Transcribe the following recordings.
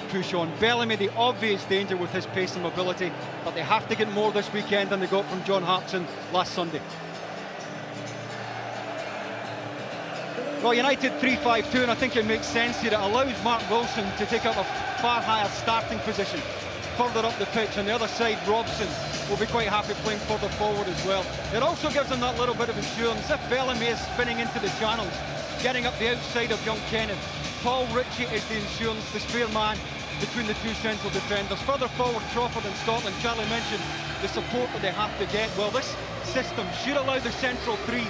push on. Bellamy, the obvious danger with his pace and mobility, but they have to get more this weekend than they got from John Hartson last Sunday. Well, United 3-5-2, and I think it makes sense here. It allows Mark Wilson to take up a far higher starting position further up the pitch. On the other side, Robson will be quite happy playing further forward as well. It also gives them that little bit of insurance. If Bellamy is spinning into the channels, getting up the outside of young Kenneth, Paul Ritchie is the insurance, the spare man between the two central defenders. Further forward, Crawford and Scotland. Charlie mentioned the support that they have to get. Well, this system should allow the central three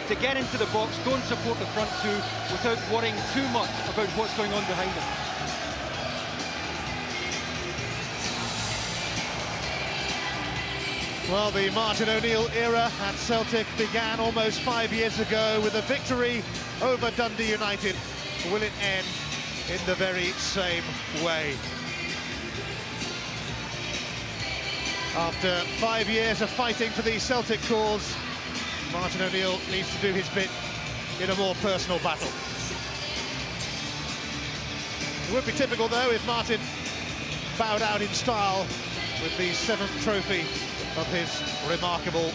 to get into the box, go and support the front two without worrying too much about what's going on behind them. Well, the Martin O'Neill era at Celtic began almost 5 years ago with a victory over Dundee United. Will it end in the very same way? After 5 years of fighting for the Celtic cause, Martin O'Neill needs to do his bit in a more personal battle. It would be typical, though, if Martin bowed out in style with the 7th trophy of his remarkable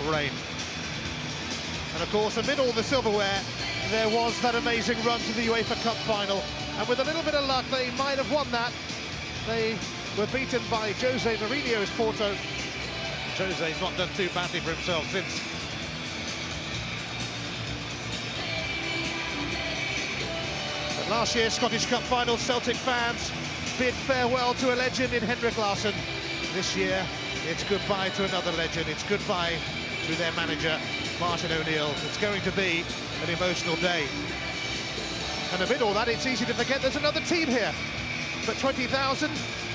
reign. And of course, amid all the silverware, there was that amazing run to the UEFA Cup final, and with a little bit of luck they might have won that. They were beaten by Jose Mourinho's Porto. Jose's not done too badly for himself since. But last year's Scottish Cup final, Celtic fans bid farewell to a legend in Henrik Larsson. This year, it's goodbye to another legend. It's goodbye to their manager, Martin O'Neill. It's going to be an emotional day. And amid all that, it's easy to forget there's another team here. But 20,000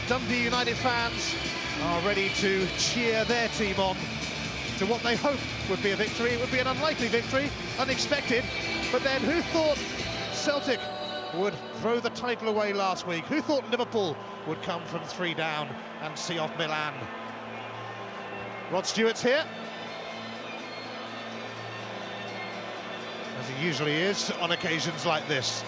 Dundee United fans are ready to cheer their team on to what they hope would be a victory. It would be an unlikely victory, unexpected. But then who thought Celtic would throw the title away last week? Who thought Liverpool would come from 3 down and see off Milan? Rod Stewart's here, as he usually is on occasions like this.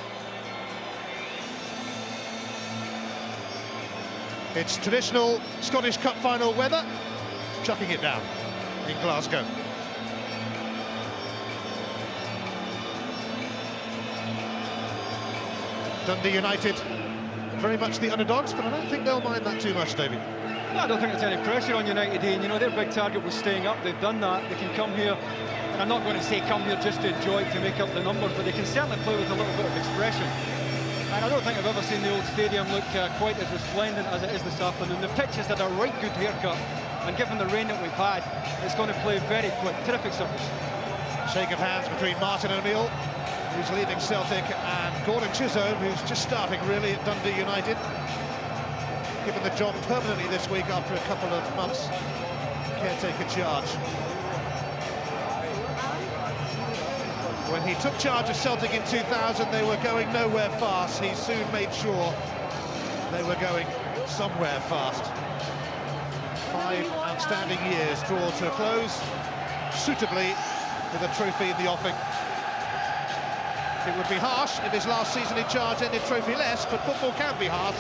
It's traditional Scottish Cup final weather, chucking it down in Glasgow. Dundee United, very much the underdogs, but I don't think they'll mind that too much, David. I don't think there's any pressure on United, Ian. You know, their big target was staying up. They've done that. They can come here, and I'm not going to say come here just to enjoy it, to make up the numbers, but they can certainly play with a little bit of expression. And I don't think I've ever seen the old stadium look quite as resplendent as it is this afternoon. The pitch has had a right good haircut, and given the rain that we've had, it's going to play very quick. Terrific surface. Shake of hands between Martin O'Neill, who's leaving Celtic, and Gordon Chisholm, who's just starting really at Dundee United. Given the job permanently this week after a couple of months caretaker charge. When he took charge of Celtic in 2000, they were going nowhere fast. He soon made sure they were going somewhere fast. 5 outstanding years draw to a close, suitably with a trophy in the offing. It would be harsh if his last season in charge ended trophyless, but football can be harsh.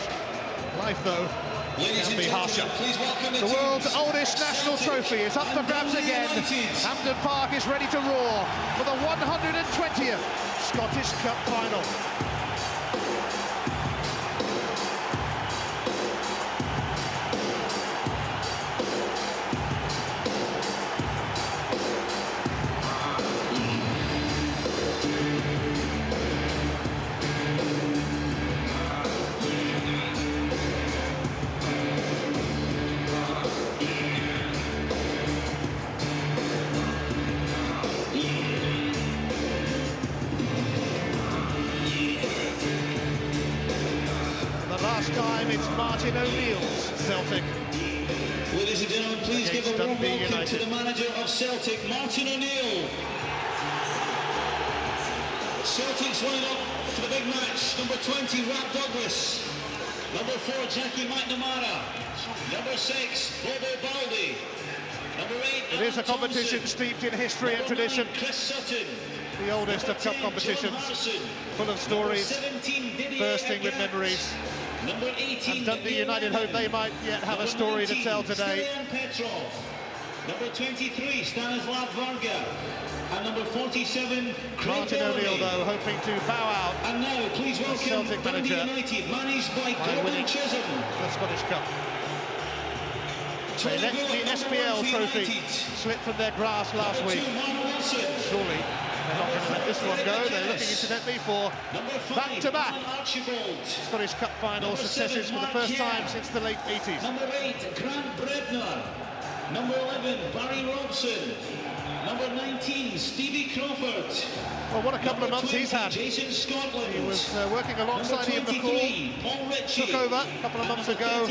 Life, though, can be harsher. The world's oldest national trophy is up for grabs again. Hampden Park is ready to roar for the 120th Scottish Cup final. Last time it's Martin O'Neill's Celtic. Ladies and gentlemen, please give a warm welcome to the manager of Celtic, Martin O'Neill. Celtic's lining up for the big match. Number 20, Rob Douglas. Number 4, Jackie McNamara. Number 6, Bobo Baldi. Number 8, it is a competition steeped in history and tradition. Chris Sutton. The oldest of cup competitions, full of stories, bursting with memories. Number 18. And Dundee United hope they might yet have a story to tell today. Petrov. Number 23, Stanislav Varga. And number 47, Martin O'Neill, though, hoping to bow out. And now, please welcome Celtic Dundee manager United, managed by Gordon winning Chisholm. the Scottish Cup. They let the SPL trophy slip from their grasp last week. Surely they're not going to let this one go. They're looking, incidentally, for back-to-back Scottish Cup final successes for the first time since the late 80s. Number 8, Grant Brebner. Number 11, Barry Robson. Number 19, Stevie Crawford. Well, what a couple of months he's had. Jason Scotland. He was working alongside Ian McCall, took over a couple of months ago.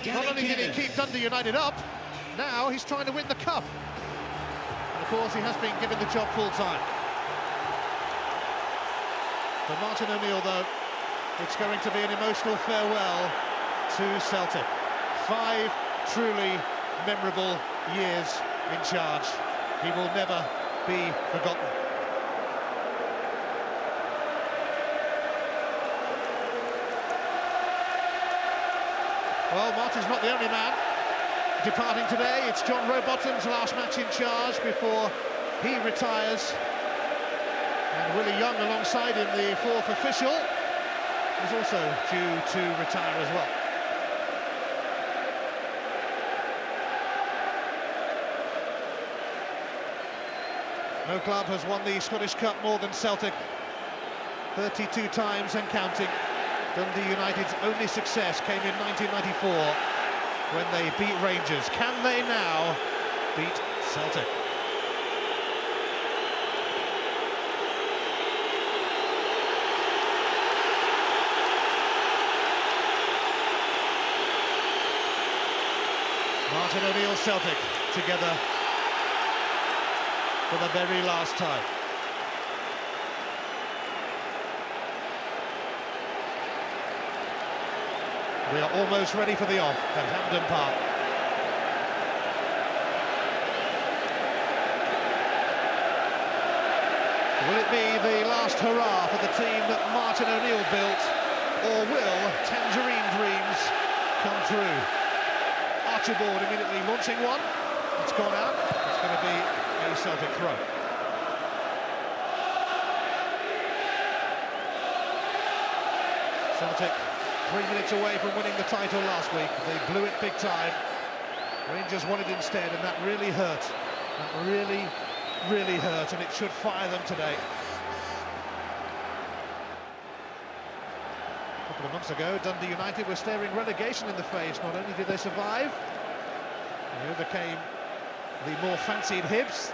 Not only did he keep Dundee United up, now he's trying to win the Cup. And of course, he has been given the job full-time. For Martin O'Neill, though, it's going to be an emotional farewell to Celtic. 5 truly memorable years in charge. He will never be forgotten. Well, Martin's not the only man departing today. It's John Rowbottom's last match in charge before he retires. And Willie Young alongside him, the 4th official, is also due to retire as well. No club has won the Scottish Cup more than Celtic, 32 times and counting. Dundee United's only success came in 1994 when they beat Rangers. Can they now beat Celtic? Martin O'Neill, Celtic together for the very last time. We are almost ready for the off at Hampden Park. Will it be the last hurrah for the team that Martin O'Neill built, or will Tangerine dreams come true? Archibald immediately launching one. It's gone out. It's going to be a Celtic throw. Celtic 3 minutes away from winning the title last week. They blew it big time. Rangers won it instead, and that really hurt. That really, really hurt, and it should fire them today. A couple of months ago, Dundee United were staring relegation in the face. Not only did they survive, they overcame the more fancied Hibs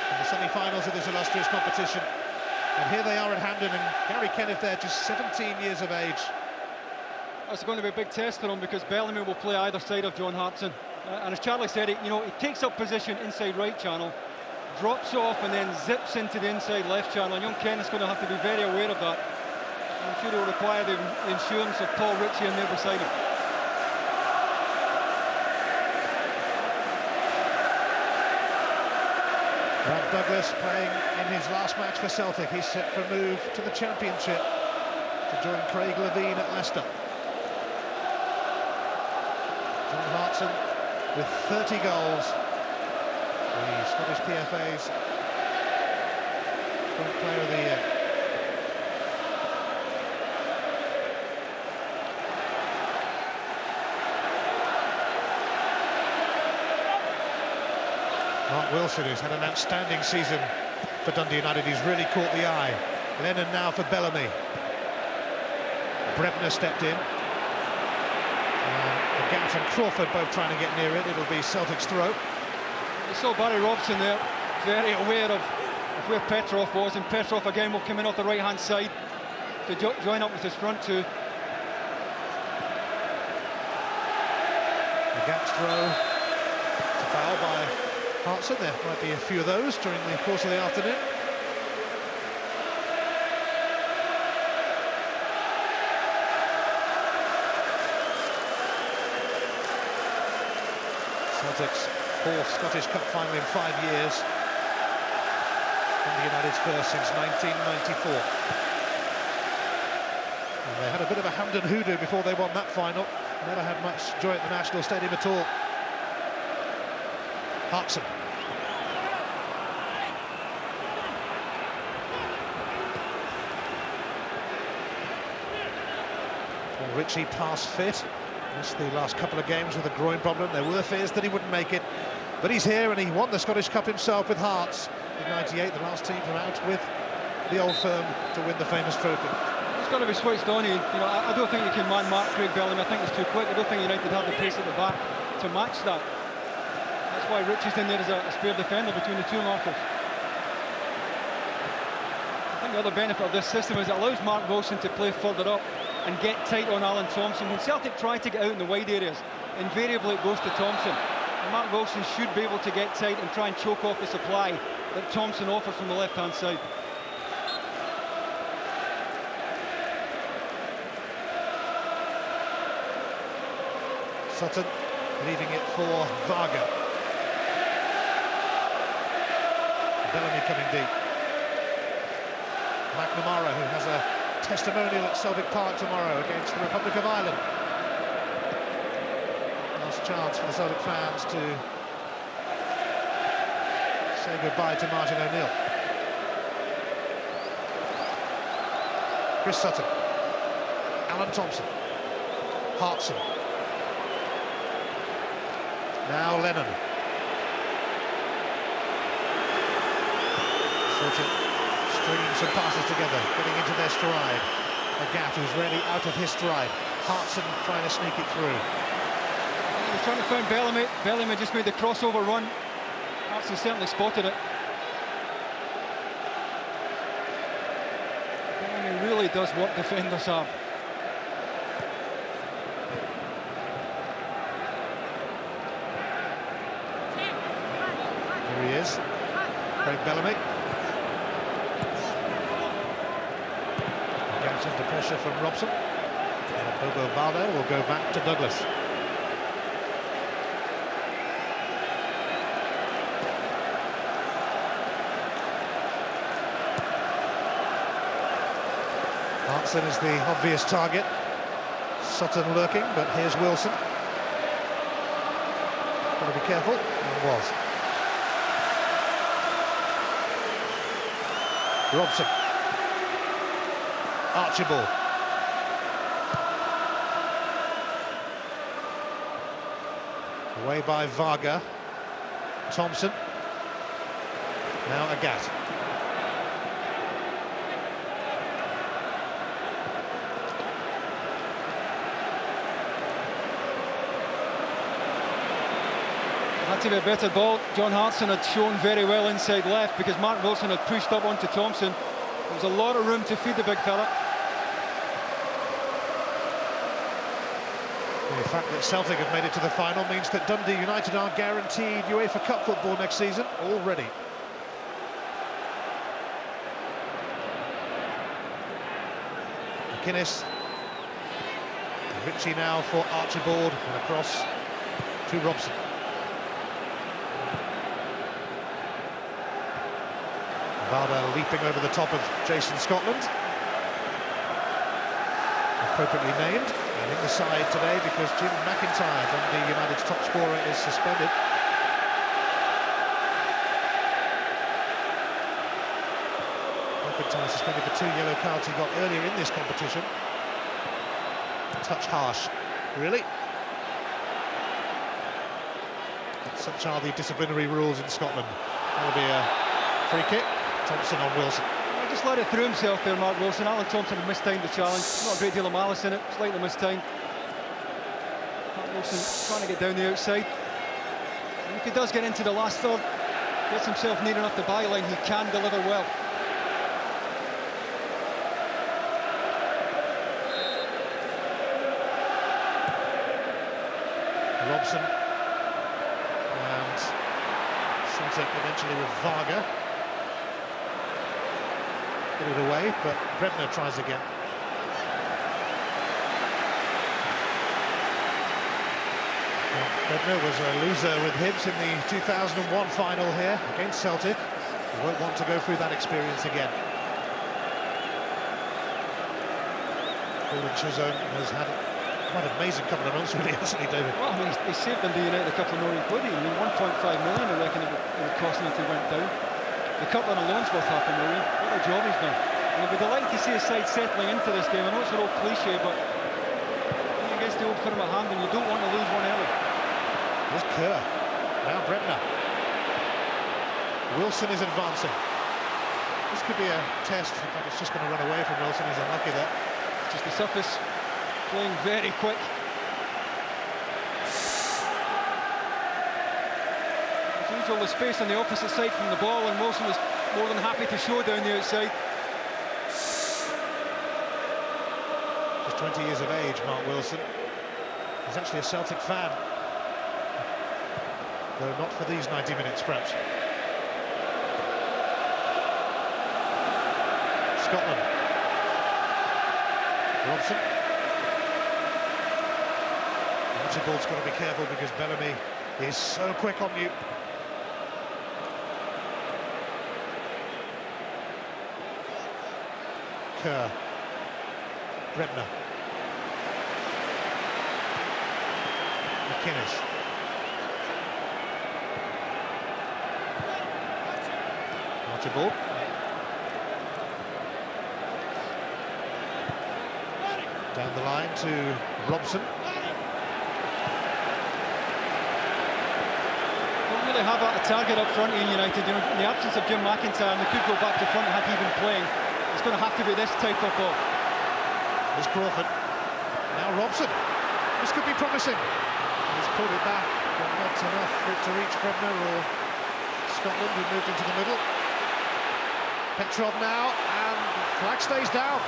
in the semi-finals of this illustrious competition. And here they are at Hampden, and Gary Kenneth there, just 17 years of age. That's going to be a big test for him, because Bellamy will play either side of John Hartson. And as Charlie said, he takes up position inside right channel, drops off and then zips into the inside left channel. And young Kenneth's going to have to be very aware of that. I'm sure he'll require the insurance of Paul Ritchie on the other side of him. Brad Douglas playing in his last match for Celtic. He's set for a move to the Championship to join Craig Levein at Leicester. John Hartson with 30 goals. The Scottish PFA's Joint Player of the Year. Mark Wilson, who's had an outstanding season for Dundee United, he's really caught the eye. Lennon now for Bellamy. Brebner stepped in. Gant and Crawford both trying to get near it. It'll be Celtic's throw. You saw Barry Robson there, very aware of where Petrov was, and Petrov again will come in off the right-hand side to join up with his front two. Gant's throw. It's a foul by Hartson. There might be a few of those during the course of the afternoon. Celtic's 4th Scottish Cup final in 5 years. And the United's first since 1994. And they had a bit of a Hampden hoodoo before they won that final. Never had much joy at the National Stadium at all. Hartson. Well, Richie past fit. Missed the last couple of games with a groin problem. There were fears that he wouldn't make it. But he's here and he won the Scottish Cup himself with Hearts in '98, the last team from out with the old firm to win the famous trophy. It's got to be switched on. I don't think you can man mark Craig Bellamy. I think it's too quick. I don't think United have the pace at the back to match that. That's why Richie's in there as a spare defender between the two markers. I think the other benefit of this system is it allows Mark Wilson to play further up and get tight on Alan Thompson. When Celtic try to get out in the wide areas, invariably it goes to Thompson. And Mark Wilson should be able to get tight and try and choke off the supply that Thompson offers from the left-hand side. Sutton leaving it for Varga. Bellamy coming deep. McNamara, who has a testimonial at Celtic Park tomorrow against the Republic of Ireland. Last chance for the Celtic fans to say goodbye to Martin O'Neill. Chris Sutton. Alan Thompson. Hartson. Now Lennon. Stringing some passes together, getting into their stride. Agat, who's really out of his stride. Hartson trying to sneak it through. He's trying to find Bellamy. Bellamy just made the crossover run. Hartson certainly spotted it. Bellamy really does what defenders have. Here he is, Craig Bellamy. Gets under pressure from Robson. And Bobo Baldo will go back to Douglas. Hartson is the obvious target. Sutton lurking, but here's Wilson. Got to be careful, and was. Robson. Archibald. Away by Varga. Thompson. Now Agat. Had to be a better ball. John Hartson had shown very well inside left because Mark Wilson had pushed up onto Thompson. There was a lot of room to feed the big fella. The fact that Celtic have made it to the final means that Dundee United are guaranteed UEFA Cup football next season already. McInnes. Ritchie now for Archibald and across to Robson. Valda leaping over the top of Jason Scotland. Appropriately named. And in the side today because Jim McIntyre, Dundee United's top scorer, is suspended. McIntyre suspended for 2 yellow cards he got earlier in this competition. Touch harsh, really. But such are the disciplinary rules in Scotland. That'll be a free kick. Thompson on Wilson. He just let it through himself there, Mark Wilson. Alan Thompson had mistimed the challenge. Not a great deal of malice in it, slightly mistimed. Mark Wilson trying to get down the outside. And if he does get into the last third, gets himself near enough the byline, he can deliver well. Robson. And Celtic eventually with Varga. Get it away, but Brebner tries again. Well, Brebner was a loser with Hibs in the 2001 final here against Celtic. He won't want to go through that experience again. Gordon Chisholm has had quite an amazing couple of months, really, hasn't he, David? Well, I mean, they saved Dundee United a couple of million quid. I mean, 1.5 million, I reckon it would cost them if they went down. The Cutler alone's worth $500,000. What a job he's done. And I'd be delighted to see a side settling into this game. I know it's an old cliche, but against the old firm at hand, and you don't want to lose one early. Here's Kerr. Now Bremner. Wilson is advancing. This could be a test. In fact, it's just going to run away from Wilson. He's unlucky there. Just the surface, playing very quick. As usual, the space on the opposite side from the ball, and Wilson was more than happy to show down the outside. Just 20 years of age, Mark Wilson. He's actually a Celtic fan, though not for these 90 minutes, perhaps. Scotland. Robson. Archibald's got to be careful because Bellamy is so quick on you. Kerr. Bremner. McInnes. Archibald. Down the line to Robson. Don't really have a target up front in United. You know, in the absence of Jim McIntyre, and they could go back to front and have even playing. It's going to have to be this type of ball. Here's Crawford. Now Robson. This could be promising. He's pulled it back, but not enough for it to reach Bremner or Scotland, who moved into the middle. Petrov now, and flag stays down.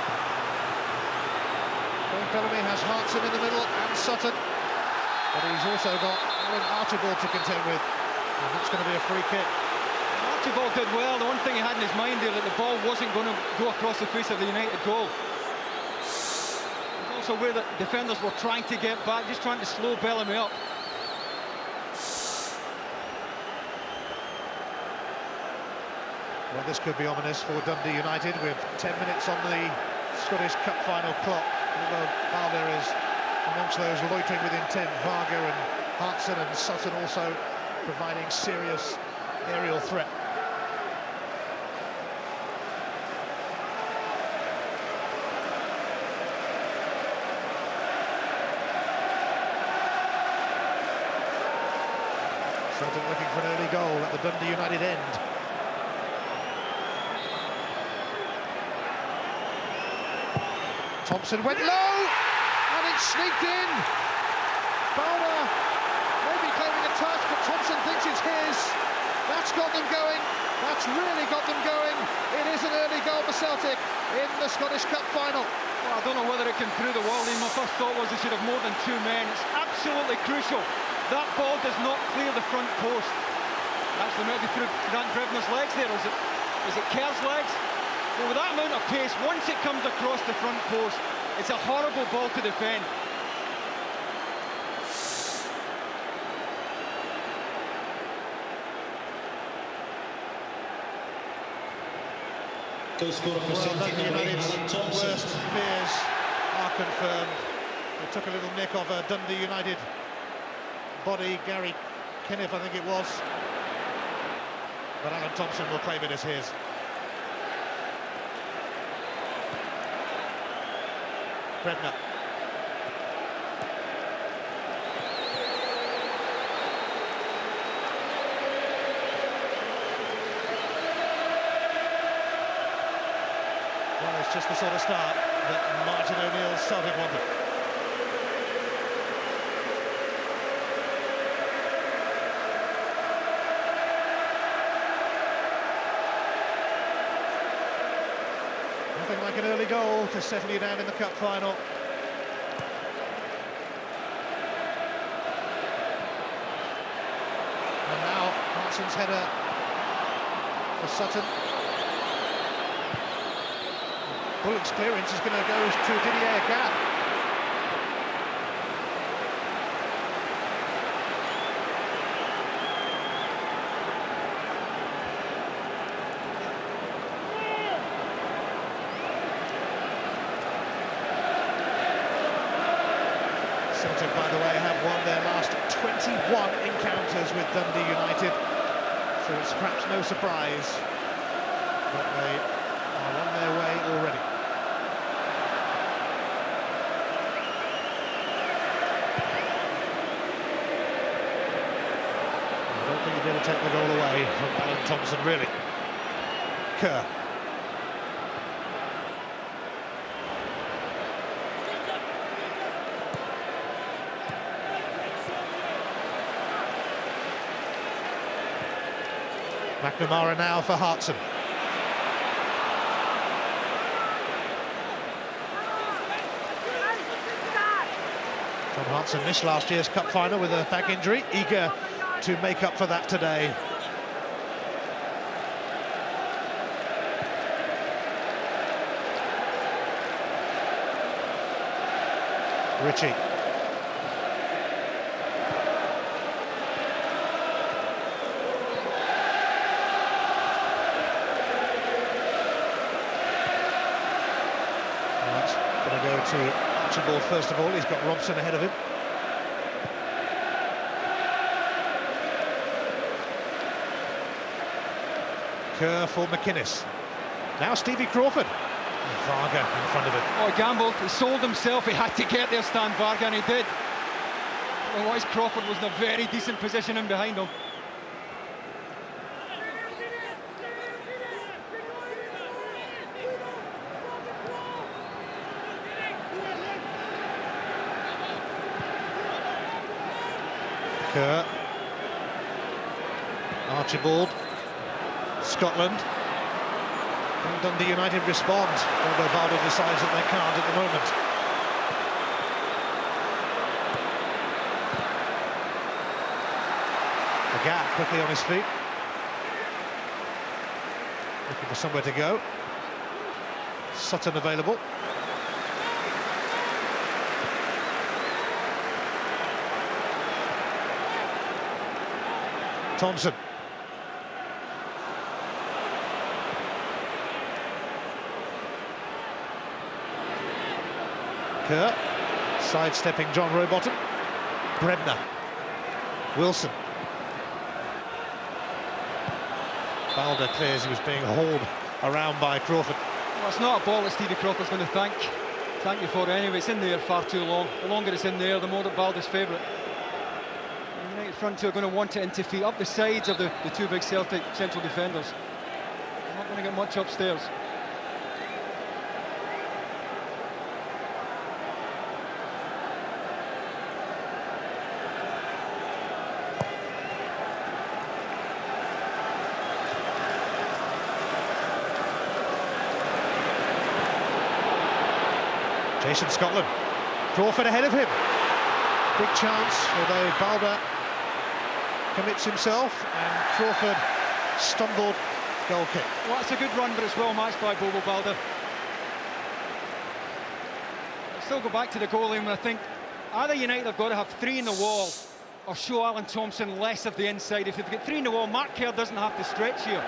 Bellamy has Hartson in the middle and Sutton, but he's also got Alan Archibald to contend with, and that's going to be a free kick. Archibald did well. The one thing he had in his mind there, that the ball wasn't going to go across the face of the United goal. There's also where the defenders were trying to get back, just trying to slow Bellamy up. Well, this could be ominous for Dundee United with 10 minutes on the Scottish Cup final clock. Although Balder is amongst those loitering with intent. Varga and Hartson and Sutton also providing serious aerial threat. Celtic looking for an early goal at the Dundee United end. Thompson went low, and it sneaked in. Balder maybe claiming a touch, but Thompson thinks it's his. That's got them going. That's really got them going. It is an early goal for Celtic in the Scottish Cup final. Well, I don't know whether it came through the wall. My first thought was they should have more than two men. It's absolutely crucial. That ball does not clear the front post. Actually, maybe through Grant Bremner's legs there. Is it Kerr's legs? Well, with that amount of pace, once it comes across the front post, it's a horrible ball to defend. Well, Dundee United's worst fears are confirmed. They took a little nick of a Dundee United body, Gary Kenneth, I think it was. But Alan Thompson will claim it as his. Bremner. Well, it's just the sort of start that Martin O'Neill's Celtic wanted. Nothing like an early goal to settle you down in the cup final. And now Hartson's header for Sutton. Bullock's clearance is going to go to Didier Gap. won encounters with Dundee United, so it's perhaps no surprise that they are on their way already. I don't think he'd be able to take the goal away from Alan Thompson, really. Kerr. McNamara now for Hartson. John Hartson missed last year's cup final with a back injury, eager to make up for that today. Ritchie. Going to go to Archibald first of all. He's got Robson ahead of him. Kerr for McInnes. Now Stevie Crawford. Varga in front of him. Oh, he gambled, he sold himself, he had to get there, Stan Varga, and he did. Otherwise Crawford was in a very decent position in behind him. Kerr. Archibald. Scotland. Can Dundee United respond? Although Baldo decides that they can't at the moment. The gap quickly on his feet. Looking for somewhere to go. Sutton available. Thompson. Kerr, sidestepping John Rowbottom. Brebner. Wilson. Balder clears, he was being hauled around by Crawford. Well, it's not a ball that Stevie Crawford's going to thank you for it anyway. It's in there far too long. The longer it's in there, the more that Balder's favourite. The United front two are going to want it into feet up the sides of the two big Celtic central defenders. They're not going to get much upstairs. Jason Scotland. Crawford ahead of him. Big chance, although Balder commits himself and Crawford stumbled. Goal kick. Well, that's a good run, but it's well matched by Bobo Balder. I'll still go back to the goalie, and I think either United have got to have three in the wall or show Alan Thompson less of the inside. If they've got three in the wall, Mark Kerr doesn't have to stretch here.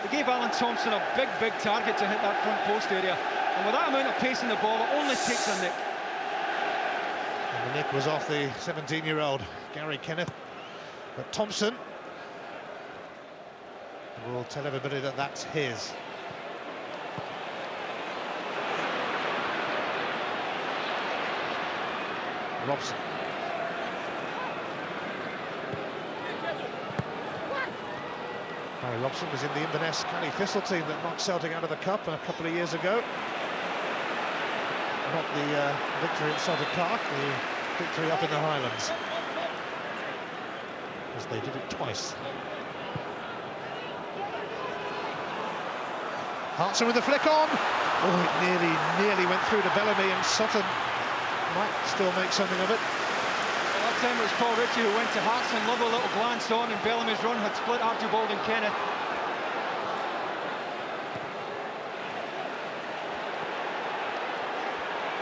They gave Alan Thompson a big target to hit that front post area. And with that amount of pace in the ball, it only takes a nick. And the nick was off the 17-year-old Gary Kenneth. But Thompson will tell everybody that that's his. Robson. Harry Robson was in the Inverness County Thistle team that knocked Celtic out of the Cup a couple of years ago. Not the victory at Celtic Park, the victory up in the Highlands. As they did it twice. Hartson with the flick on. Oh, it nearly went through to Bellamy, and Sutton might still make something of it. Well, that time it was Paul Ritchie who went to Hartson, lovely little glance on, and Bellamy's run had split Archibald and Kenneth.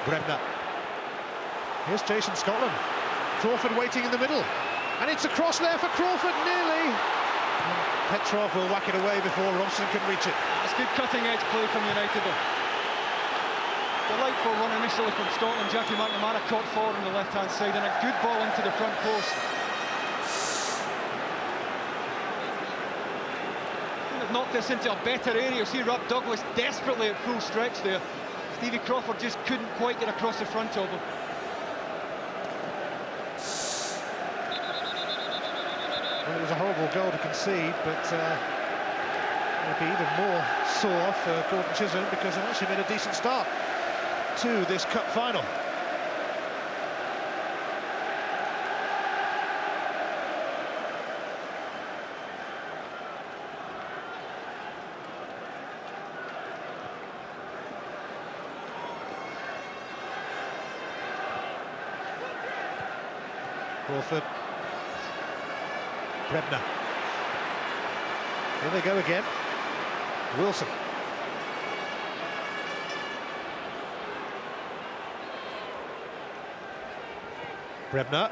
Brebner. Here's Jason Scotland. Crawford waiting in the middle. And it's a cross there for Crawford, nearly. And Petrov will whack it away before Robson can reach it. That's good cutting-edge play from United, though. Delightful run initially from Scotland. Jackie McNamara caught forward on the left-hand side, and a good ball into the front post. knocked this into a better area. You see Rob Douglas desperately at full stretch there. Stevie Crawford just couldn't quite get across the front of him. Well, it was a horrible goal to concede, but it'll be even more sore for Gordon Chisholm because they've actually made a decent start to this cup final. Crawford. Brebner. Here they go again. Wilson. Brebner.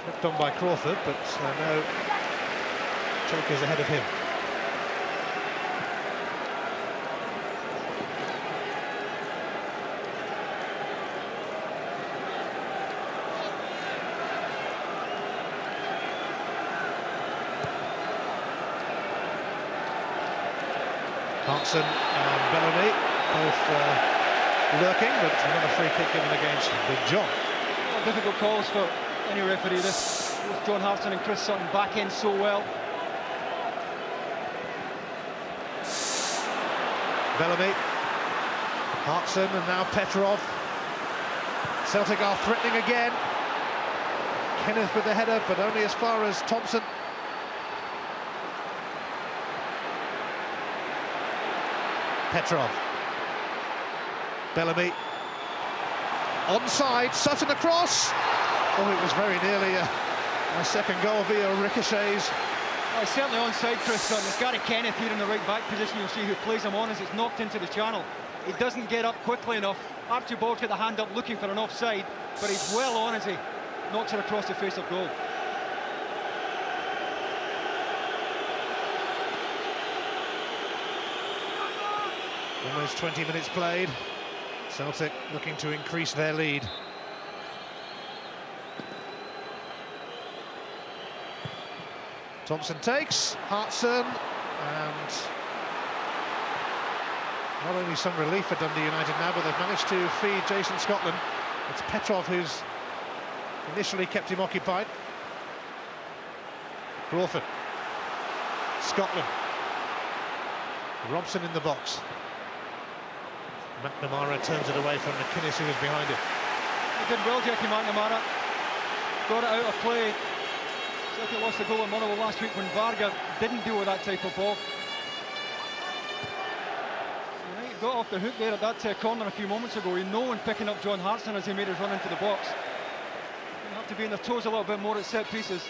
Flipped on by Crawford, but no takers ahead of him. Hartson and Bellamy both lurking, but another free kick given against Big John. Well, difficult calls for any referee this. Both John Hartson and Chris Sutton back in so well. Bellamy, Hartson and now Petrov. Celtic are threatening again. Kenneth with the header, but only as far as Thompson. Petrov. Bellamy. Onside, Sutton across. Oh, it was very nearly a second goal via ricochets. Well, certainly onside, Chris Sutton. It's Gary Kenneth here in the right back position. You'll see who plays him on as it's knocked into the channel. He doesn't get up quickly enough. Archibald's got the hand up looking for an offside, but he's well on as he knocks it across the face of goal. Almost 20 minutes played. Celtic looking to increase their lead. Thompson takes, Hartson, and not only some relief for Dundee United now, but they've managed to feed Jason Scotland. It's Petrov who's initially kept him occupied. Crawford. Scotland. Robson in the box. McNamara turns it away from McInnes, who was behind him. He did well, Jackie McNamara. Got it out of play. Celtic lost the goal in Motherwell last week when Varga didn't deal with that type of ball. United got off the hook there at that corner a few moments ago. No one picking up John Hartson as he made his run into the box. They'll have to be on their toes a little bit more at set pieces.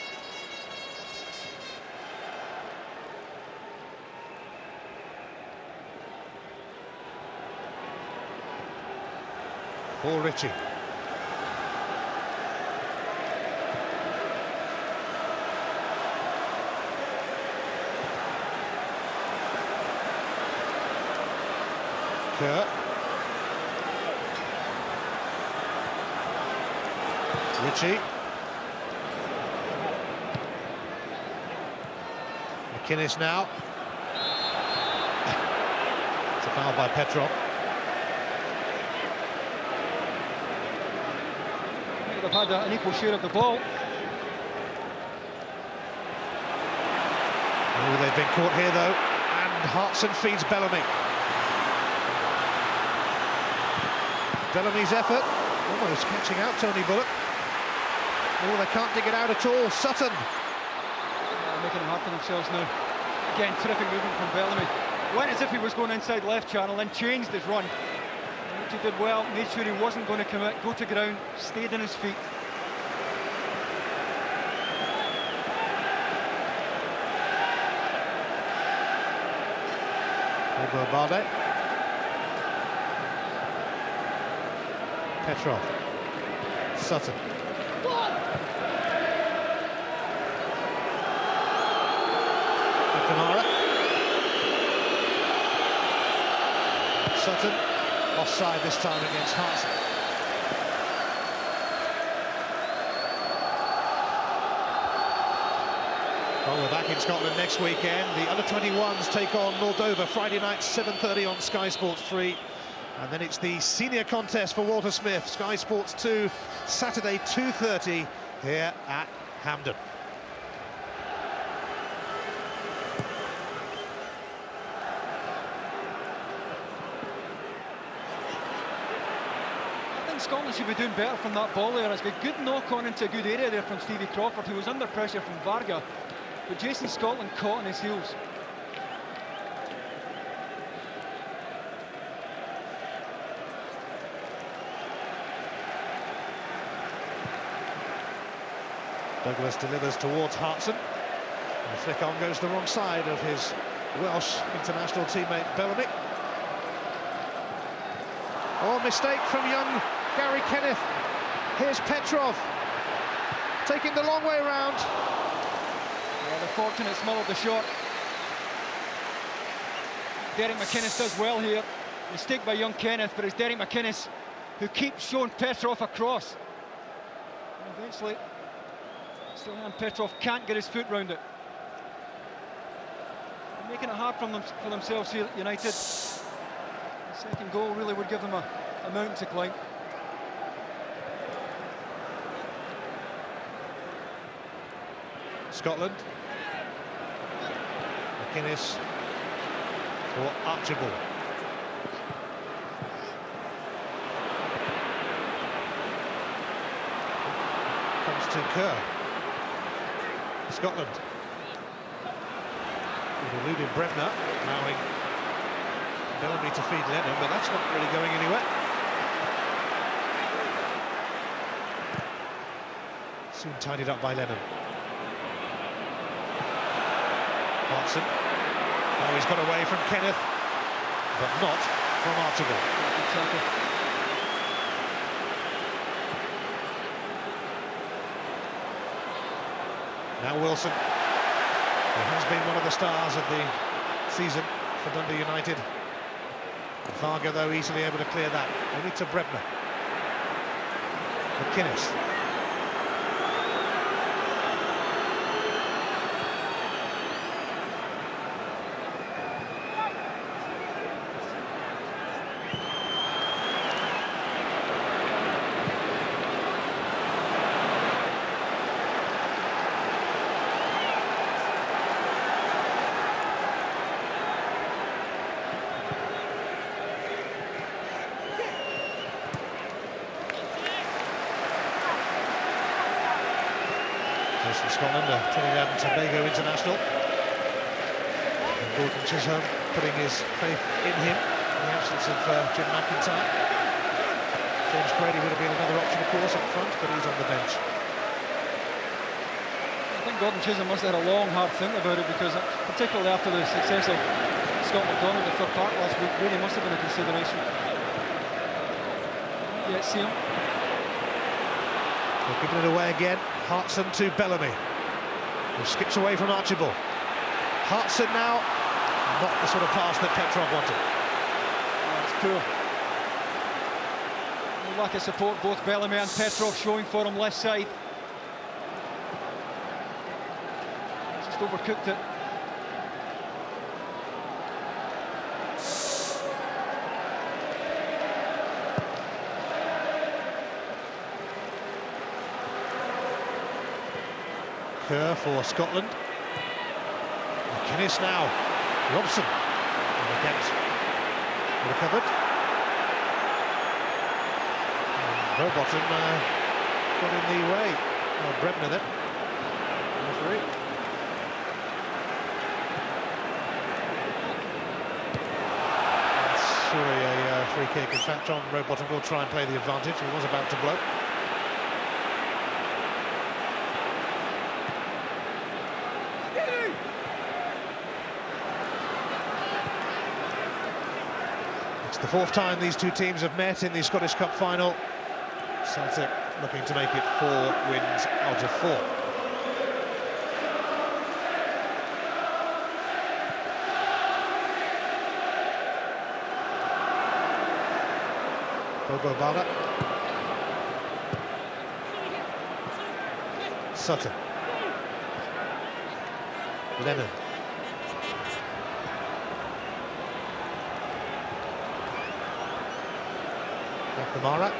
Paul Ritchie. Kerr. Ritchie. McInnes now. It's a foul by Petrov. They've had an equal share of the ball. Oh, they've been caught here though, and Hartson feeds Bellamy. Bellamy's effort, almost catching out Tony Bullock. Oh, they can't dig it out at all. Sutton. Making it hard for themselves now. Again, terrific movement from Bellamy. Went as if he was going inside left channel, then changed his run. Which he did well, made sure he wasn't going to commit, go to ground, stayed on his feet. Over Bardet. Petrov. Sutton. McNamara. Sutton. Offside this time against Hartson. Well, we're back in Scotland next weekend. The under-21s take on Moldova Friday night, 7:30 on Sky Sports 3. And then it's the senior contest for Walter Smith, Sky Sports 2, Saturday 2:30 here at Hampden. I think Scotland should be doing better from that ball there. It's got good knock-on into a good area there from Stevie Crawford, who was under pressure from Varga. But Jason Scotland caught on his heels. Douglas delivers towards Hartson. And the flick on goes the wrong side of his Welsh international teammate Bellamy. Oh, mistake from young Gary Kenneth. Here's Petrov, taking the long way round. Yeah, the fortunate smell of the shot. Derek McInnes does well here. Mistake by young Kenneth, but it's Derek McInnes who keeps showing Petrov across. And eventually, Stilian Petrov can't get his foot round it. They're making it hard for themselves here at United. The second goal really would give them a mountain to climb. Scotland. McInnes for Archibald. Comes to Kerr. Scotland. We've eluded Bremner, allowing Bellamy to feed Lennon, but that's not really going anywhere. Soon tidied up by Lennon. Hartson. Oh, he's got away from Kenneth, but not from Archibald. Now Wilson, who has been one of the stars of the season for Dundee United. Varga, though, easily able to clear that. Only to Bremner. McInnes. From Scotland, a Trinidad and Tobago international. And Gordon Chisholm putting his faith in him in the absence of Jim McIntyre. James Grady would have been another option, of course, up front, but he's on the bench. I think Gordon Chisholm must have had a long, hard think about it, because particularly after the success of Scotland Dawn at the Fir Park last week, really must have been a consideration. Yeah, see him. They're giving it away again. Hartson to Bellamy, who skips away from Archibald. Hartson now, not the sort of pass that Petrov wanted. That's poor. Lack of support, both Bellamy and Petrov showing for him left side. Just overcooked it. Kerr for Scotland. McInnes now. Robson. And the Kent recovered. Rowbottom got in the way. Oh, Bremner then. Referee. That's surely a free kick. In fact, John Rowbottom will try and play the advantage. He was about to blow. The fourth time these two teams have met in the Scottish Cup final. Celtic looking to make it 4 wins out of 4. Bobo Bala. Sutton. Lennon. McNamara.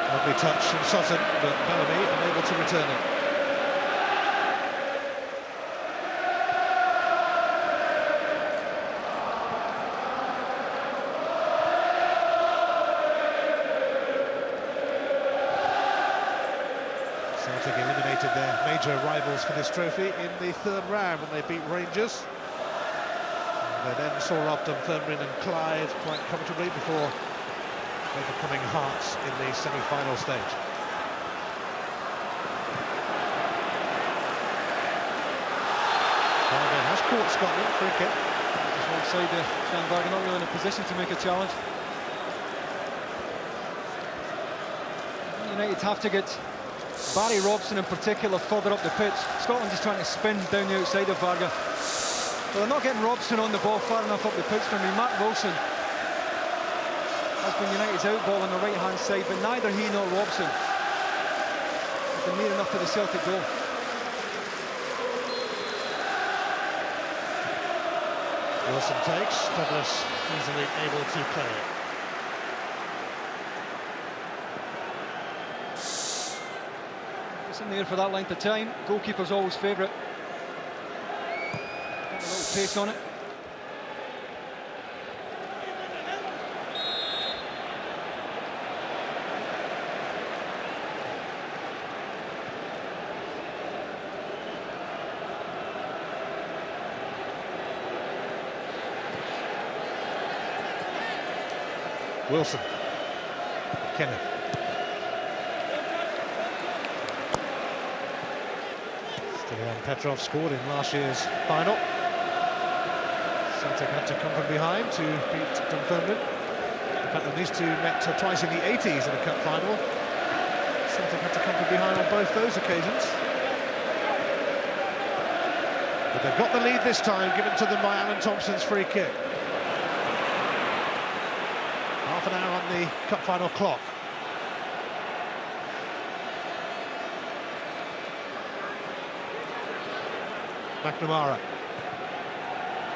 Lovely touch from Sutton, but Bellamy unable to return it. Celtic eliminated their major rivals for this trophy in the third round when they beat Rangers. And they then saw off Dunfermline and Clyde quite comfortably before overcoming Hearts in the semi-final stage. Fargo has caught Scotland, free kick. Just outside the Sandberg, not really in a position to make a challenge. United have to get Barry Robson in particular further up the pitch. Scotland just trying to spin down the outside of Varga. But they're not getting Robson on the ball far enough up the pitch for me. Matt Wilson has been United's out ball on the right hand side, but neither he nor Robson have been near enough to the Celtic goal. Wilson takes, Douglas easily able to play it. It's in there for that length of time. Goalkeeper's always favourite. A little pace on it. Wilson. Kenneth. Stilian Petrov scored in last year's final. Celtic had to come from behind to beat Dunfermline. In fact, these two met twice in the 80s in a cup final. Celtic had to come from behind on both those occasions. But they've got the lead this time, given to them by Alan Thompson's free kick. Half an hour on the cup final clock. McNamara.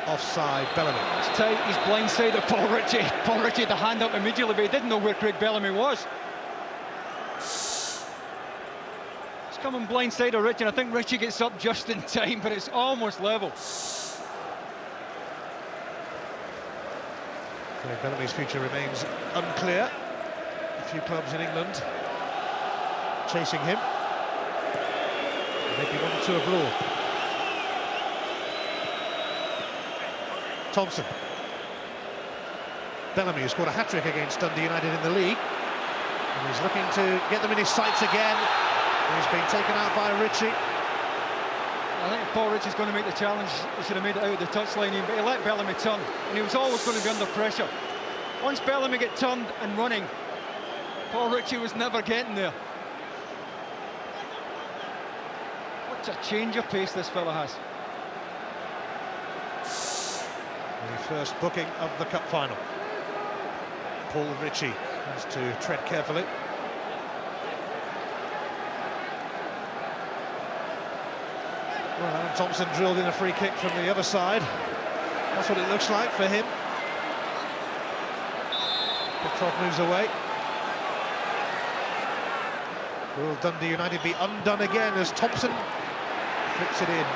Offside, Bellamy. It's tight, he's blindsided Paul Ritchie. Paul Ritchie had the hand up immediately, but he didn't know where Craig Bellamy was. It's coming blindside of Ritchie, and I think Ritchie gets up just in time, but it's almost level. Craig Bellamy's future remains unclear. A few clubs in England chasing him. Maybe 1 or 2 abroad. Thompson. Bellamy, who scored a hat-trick against Dundee United in the league. And he's looking to get them in his sights again. He's been taken out by Ritchie. I think if Paul Ritchie's going to make the challenge, he should have made it out of the touchline, but he let Bellamy turn, and he was always going to be under pressure. Once Bellamy get turned and running, Paul Ritchie was never getting there. What a change of pace this fella has. The first booking of the cup final. Paul Ritchie has to tread carefully. Well, Alan Thompson drilled in a free kick from the other side. That's what it looks like for him. Petrov moves away. Will Dundee United be undone again as Thompson flicks it in?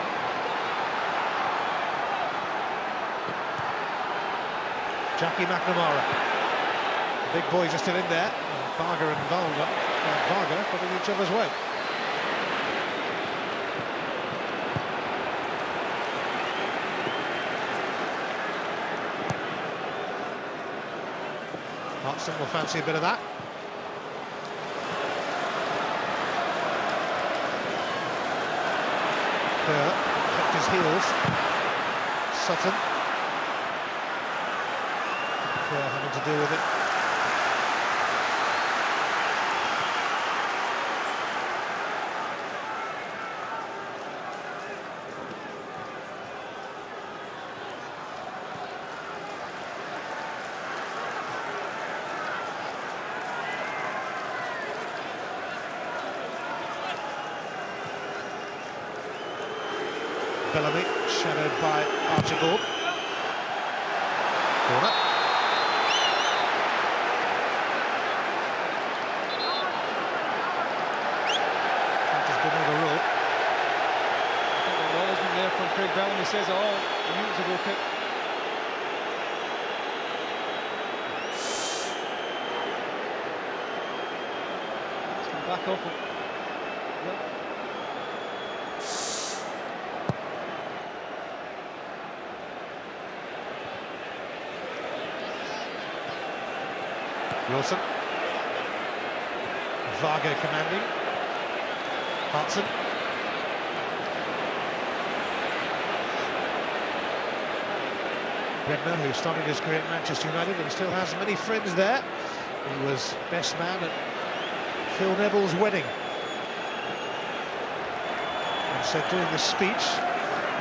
Jackie McNamara. The big boys are still in there. Varga and Varga putting each other's way. Hudson will fancy a bit of that. Kerr kept his heels. Sutton. Kerr having to deal with it. Bellamy, shadowed by Archibald. Corner. That has been overruled. I think the ball isn't there from Craig Bellamy, says it all. He knew it was a goal kick. It's come back off him. Yep. Wilson. Vargo commanding. Hudson. Redner, who started his career at Manchester United and still has many friends there. He was best man at Phil Neville's wedding. And said doing the speech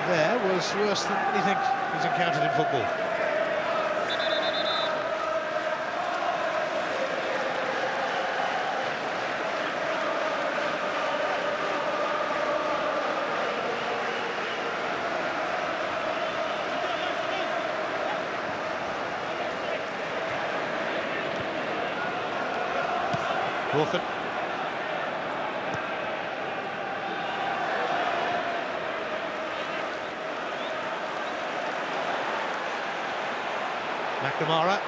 there was worse than anything he's encountered in football. Wallford. McNamara.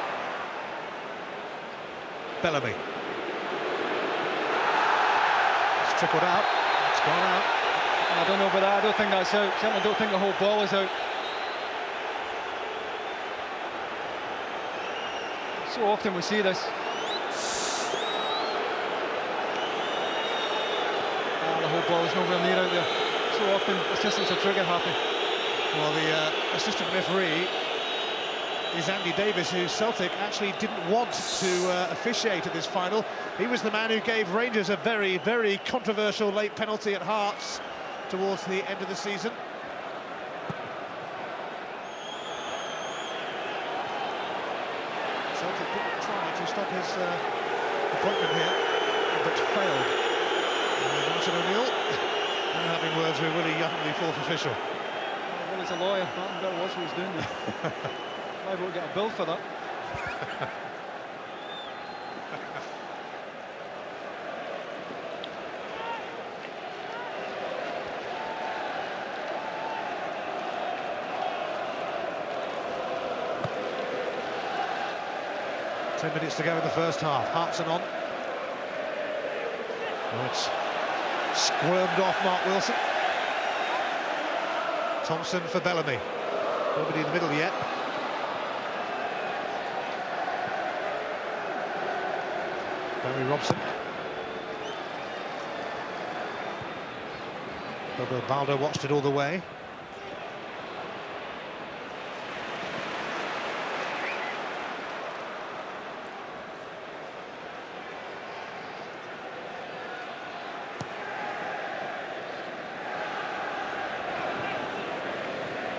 Bellamy. It's trickled out. It's gone out. I don't know about that. I don't think that's out. Certainly don't think the whole ball is out. So often we see this. The whole ball is nowhere near out there. So often assistants are trigger happy. Well, the assistant referee is Andy Davis, who Celtic actually didn't want to officiate at this final. He was the man who gave Rangers a very, very controversial late penalty at Hearts towards the end of the season. Celtic didn't try to stop his appointment here, but failed. Martin O'Neill now having words with Willie Young, the fourth official. Well, he's a lawyer. Martin better watch what he's doing there. I won't get a bill for that. 10 minutes to go in the first half. Hartson on. Oh, it's squirmed off Mark Wilson. Thompson for Bellamy. Nobody in the middle yet. Barry Robson. Bobo Baldo watched it all the way.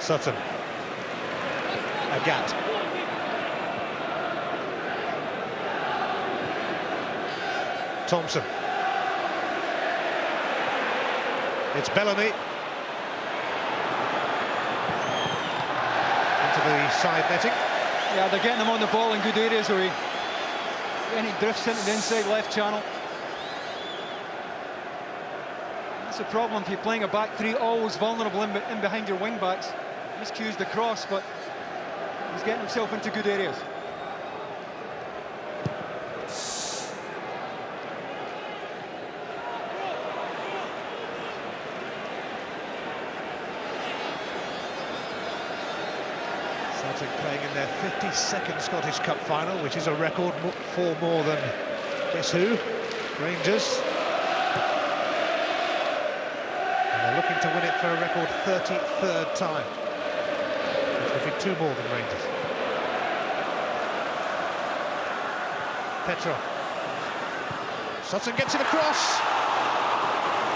Sutton. Agat. Thompson. It's Bellamy. Into the side netting. Yeah, they're getting him on the ball in good areas where he drifts into the inside left channel. That's the problem if you're playing a back three, always vulnerable in behind your wing backs. Miscues the cross, but he's getting himself into good areas. Celtic playing in their 52nd Scottish Cup final, which is a record for more than, guess who? Rangers. And they're looking to win it for a record 33rd time. Which would be two more than Rangers. Petrov. Sutton gets it across.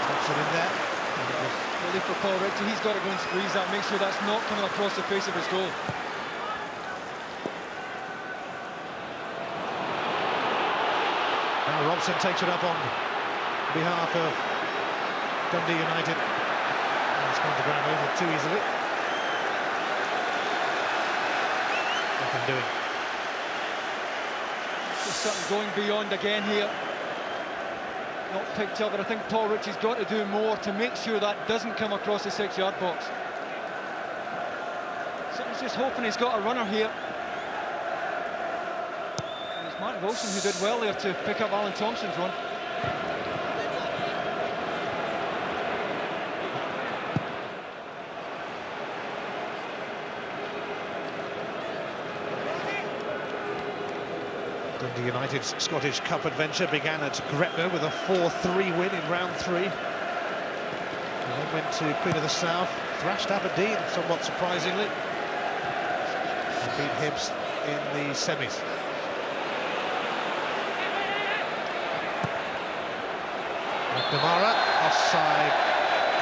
Thompson in there. Really for Paul Ritchie, he's got to go and squeeze that, make sure that's not coming across the face of his goal. Now Robson takes it up on behalf of Dundee United. And It's gone to ground over too easily. Nothing doing. Just something going beyond again here. Not picked up, but I think Paul Ritchie's got to do more to make sure that doesn't come across the 6-yard box. So he's just hoping he's got a runner here. And it's Mark Wilson who did well there to pick up Alan Thompson's run. Dundee United's Scottish Cup adventure began at Gretna with a 4-3 win in round 3. And then went to Queen of the South, thrashed Aberdeen somewhat surprisingly, and beat Hibs in the semis. McNamara, offside,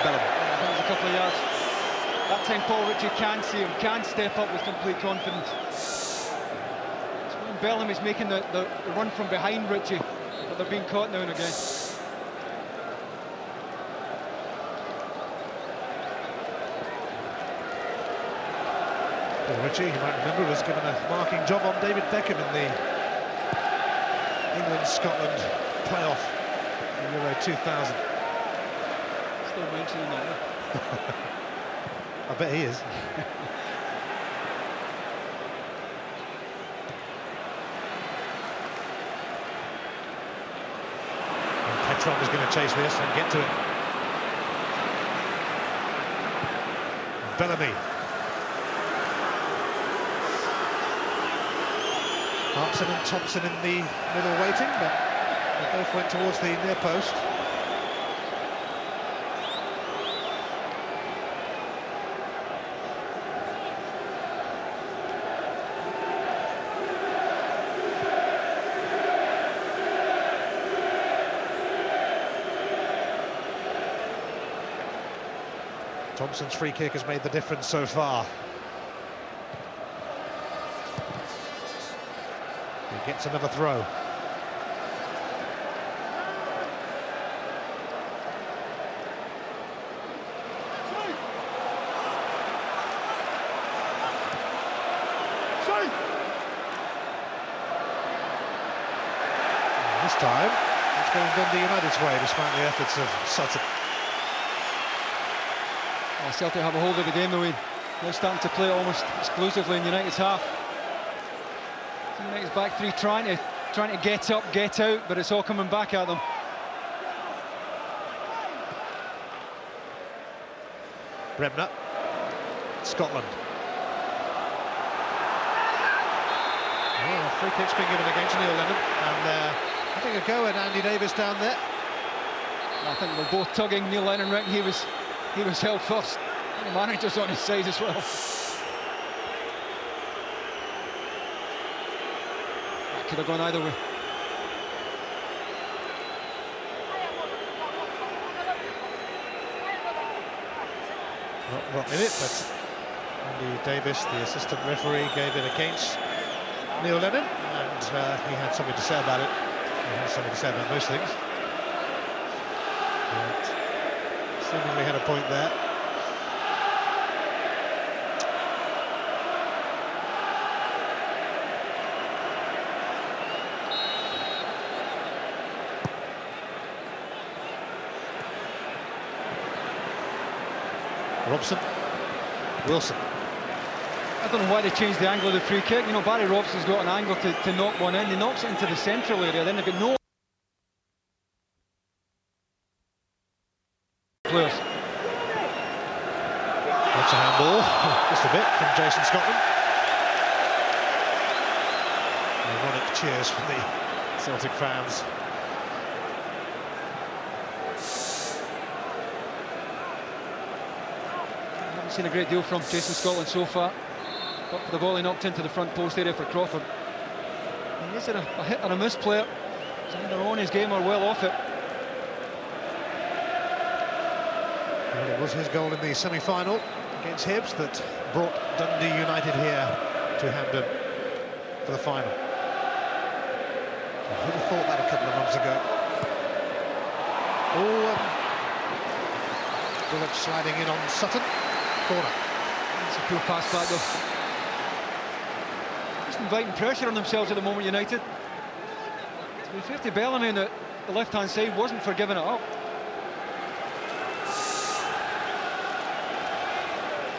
Bellamy. That was a couple of yards. That time Paul Ritchie can see him, can step up with complete confidence. Bellamy's making the run from behind Ritchie, but they're being caught now and again. Paul Ritchie, you might remember, was given a marking job on David Beckham in the England-Scotland playoff in Euro 2000. Still mentioning that. I bet he is. Trump is going to chase this and get to it. Bellamy. Harpson and Thompson in the middle waiting, but they both went towards the near post. Thompson's free kick has made the difference so far. He gets another throw. And this time, it's going Dundee United's way, despite the efforts of Sutton. Well, Celtic have a hold of the game, though. They're starting to play almost exclusively in United's half. United's back three trying to get up, get out, but it's all coming back at them. Bremner, Scotland. Oh, free kick's been given against Neil Lennon, and I think a go at Andy Davis down there. I think they're both tugging. Neil Lennon reckoned he was held first. The manager's on his side as well. That could have gone either way. Not in it, but Andy Davis, the assistant referee, gave it against Neil Lennon, and he had something to say about it. He has something to say about most things. But seemingly had a point there. Robson, Wilson. I don't know why they changed the angle of the free kick. You know, Barry Robson's got an angle to knock one in. He knocks it into the central area, then they've got no players. That's a handball, just a bit, from Jason Scotland. Ironic cheers from the Celtic fans. Seen a great deal from Jason Scotland so far, but for the volley knocked into the front post area for Crawford. And is it a hit or a miss player? He's either on his game or well off it. Well, it was his goal in the semi-final against Hibs that brought Dundee United here to Hampden for the final. Who'd have thought that a couple of months ago? Oh, Bullock sliding in on Sutton. Corner. It's a poor pass back though. Just inviting pressure on themselves at the moment, United. To be fair to Bellamy, the left-hand side wasn't for giving it up.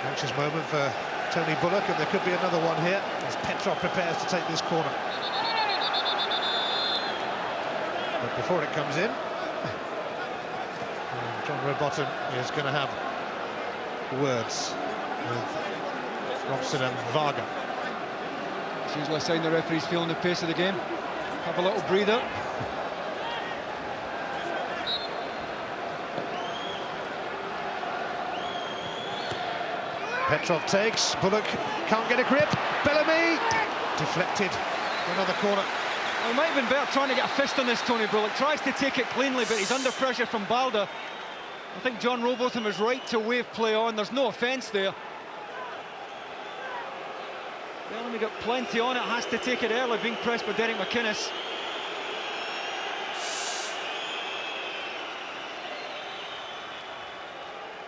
Anxious moment for Tony Bullock, and there could be another one here as Petrov prepares to take this corner. But before it comes in, John Rowbottom is going to have words with Robson and Varga. It's usually a sign the referee's feeling the pace of the game. Have a little breather. Petrov takes, Bullock can't get a grip, Bellamy deflected for another corner. Well, it might have been better trying to get a fist on this, Tony Bullock. Tries to take it cleanly, but he's under pressure from Balda. I think John Rowbottom is right to wave play on. There's no offence there. Bellamy got plenty on it, has to take it early, being pressed by Derek McInnes.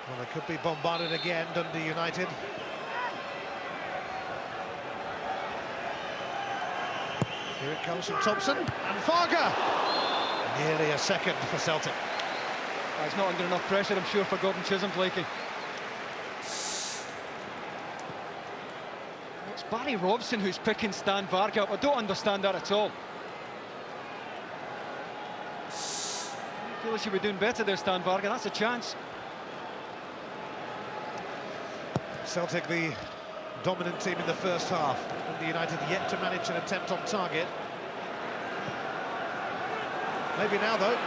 Well, they could be bombarded again, Dundee United. Here it comes from Thompson, and Varga! Nearly a second for Celtic. He's not under enough pressure, I'm sure, for Gordon Chisholm's liking. It's Barry Robson who's picking Stan Varga up. I don't understand that at all. I feel he should be doing better there, Stan Varga. That's a chance. Celtic, the dominant team in the first half. Dundee United yet to manage an attempt on target. Maybe now, though.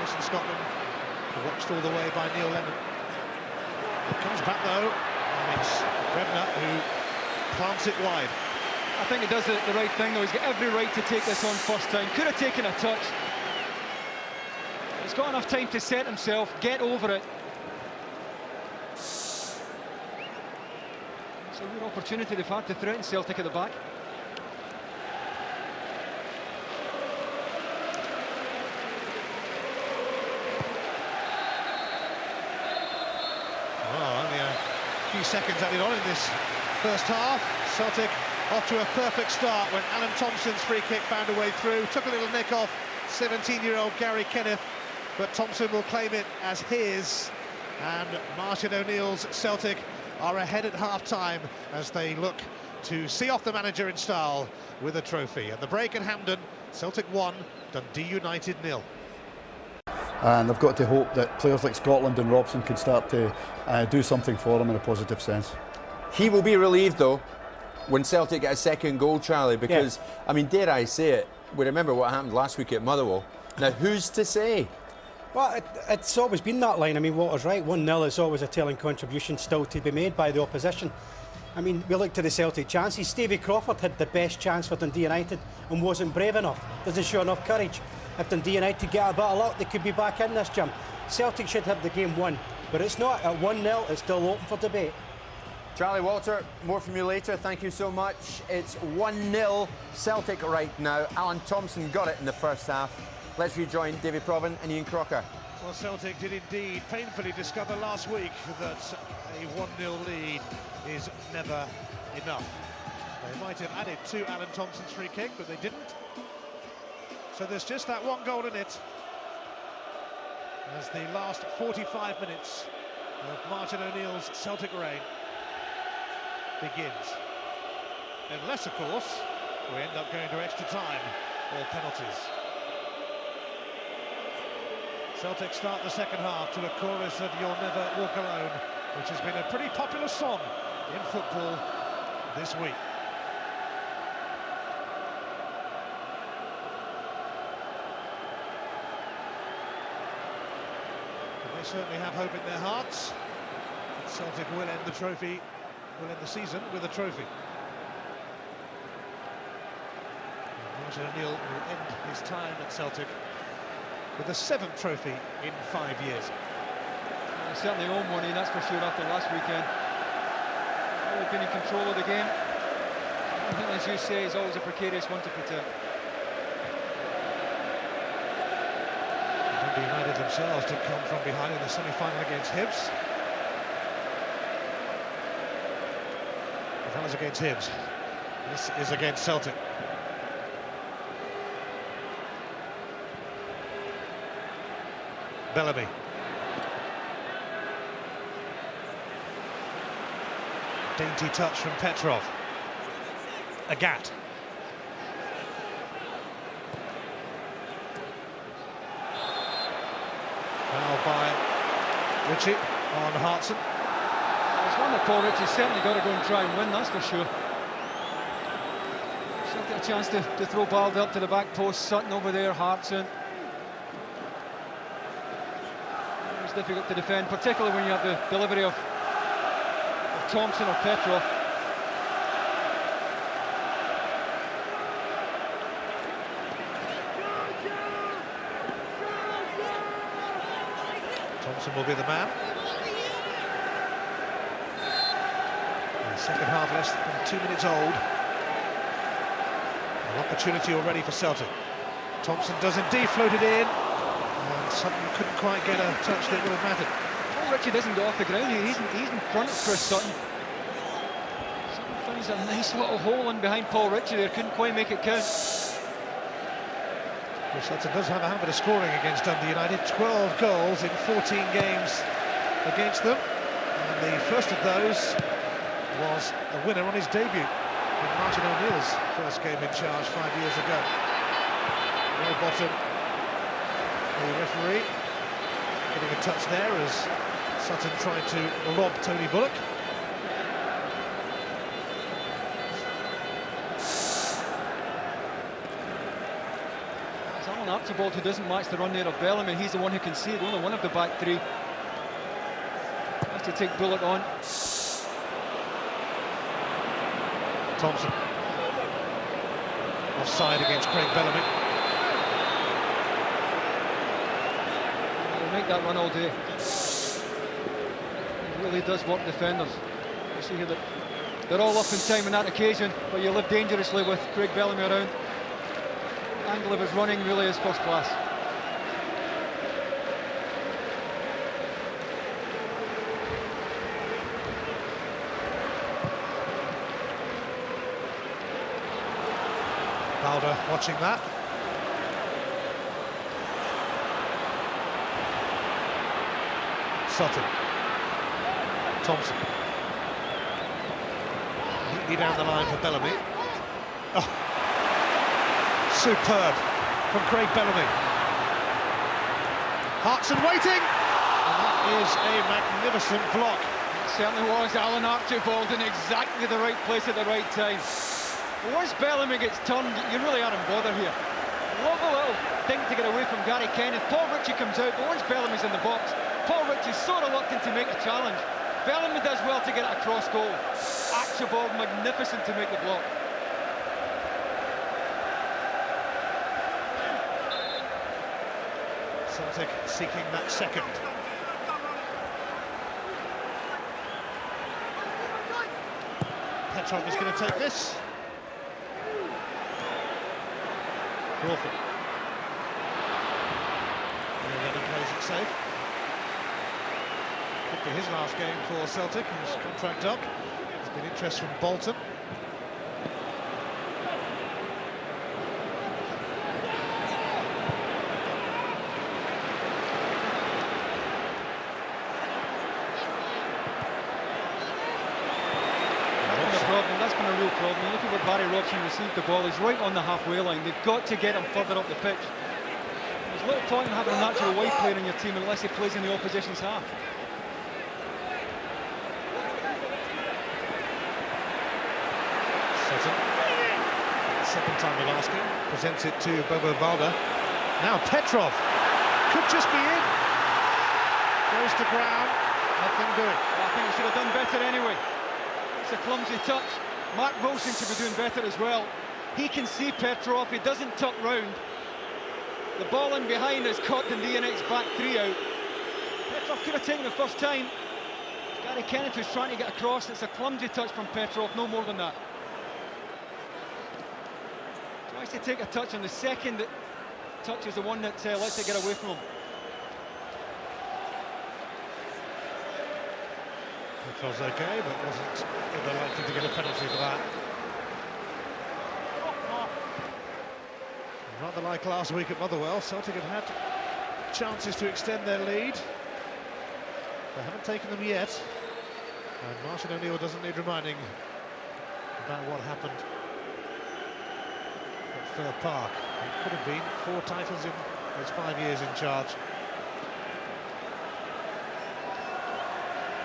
Jason Scotland watched all the way by Neil Lennon. It comes back, though, and it's Brebner who plants it wide. I think he does the right thing, though. He's got every right to take this on first time. Could have taken a touch. He's got enough time to set himself, get over it. It's a real opportunity they've had to threaten Celtic at the back. Well, only a few seconds added on in this first half. Celtic off to a perfect start when Alan Thompson's free kick found a way through. Took a little nick off 17-year-old Gary Kenneth, but Thompson will claim it as his. And Martin O'Neill's Celtic are ahead at half-time as they look to see off the manager in style with a trophy. At the break at Hampden, Celtic 1, Dundee United 0. And they've got to hope that players like Scotland and Robson can start to do something for them in a positive sense. He will be relieved, though, when Celtic get a second goal, Charlie, because, I mean, dare I say it, we remember what happened last week at Motherwell. Now, who's to say? Well, it's always been that line. I mean, Walter's right. 1-0 is always a telling contribution still to be made by the opposition. I mean, we look to the Celtic chances. Stevie Crawford had the best chance for Dundee United and wasn't brave enough. Doesn't show enough courage. If Dundee United get a bit of luck, they could be back in this jump. Celtic should have the game won, but it's not. At 1-0, it's still open for debate. Charlie, Walter, more from you later. Thank you so much. It's 1-0 Celtic right now. Alan Thompson got it in the first half. Let's rejoin David Provan and Ian Crocker. Well, Celtic did indeed painfully discover last week that a 1-0 lead is never enough. They might have added to Alan Thompson's free kick, but they didn't. So there's just that one goal in it as the last 45 minutes of Martin O'Neill's Celtic reign begins. Unless, of course, we end up going to extra time or penalties. Celtic start the second half to a chorus of You'll Never Walk Alone, which has been a pretty popular song in football this week. They certainly have hope in their hearts. Celtic will end the season with a trophy. And Martin O'Neill will end his time at Celtic with a 7th trophy in 5 years. Well, certainly own one, that's for sure, after last weekend. They've been in control of the game. I think, as you say, is always a precarious one to protect. Dundee United themselves did come from behind in the semi-final against Hibs. But that was against Hibs. This is against Celtic. Bellamy. Dainty touch from Petrov. Agat. Foul by Ritchie on Hartson. It's one that Paul Ritchie's certainly got to go and try and win, that's for sure. Still get a chance to throw Baldy up to the back post. Sutton over there, Hartson. It's difficult to defend, particularly when you have the delivery of Thompson or Petrov. Thompson will be the man. The second half less than 2 minutes old. An opportunity already for Celtic. Thompson does indeed float it in, and Sutton couldn't quite get a touch that would have mattered. Paul Ritchie doesn't go off the ground, he's in front of Chris Sutton. Sutton finds a nice little hole in behind Paul Ritchie there, couldn't quite make it count. Chris Sutton does have a habit of scoring against Dundee United, 12 goals in 14 games against them, and the first of those was a winner on his debut in Martin O'Neill's first game in charge 5 years ago. Well bottom, the referee getting a touch there as Sutton tried to rob Tony Bullock. Alan Archibald, who doesn't match the run there of Bellamy, he's the one who can see it, only one of the back three. Has to take Bullock on. Thompson offside against Craig Bellamy. He'll make that run all day. He really does work defenders. You see here that they're all up in time on that occasion, but you live dangerously with Craig Bellamy around. The angle of his running really is first class. Balder watching that. Sutton. Thompson. Neatly down the line for Bellamy. Oh, superb from Craig Bellamy. Hartson waiting, and that is a magnificent block. It certainly was. Alan Archibald in exactly the right place at the right time. Once Bellamy gets turned, you really aren't bothered here. Love a little dink to get away from Gary Kenneth. Paul Ritchie comes out, but once Bellamy's in the box, Paul Ritchie's so reluctant to make a challenge. Bellamy does well to get it across goal. Archibald magnificent to make the block. Celtic seeking that second. Petrov is going to take this. Crawford. And then plays it safe. Could be his last game for Celtic. His contract up. There's been interest from Bolton. That's been a real problem. You look at where Barry Robson received the ball, he's right on the halfway line. They've got to get him further up the pitch. There's little point in having a natural wide player in your team unless he plays in the opposition's half. Sutton, second time we'll ask him, presents it to Bobo Balder. Now Petrov could just be in. Goes to ground, nothing doing. Well, I think he should have done better anyway. It's a clumsy touch. Mark Wilson should be doing better as well. He can see Petrov, he doesn't tuck round. The ball in behind has caught Dundee United's back three out. Petrov could have taken the first time. Gary Kenneth was trying to get across. It's a clumsy touch from Petrov, no more than that. Tries to take a touch on the second touch is the one that lets it get away from him. It was okay, but wasn't they likely to get a penalty for that. Rather like last week at Motherwell, Celtic have had chances to extend their lead. They haven't taken them yet. And Martin O'Neill doesn't need reminding about what happened at Fir Park. It could have been 4 titles in his 5 years in charge.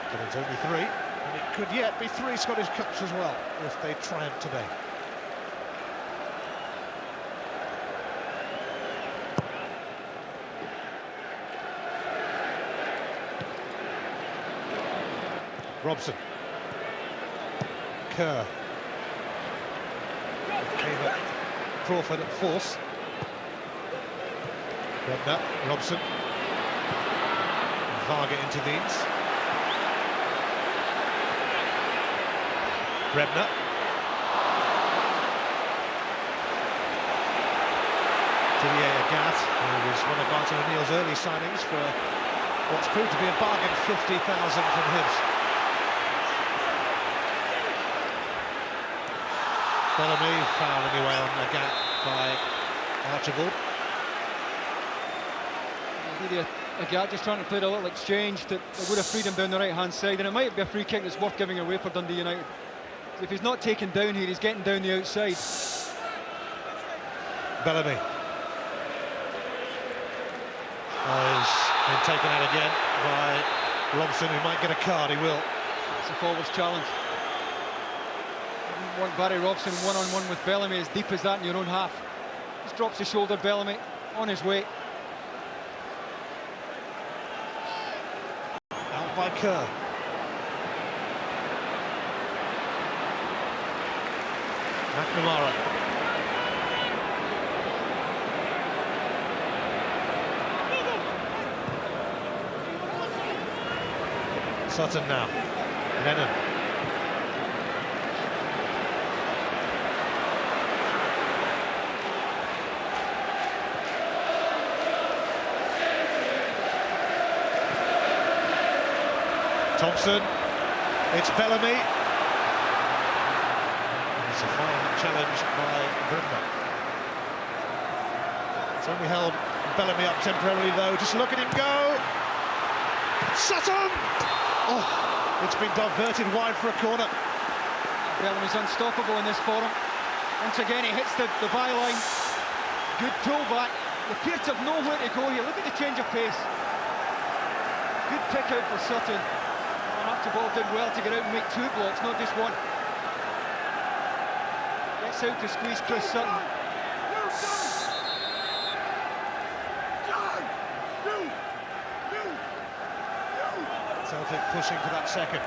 But it's only 3, and it could yet be 3 Scottish Cups as well if they triumph today. Robson. Kerr. Came at Crawford at force. Redknapp, Robson. Varga intervenes. Redknapp. Didier Agathe, who was one of Martin O'Neill's early signings for what's proved to be a bargain, 50,000 from Hibs. Bellamy foul anyway on Agathe by Archibald. Agathe just trying to play a little exchange that would have freed him down the right-hand side, and it might be a free kick that's worth giving away for Dundee United. If he's not taken down here, he's getting down the outside. Bellamy. He's been taken out again by Robson, who might get a card. He will. It's a forwards challenge. You want Barry Robson one-on-one with Bellamy as deep as that in your own half. Just drops the shoulder, Bellamy, on his way. Out by Kerr. McNamara. Sutton now. Lennon. Thompson. It's Bellamy. It's a fine challenge by Brindle. It's only held Bellamy up temporarily though. Just look at him go. Sutton! Oh, it's been diverted wide for a corner. Bellamy's unstoppable in this forum. Once again, he hits the byline. Good pull back. The appear to have nowhere to go here. Look at the change of pace. Good pick out for Sutton. And Archibald did well to get out and make 2 blocks, not just 1. Gets out to squeeze Chris Sutton. Celtic pushing for that second.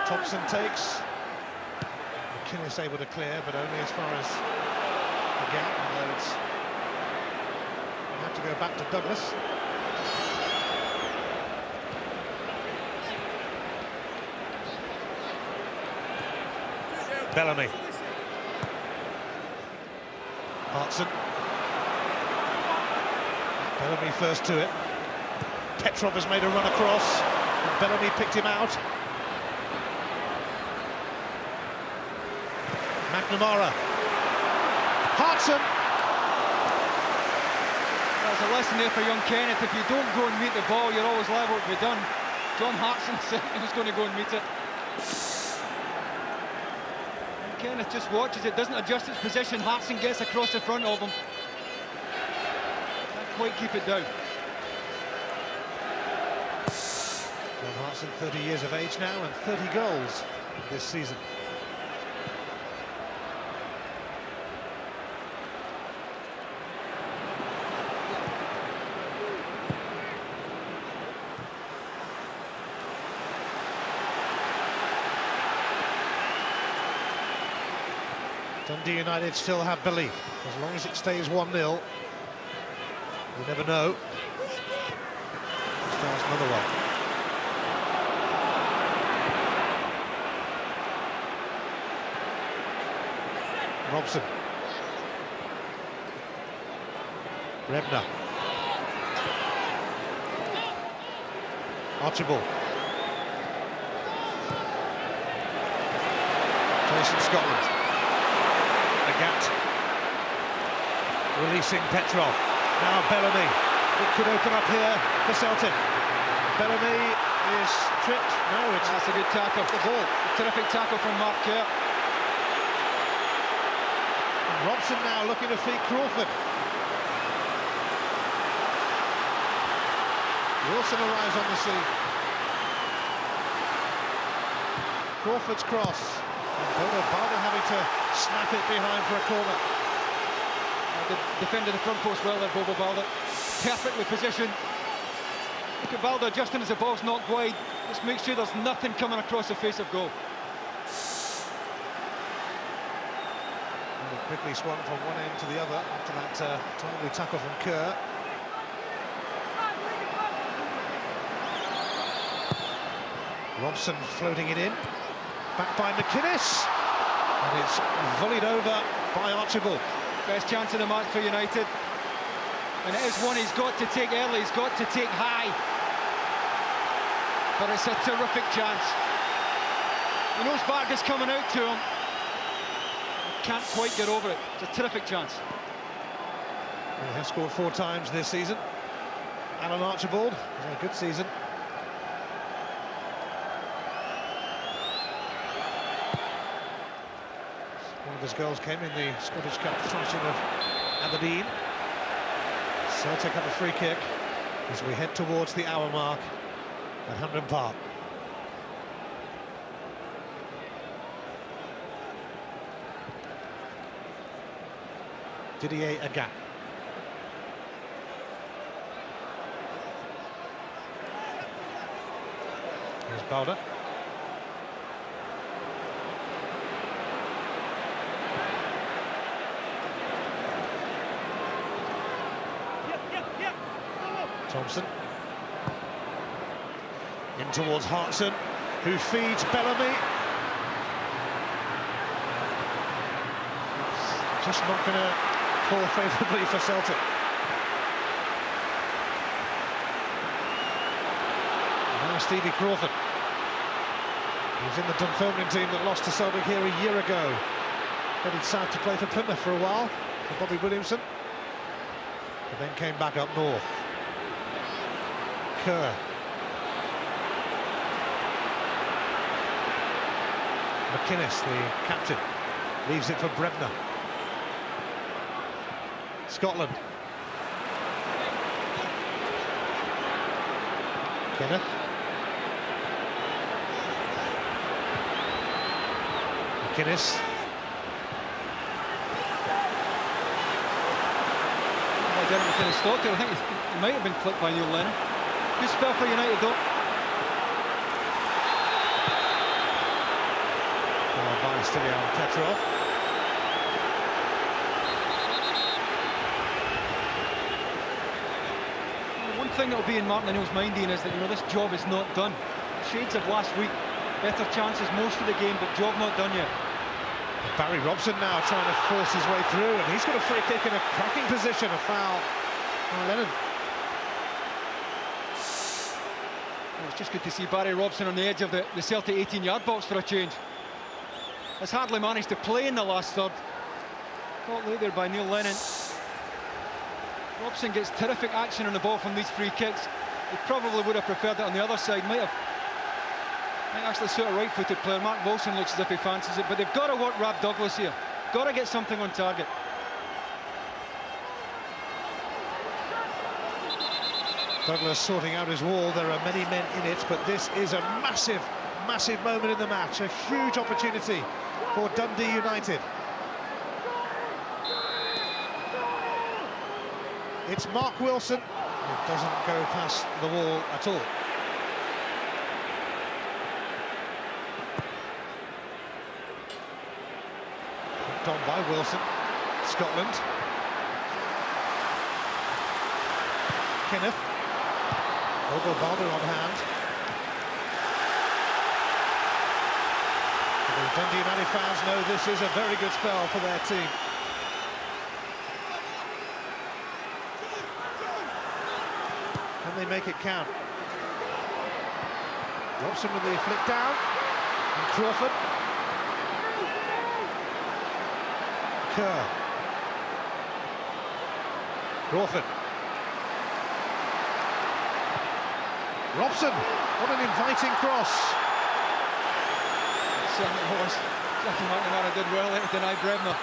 Thompson takes. McInnes able to clear, but only as far as the gap, although it's we'll have to go back to Douglas. Bellamy. Hartson. Bellamy first to it. Petrov has made a run across, and Bellamy picked him out. McNamara. Hartson. There's a lesson there for young Kenneth. If you don't go and meet the ball, you're always liable to be done. John Hartson said he was going to go and meet it. And Kenneth just watches it, doesn't adjust its position. Hartson gets across the front of him. Can't quite keep it down. John Hartson, 30 years of age now, and 30 goals this season. Dundee United still have belief. As long as it stays 1-0, you never know. Starts Motherwell. Robson. Rebner. Archibald. opposition, Scotland. Agat releasing Petrov. Now Bellamy. It could open up here for Celtic. Bellamy is tripped. No, That's a good tackle. The ball. Terrific tackle from Mark Kerr. Robson now looking to feed Crawford. Wilson arrives on the scene. Crawford's cross. And Bodo Balder having to snap it behind for a corner. Defended the front post well there, Bobo Balder. Perfectly positioned. Look at Balder adjusting as the ball's knocked wide. Just make sure there's nothing coming across the face of goal. And quickly swung from one end to the other after that timely tackle from Kerr. Robson floating it in. Back by McInnes. And it's volleyed over by Archibald. Best chance of the match for United. And it is one he's got to take early, he's got to take high. But it's a terrific chance. He knows Vargas coming out to him. Can't quite get over it. It's a terrific chance. He has scored 4 times this season. Alan Archibald has had a good season. One of his goals came in the Scottish Cup thrashing of Aberdeen. Celtic have a free kick as we head towards the hour mark at Hampden Park. Didier Agat. Here's Balder. Thompson. In towards Hartson, who feeds Bellamy. Just not going to fall favourably for Celtic. Now Stevie Crawford. He was in the Dunfermline team that lost to Celtic here a year ago. Headed south to play for Plymouth for a while, for Bobby Williamson. But then came back up north. Kerr. McInnes, the captain, leaves it for Brebner. Scotland. Kenneth. McInnes. I didn't McInnes stopped it. I think he might have been clipped by Neil Lennon. Good spell for United though. By Stilian Petrov. One thing that will be in Martin O'Neill's mind, Ian, is that this job is not done. Shades of last week, better chances most of the game, but job not done yet. Barry Robson now trying to force his way through, and he's got a free kick in a cracking position, a foul by Lennon. Well, it's just good to see Barry Robson on the edge of the Celtic 18-yard box for a change. Has hardly managed to play in the last third. Caught late there by Neil Lennon. Robson gets terrific action on the ball from these free kicks. He probably would have preferred it on the other side. Might actually suit a right-footed player. Mark Wilson looks as if he fancies it, but they've got to work Rab Douglas here. Got to get something on target. Douglas sorting out his wall. There are many men in it, but this is a massive, massive moment in the match. A huge opportunity for Dundee United. It's Mark Wilson. It doesn't go past the wall at all. Done by Wilson. Scotland. Kenneth. Bobo Balder on hand. The Dundee United fans know this is a very good spell for their team. Can they make it count? Robson with the flick down. And Crawford. Kerr. Crawford. Robson, what an inviting cross. Certainly was. Jackie McNamara did well to deny Bremner.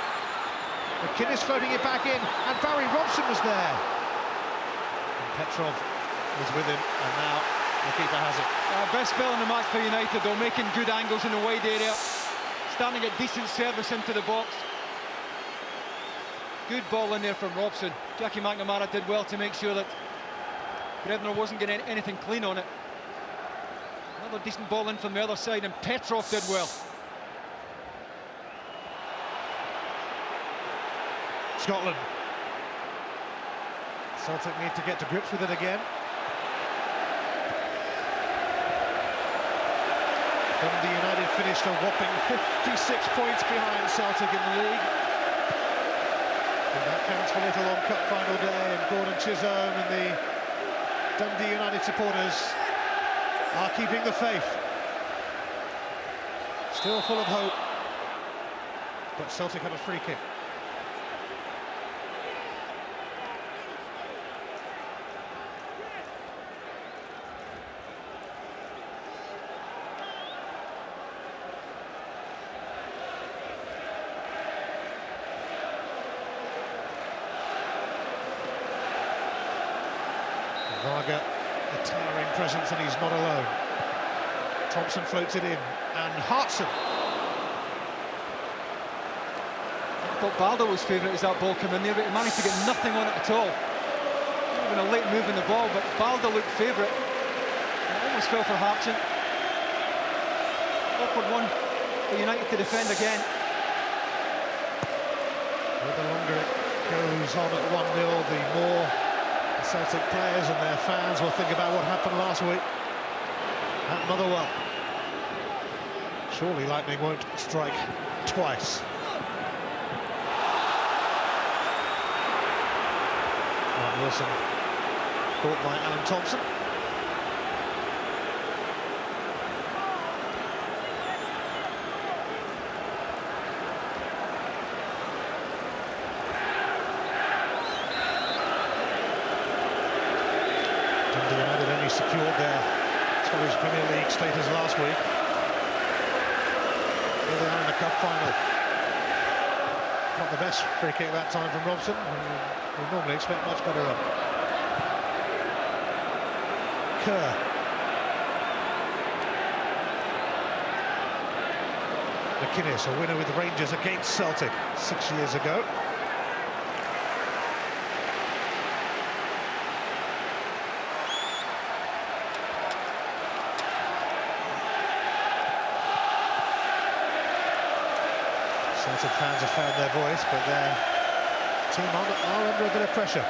McInnes floating it back in, and Barry Robson was there. And Petrov was with him, and now the keeper has it. Best spell in the match for United, though, making good angles in the wide area, starting to get decent service into the box. Good ball in there from Robson. Jackie McNamara did well to make sure that Bremner wasn't getting anything clean on it. Another decent ball in from the other side, and Petrov did well. Scotland. Celtic need to get to grips with it again. Dundee United finished a whopping 56 points behind Celtic in the league. And that counts for little on cup final day, and Gordon Chisholm and the Dundee United supporters are keeping the faith. Still full of hope, but Celtic had a free kick. Varga, a towering presence, and he's not alone. Thompson floats it in, and Hartson. I thought Baldo was favourite as that ball came in there, but he managed to get nothing on it at all. Even a late move in the ball, but Baldo looked favourite. It almost fell for Hartson. Awkward one for United to defend again. Well, the longer it goes on at 1-0, the more the Celtic players and their fans will think about what happened last week at Motherwell. Surely lightning won't strike twice. Mark Wilson caught by Alan Thompson. Dundee United only secured their Scottish Premier League status last week. Here they are in the cup final. Not the best free kick that time from Robson. We normally expect much better up. Kerr. McInnes, a winner with Rangers against Celtic 6 years ago. Celtic fans have found their voice, but their team are under a bit of pressure.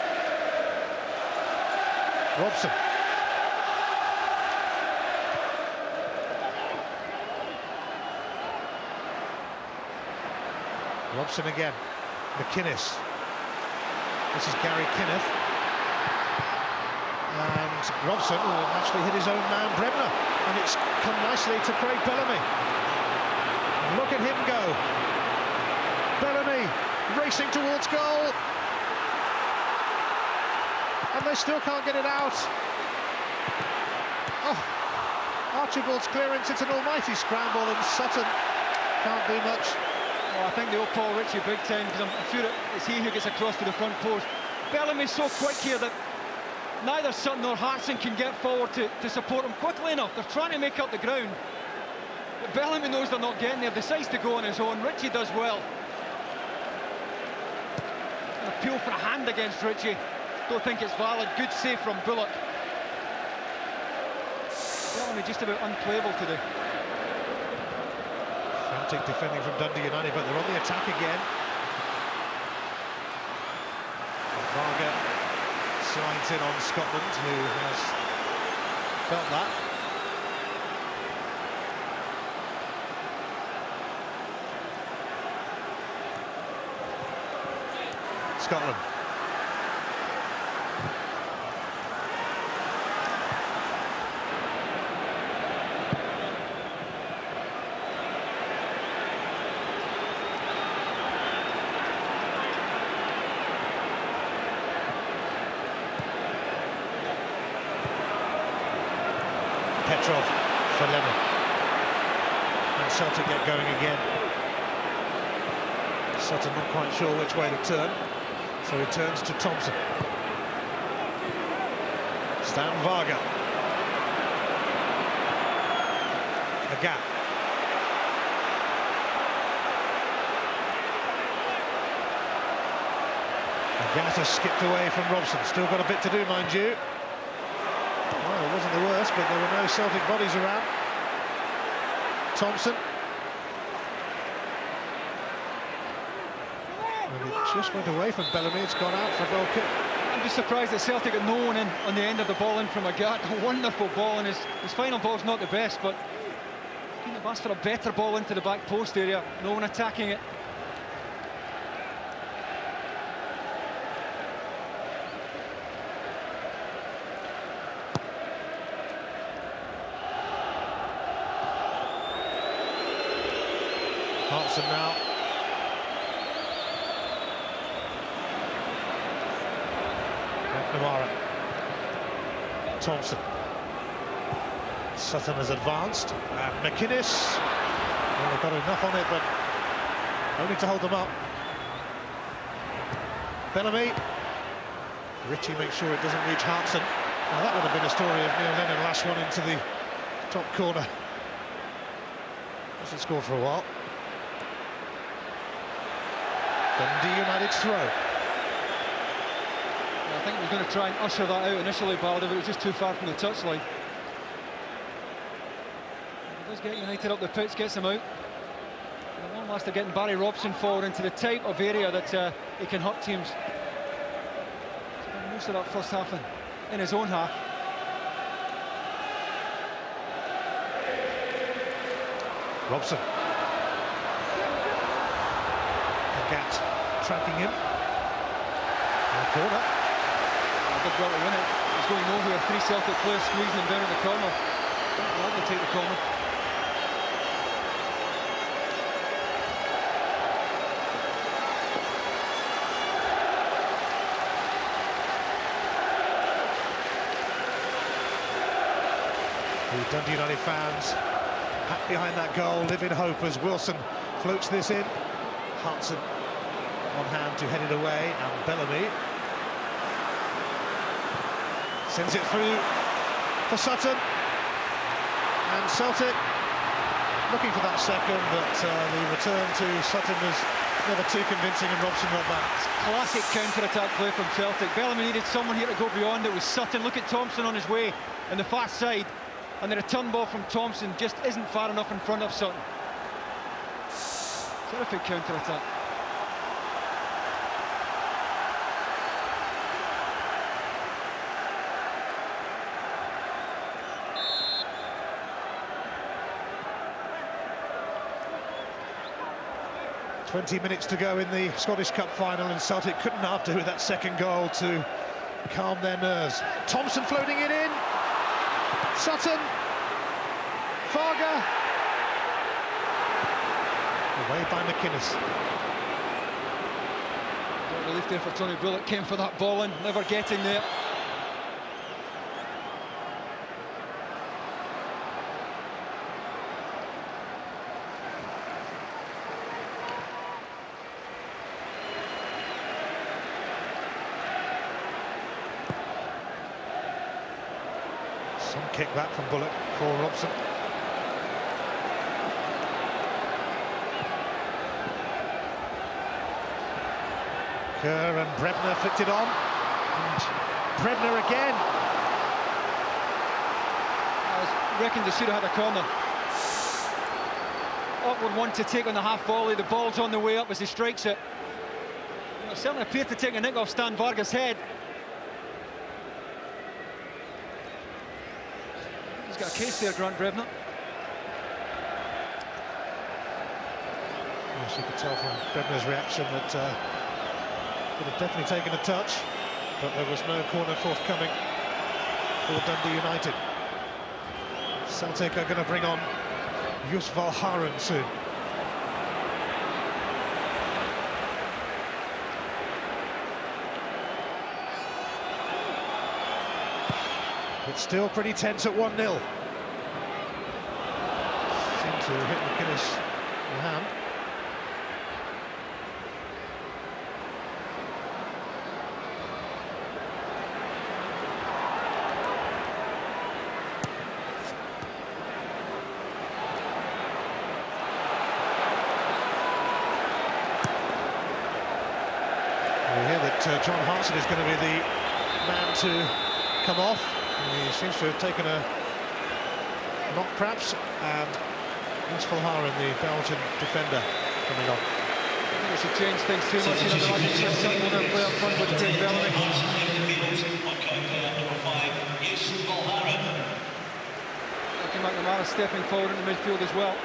Robson. Robson again. McInnes. This is Gary Kinnock. And Robson will actually hit his own man, Bremner. And it's come nicely to Craig Bellamy. Look at him go. Bellamy racing towards goal, and they still can't get it out. Oh, Archibald's clearance, it's an almighty scramble, and Sutton can't do much. Oh, I think they owe Paul Ritchie big time, because I'm sure it's he who gets across to the front post. Bellamy's so quick here that neither Sutton nor Hartson can get forward to support him quickly enough. They're trying to make up the ground, but Bellamy knows they're not getting there, decides to go on his own. Ritchie does well. Appeal for a hand against Ritchie. Don't think it's valid. Good save from Bullock. Bellamy just about unplayable today. Frantic defending from Dundee United, but they're on the attack again. Varga slides in on Scotland, who has felt that. Scotland. Petrov for Lennon. And Celtic get going again. Sutton not quite sure which way to turn, so he turns to Thompson. Stan Varga. A gap. Agata skipped away from Robson. Still got a bit to do, mind you. Well, it wasn't the worst, but there were no Celtic bodies around. Thompson. And it just went away from Bellamy. It's gone out for a goal kick. I'm just surprised that Celtic got no one in on the end of the ball in from Agata. A wonderful ball, and his final ball's not the best, but couldn't have asked for a better ball into the back post area. No one attacking it. Hartson now. McNamara. Thompson. Sutton has advanced. And McInnes. Well, they've got enough on it, but only to hold them up. Bellamy. Ritchie makes sure it doesn't reach Hartson. Now that would have been a story of Neil Lennon last one into the top corner. Hasn't scored for a while. Dundee United's throw. I think he was going to try and usher that out initially, Baldy, but it was just too far from the touchline. He does get United up the pitch, gets him out. And at long last they're getting Barry Robson forward into the type of area that he can hurt teams. He's spent most of that first half in his own half. Robson. Gat tracking him. Corner. Did well to win it. He's going nowhere. 3 Celtic players squeezing him down in the corner. Glad to take the corner. The Dundee United fans packed behind that goal, live in hope as Wilson floats this in. Hartson on hand to head it away, and Bellamy sends it through for Sutton. And Celtic looking for that second, but the return to Sutton was never too convincing, and Robson got back. Classic counter-attack play from Celtic. Bellamy needed someone here to go beyond. It was Sutton. Look at Thompson on his way on the far side, and the return ball from Thompson just isn't far enough in front of Sutton. Terrific counter-attack. "20 minutes to go in the Scottish Cup final, and Celtic couldn't half do with that second goal to calm their nerves. Thompson floating it in. Sutton. Varga. Away by McInnes. Relief there for Tony Bullock. Came for that ball in, never getting there. Some kick back from Bullock for Robson. Kerr and Brebner flicked it on, and Brebner again. I reckon they should have had a corner. Awkward one to take on the half volley. The ball's on the way up as he strikes it. It certainly appeared to take a nick off Stan Varga's head. He's got a case there, Grant Brebner. Yes, you could tell from Brebner's reaction that would have definitely taken a touch, but there was no corner forthcoming for Dundee United. Celtic are going to bring on Yusval Harun soon. It's still pretty tense at 1-0. to hit McInnes in the hand. We hear that John Hartson is going to be the man to come off. He seems to have taken a knock, perhaps, and that's Valharen, the Belgian defender, coming on. I think it should change things too much. You know, I think Sutton will now play up front with Craig Bellamy. Jackie McNamara stepping forward in the midfield as well.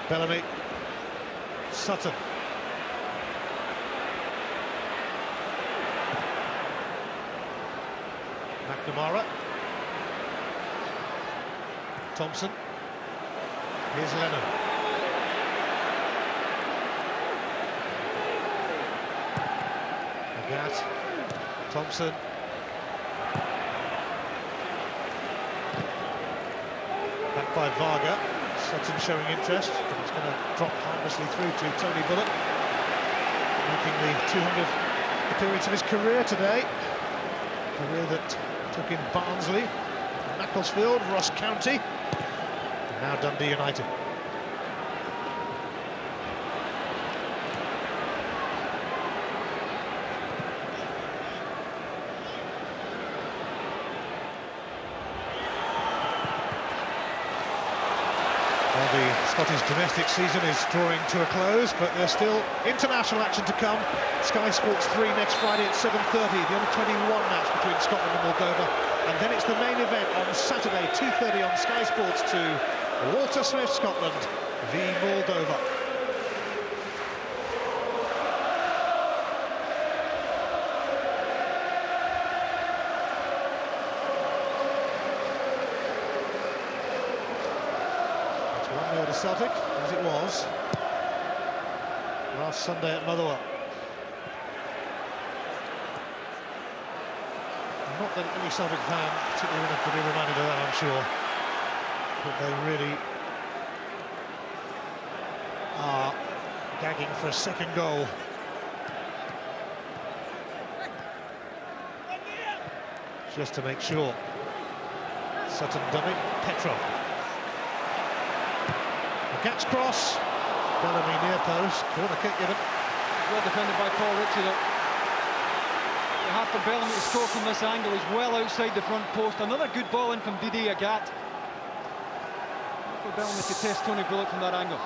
Bellamy, Sutton. McNamara. Thompson. Here's Lennon. Agat. Thompson. Back by Varga. Sutton showing interest, but it's going to drop harmlessly through to Tony Bullock, making the 200th appearance of his career today. Career that took in Barnsley, Macclesfield, Ross County, and now Dundee United. Well, the Scottish domestic season is drawing to a close, but there's still international action to come. Sky Sports 3 next Friday at 7:30, the under-21 match between Scotland and Moldova. And then it's the main event on Saturday, 2:30 on Sky Sports 2, Walter Smith, Scotland v Moldova. To Celtic, as it was last Sunday at Motherwell. Not that any Celtic fan particularly wanted to be reminded of that, I'm sure, but they really are gagging for a second goal. Just to make sure. Sutton dummy, Petrov. Catch cross, Bellamy near post, corner kick given. Well defended by Paul Ritchie. You have for Bellamy to score from this angle. He's well outside the front post. Another good ball in from Didier Agat. For Bellamy to test Tony Bullock from that angle.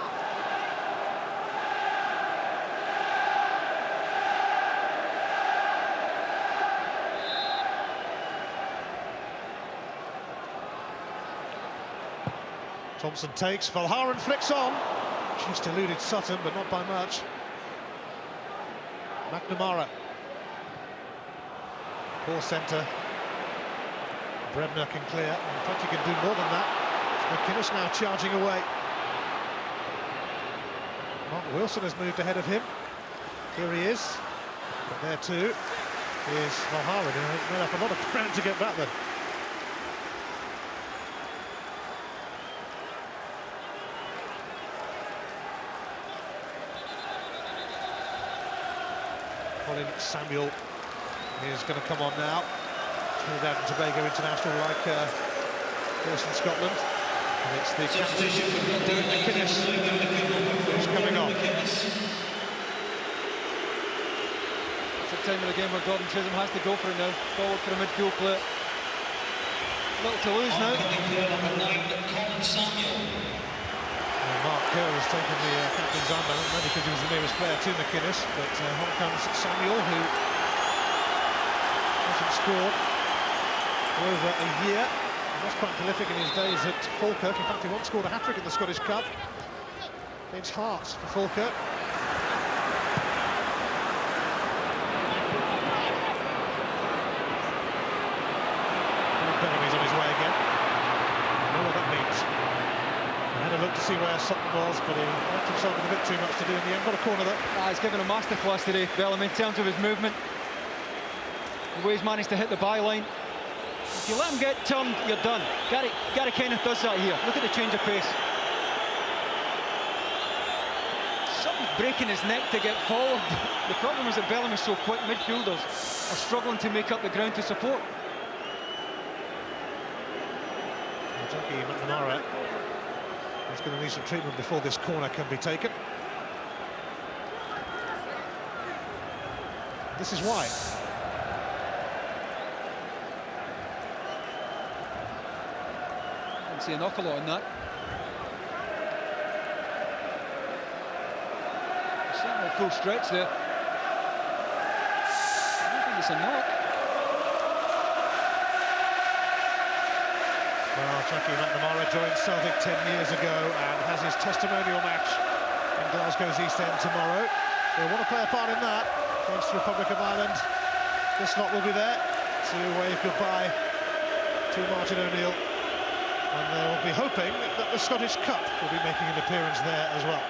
Thompson takes, Valharen flicks on. Just eluded Sutton, but not by much. McNamara. Poor centre. Brebner can clear. In fact, he can do more than that. It's McInnes now charging away. Mark Wilson has moved ahead of him. Here he is. But there too is Valharen, who made up a lot of ground to get back then. Colin Samuel is going to come on now. Trinidad and Tobago international, like Wilson, Scotland. And it's the captain, McInnes, who's coming on. It's a time of the game where Gordon Chisholm has to go for it now. Forward for a midfield player. Little to lose now. Mark Kerr has taken the captain's armband, maybe because he was the nearest player to McInnes, but on comes Samuel, who hasn't scored for over a year. He was quite prolific in his days at Falkirk. In fact, he once scored a hat-trick in the Scottish Cup against Hearts for Falkirk. Bellamy's on his way again. I know what that means. Had a look to see where Sutton was, but he left himself with a bit too much to do in the end. Got a corner there. He's given a masterclass today, Bellamy, in terms of his movement. The way he's managed to hit the byline. If you let him get turned, you're done. Gary Kenneth does that here. Look at the change of pace. Something's breaking his neck to get forward. The problem is that Bellingham is so quick, midfielders are struggling to make up the ground to support. Jackie McNamara is going to need some treatment before this corner can be taken. This is why. Didn't see an awful lot on that. Certainly a full stretch there. I don't think it's a knock. Well, Jackie McNamara joined Celtic 10 years ago and has his testimonial match in Glasgow's East End tomorrow. He'll want to play a part in that against the Republic of Ireland. This lot will be there to wave goodbye to Martin O'Neill. And they'll be hoping that the Scottish Cup will be making an appearance there as well.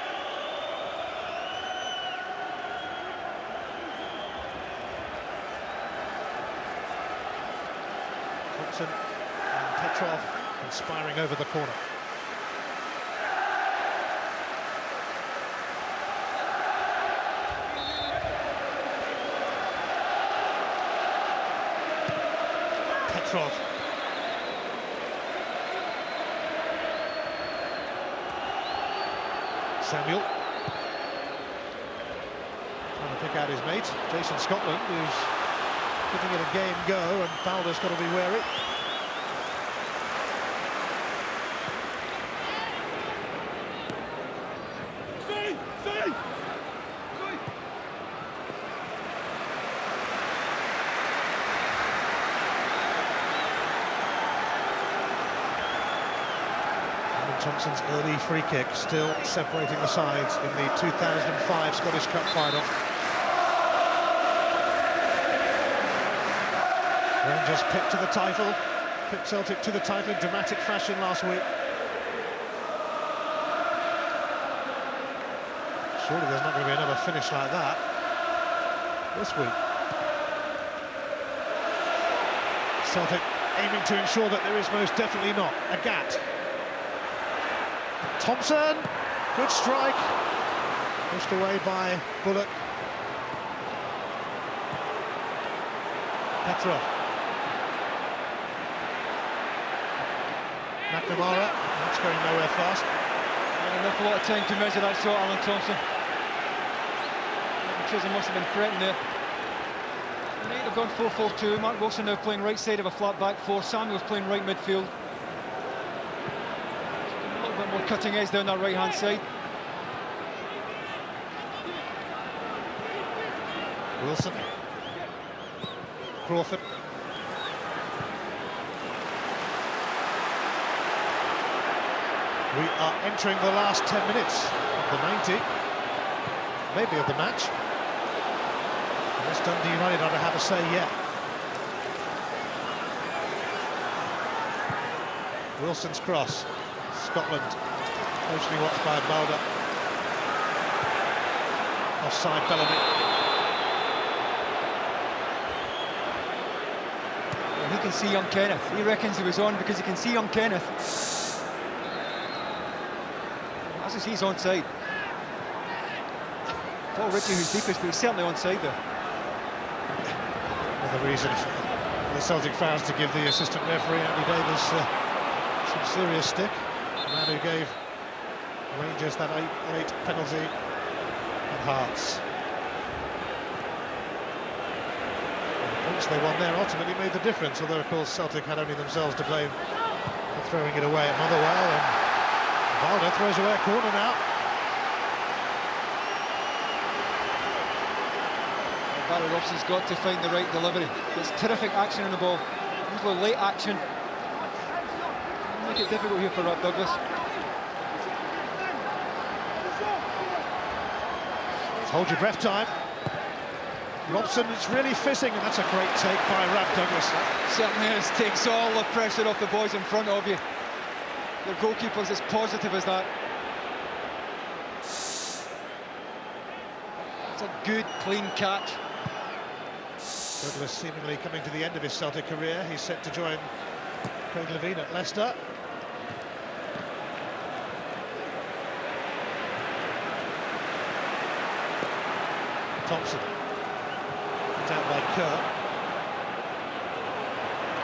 Thompson and Petrov conspiring over the corner. Petrov. Samuel. Trying to pick out his mate, Jason Scotland, who's giving it a game go, and Balder's got to be wary. Thompson's early free kick still separating the sides in the 2005 Scottish Cup final. Rangers picked to the title, picked Celtic to the title in dramatic fashion last week. Surely there's not going to be another finish like that this week. Celtic aiming to ensure that there is most definitely not a gat. Thompson, good strike, pushed away by Bullock. Petrov. McNamara, that's going nowhere fast. An awful lot of time to measure that shot, Alan Thompson. I'm sure they must have been threatened there. They've gone 4-4-2. Mark Wilson now playing right side of a flat back four. Samuel's playing right midfield. More cutting edge down that right-hand side. Wilson. Crawford. We are entering the last 10 minutes of the 90, maybe of the match. Unless Dundee United ought to have a say yet. Wilson's cross. Scotland, closely watched by Balder. Offside Bellamy. Well, he can see young Kenneth. He reckons he was on because he can see young Kenneth. As if he's onside. Paul Ritchie who's deepest, but he's certainly onside there. Another reason for the Celtic fans to give the assistant referee, Andy Davis, some serious stick. The man who gave Rangers that late penalty at Hearts. And the points they won there ultimately made the difference, although of course Celtic had only themselves to blame for throwing it away at Motherwell, and Balder throws away a corner now. Barry Robson's got to find the right delivery. There's terrific action on the ball. Usually late action. Make it difficult here for Rob Douglas. Hold your breath time. Robson is really fizzing, and that's a great take by Rob Douglas. Certainly is. Takes all the pressure off the boys in front of you. Your goalkeeper's as positive as that. It's a good, clean catch. Douglas seemingly coming to the end of his Celtic career. He's set to join Craig Levein at Leicester. Thompson. Down by Kerr.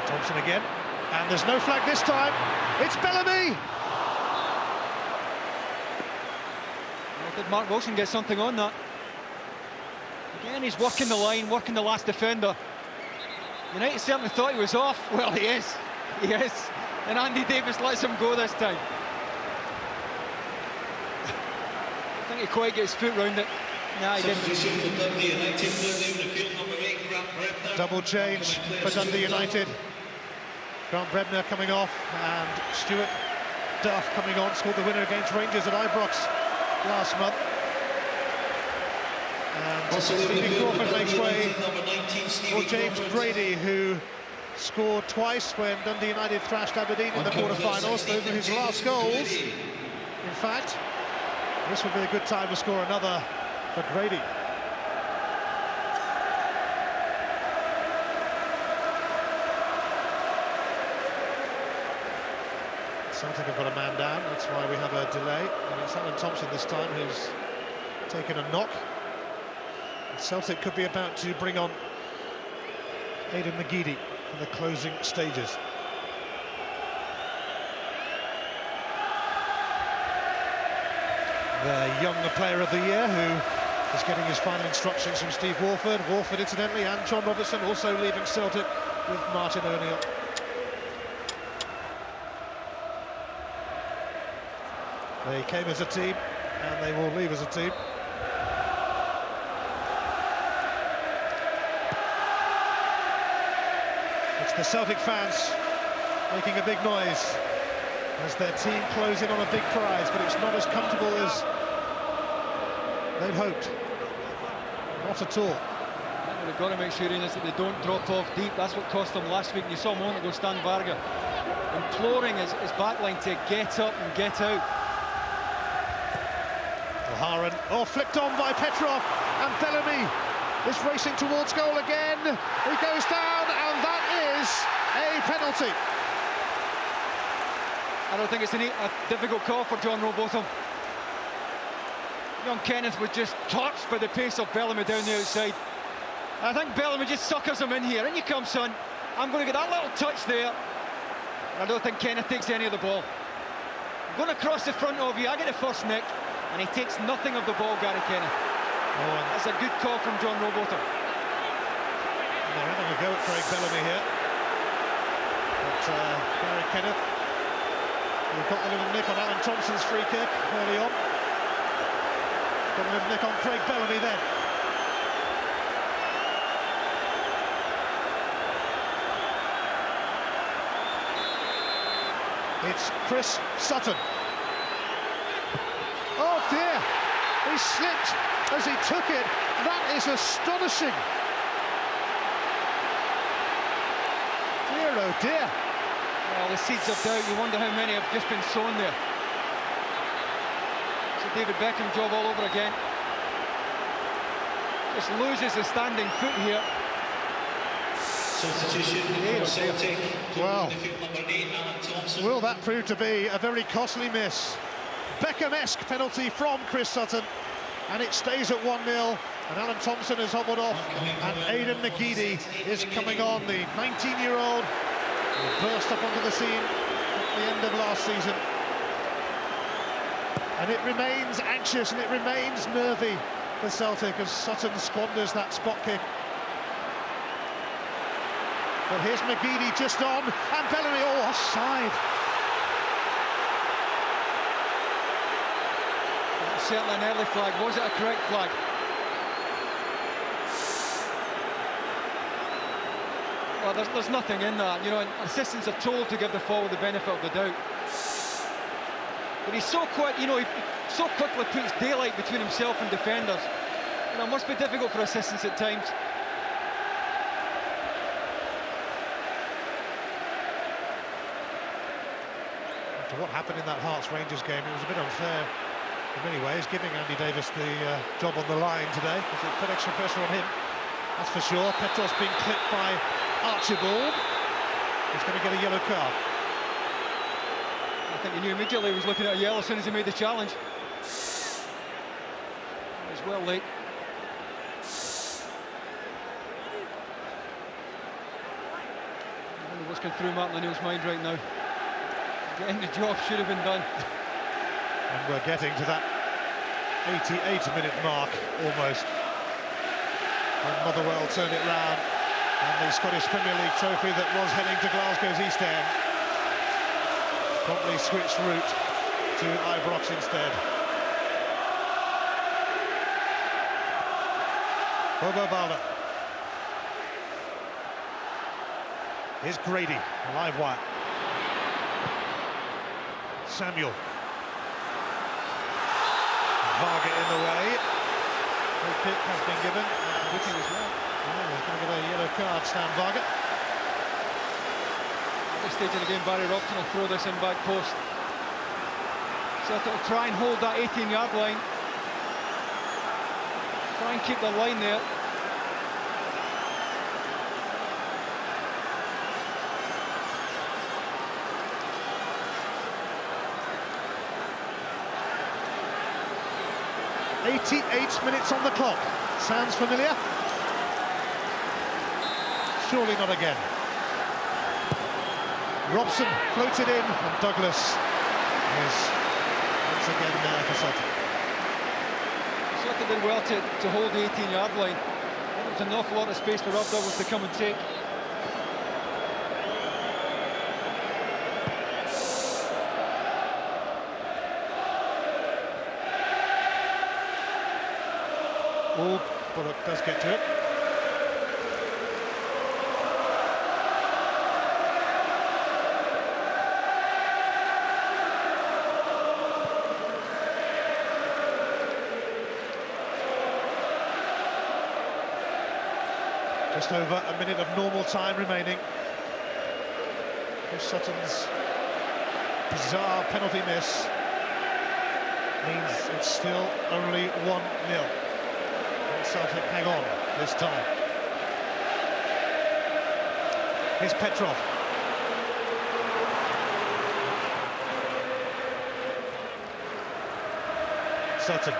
Thompson again. And there's no flag this time. It's Bellamy! Well, did Mark Wilson get something on that? Again, he's working the line, working the last defender. United certainly thought he was off. Well, he is. He is. And Andy Davis lets him go this time. I think he quite gets his foot round it. Nah, he didn't. Double change for Dundee United. Grant Brebner coming off, and Stuart Duff coming on, scored the winner against Rangers at Ibrox last month. And Stevie Crawford makes way for James Brady, who scored twice when Dundee United thrashed Aberdeen in the quarter-finals. Those were his last goals. In fact, this would be a good time to score another for Brady. Celtic have got a man down, that's why we have a delay. And it's Alan Thompson this time who's taken a knock. And Celtic could be about to bring on Aidan McGeady for the closing stages. The younger player of the year who is getting his final instructions from Steve Wallford. Wallford, incidentally, and John Robertson also leaving Celtic with Martin O'Neill. They came as a team, and they will leave as a team. It's the Celtic fans making a big noise as their team close in on a big prize, but it's not as comfortable as they'd hoped. Not at all. What they've got to make sure is that they don't drop off deep. That's what cost them last week. You saw a moment ago Stan Varga imploring his backline to get up and get out. O'Haran, flicked on by Petrov, and Bellamy is racing towards goal again. He goes down, and that is a penalty. I don't think it's a difficult call for John Robotham. Young Kenneth was just torched by the pace of Bellamy down the outside. I think Bellamy just suckers him in here. In you come, son. I'm going to get that little touch there. I don't think Kenneth takes any of the ball. I'm going to cross the front of you. I get the first nick. And he takes nothing of the ball, Gary Kenneth. That's a good call from John Robotham. They're having a go at Craig Bellamy here. But Gary Kenneth, we've got a little nick on Alan Thompson's free kick early on. Got a little nick on Craig Bellamy then. It's Chris Sutton. Oh dear, he slipped as he took it. That is astonishing. Dear, oh dear. Well, the seeds of doubt, you wonder how many have just been sown there. It's a David Beckham job all over again. Just loses the standing foot here. Substitution for Celtic. Well, will that prove to be a very costly miss? Beckham-esque penalty from Chris Sutton, and it stays at 1-0, and Alan Thompson has hobbled off, and Aidan McGeady is coming on, the 19-year-old who burst up onto the scene at the end of last season. And it remains anxious and it remains nervy for Celtic as Sutton squanders that spot kick. But here's McGeady just on, and Bellamy, offside. Certainly an early flag. Was it a correct flag? Well, there's nothing in that. You know, assistants are told to give the forward the benefit of the doubt. But he's so quick, you know, he so quickly puts daylight between himself and defenders. You know, it must be difficult for assistants at times. After what happened in that Hearts Rangers game, it was a bit unfair in many ways, giving Andy Davis the job on the line today, because it put extra pressure on him. That's for sure. Petrov's been clipped by Archibald. He's going to get a yellow card. I think he knew immediately he was looking at a yellow as soon as he made the challenge. It was well late. I wonder what's going through Martin O'Neill's mind right now. Getting the job should have been done. And we're getting to that 88-minute mark, almost. When Motherwell turned it round, and the Scottish Premier League trophy that was heading to Glasgow's East End promptly switched route to Ibrox instead. Bobo Balder. Here's Grady, live wire. Samuel. Varga in the way. Free kick has been given. Looking as well. He's going to get a yellow card, Stan Varga. At this stage of the game, Barry Robson will throw this in back post. Celtic will try and hold that 18-yard line. Try and keep the line there. .88 minutes on the clock. Sounds familiar? Surely not again. Robson floated in, and Douglas is once again there for Celtic. Celtic did well to hold the 18-yard line. There was an awful lot of space for Rob Douglas to come and take. Oh, Bullock does get to it. Just over a minute of normal time remaining. Chris Sutton's bizarre penalty miss means it's still only 1-0. Celtic hang on this time. Here's Petrov. Sutton.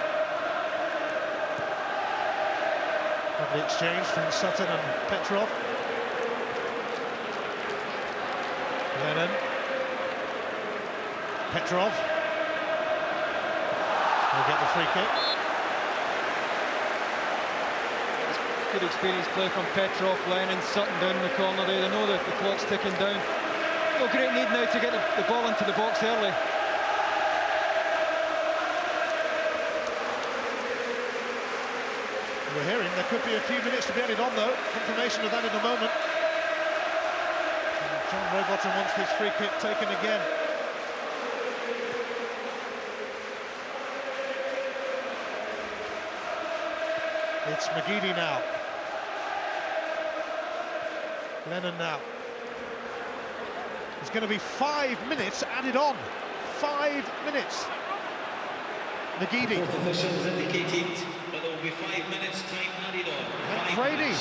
Lovely exchange between Sutton and Petrov. Lennon. Petrov. Will get the free kick. Good experienced play from Petrov, Lennon, Sutton down in the corner there. They know that the clock's ticking down. No great need now to get the ball into the box early. We're hearing there could be a few minutes to be added on though. Confirmation of that in a moment. And John Rowbottom wants this free kick taken again. It's McGeady now. Lennon now. There's going to be 5 minutes added on. 5 minutes. McGeady. Fourth officials indicated that there will be 5 minutes time added on. And Brady.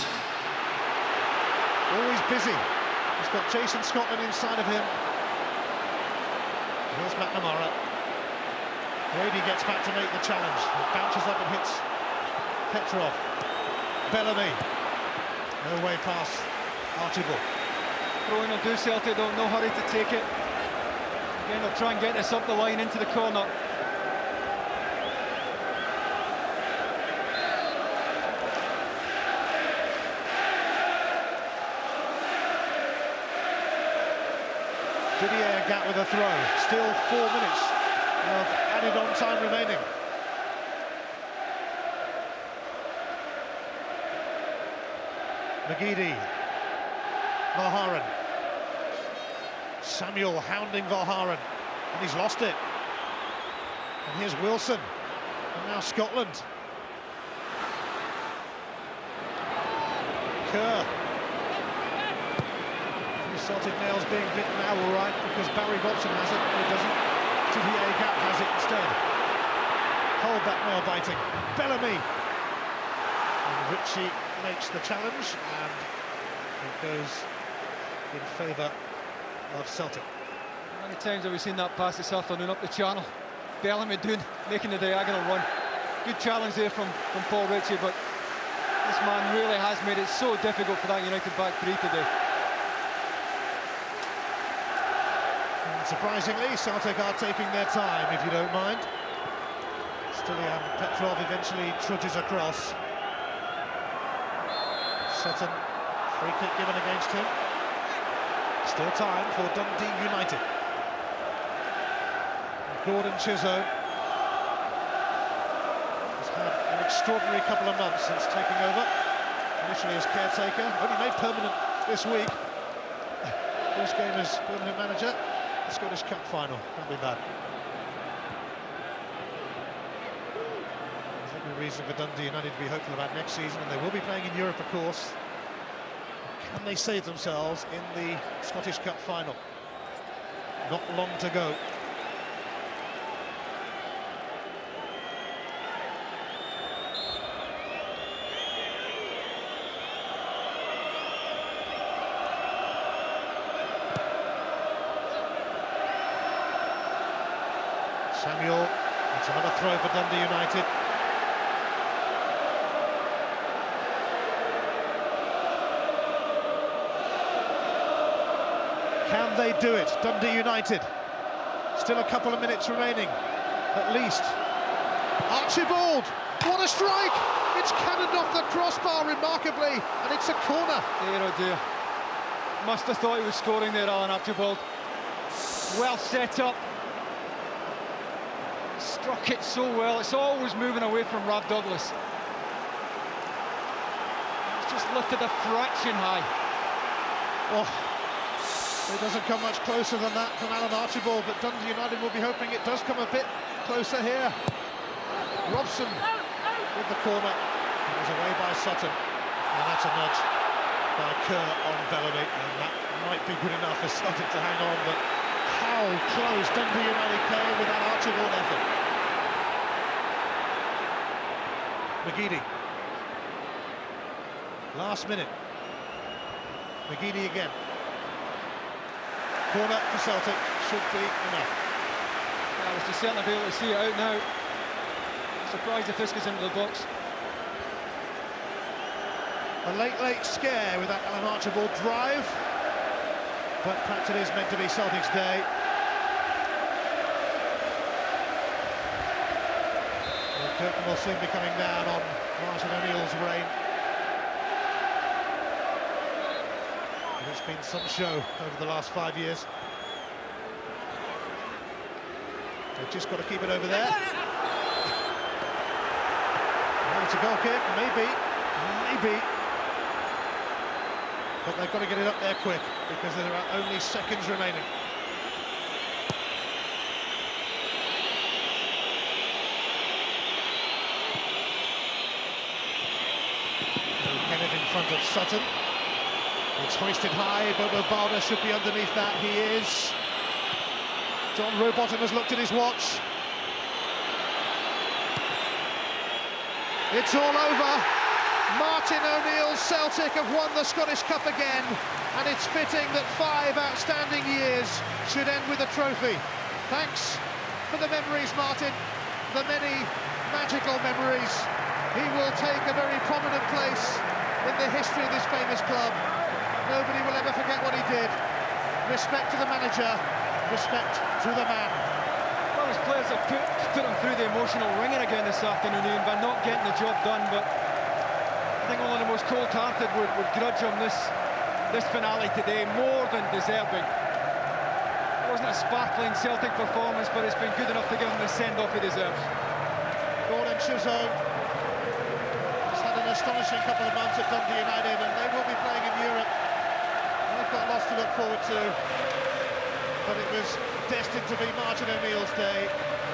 Always busy. He's got Jason Scotland inside of him. Here's McNamara. Brady gets back to make the challenge. He bounces up and hits Petrov. Bellamy. No way past Archibald. Throwing will do Celtic, don't no hurry to take it. Again, they'll try and get this up the line into the corner. Didier Gat with a throw. Still 4 minutes of added on time remaining. McGeady. Valharan. Samuel hounding Valharan, and he's lost it. And here's Wilson, and now Scotland. Kerr. Celtic nails being bitten now, all right, because Barry Robson has it, but he doesn't. Didier Gat has it instead. Hold that nail biting. Bellamy. And Richie makes the challenge, and it goes in favour of Celtic. How many times have we seen that pass this afternoon up the channel? Bellamy making the diagonal run. Good challenge there from Paul Ritchie, but this man really has made it so difficult for that United back three today. And surprisingly, Celtic are taking their time, if you don't mind. Stilian Petrov eventually trudges across. Sutton, free kick given against him. Still time for Dundee United. Gordon Chisholm has had an extraordinary couple of months since taking over. Initially as caretaker, only made permanent this week. First game as permanent manager, the Scottish Cup final. Can't be bad. There's every reason for Dundee United to be hopeful about next season, and they will be playing in Europe, of course. Can they save themselves in the Scottish Cup final? Not long to go. Samuel, it's another throw for Dundee United. Can they do it? Dundee United. Still a couple of minutes remaining, at least. Archibald, what a strike! It's cannoned off the crossbar remarkably, and it's a corner. Dear oh dear. Must have thought he was scoring there, Alan Archibald. Well set up. Struck it so well. It's always moving away from Rob Douglas. It's just lifted a fraction high. Oh, it doesn't come much closer than that from Alan Archibald, but Dundee United will be hoping it does come a bit closer here. Robson with the corner. It was away by Sutton, and that's a nudge by Kerr on Bellamy, and that might be good enough for Celtic to hang on, but how close Dundee United came with that Archibald effort. McGeady. Last minute. McGeady again. Corner for Celtic should be enough. I was just certainly be able to see it out now. Surprised if this gets into the box. A late scare with that Alan Archibald drive, but perhaps it is meant to be Celtic's day. The curtain will soon be coming down on Martin O'Neill's reign. And it's been some show over the last 5 years. They've just got to keep it over there. Well, it's a goal kick, maybe. But they've got to get it up there quick, because there are only seconds remaining. Kenneth in front of Sutton. It's hoisted high, Bobo Balder should be underneath that. He is. John Rowbottom has looked at his watch. It's all over. Martin O'Neill's Celtic have won the Scottish Cup again, and it's fitting that 5 outstanding years should end with a trophy. Thanks for the memories, Martin, the many magical memories. He will take a very prominent place in the history of this famous club. Nobody will ever forget what he did. Respect to the manager, respect to the man. Well, his players have put him through the emotional ringer again this afternoon, Ian, by not getting the job done, but I think only the most cold-hearted would grudge him this finale today, more than deserving. It wasn't a sparkling Celtic performance, but it's been good enough to give him the send-off he deserves. Gordon Chisholm has had an astonishing couple of months at Dundee United, and they will be playing in Europe. They've got lots to look forward to, but it was destined to be Martin O'Neill's day,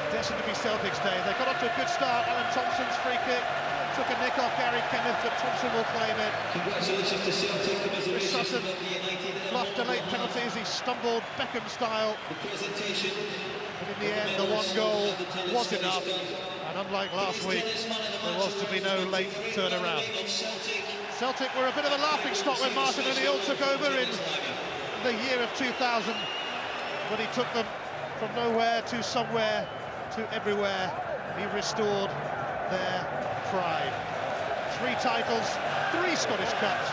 destined to be Celtic's day. They got off to a good start. Alan Thompson's free kick took a nick off Gary Kenneth, but Thompson will claim it. Congratulations to Celtic, the reservation Sutton of the United. fluffed a late penalty as he stumbled Beckham style. The presentation. But in the end, the one goal was enough. And unlike last week, there was to be no late turnaround. Celtic were a bit of a laughing stock when Martin O'Neill took over in the year of 2000, but he took them from nowhere to somewhere to everywhere. He restored their pride. 3 titles, 3 Scottish Cups,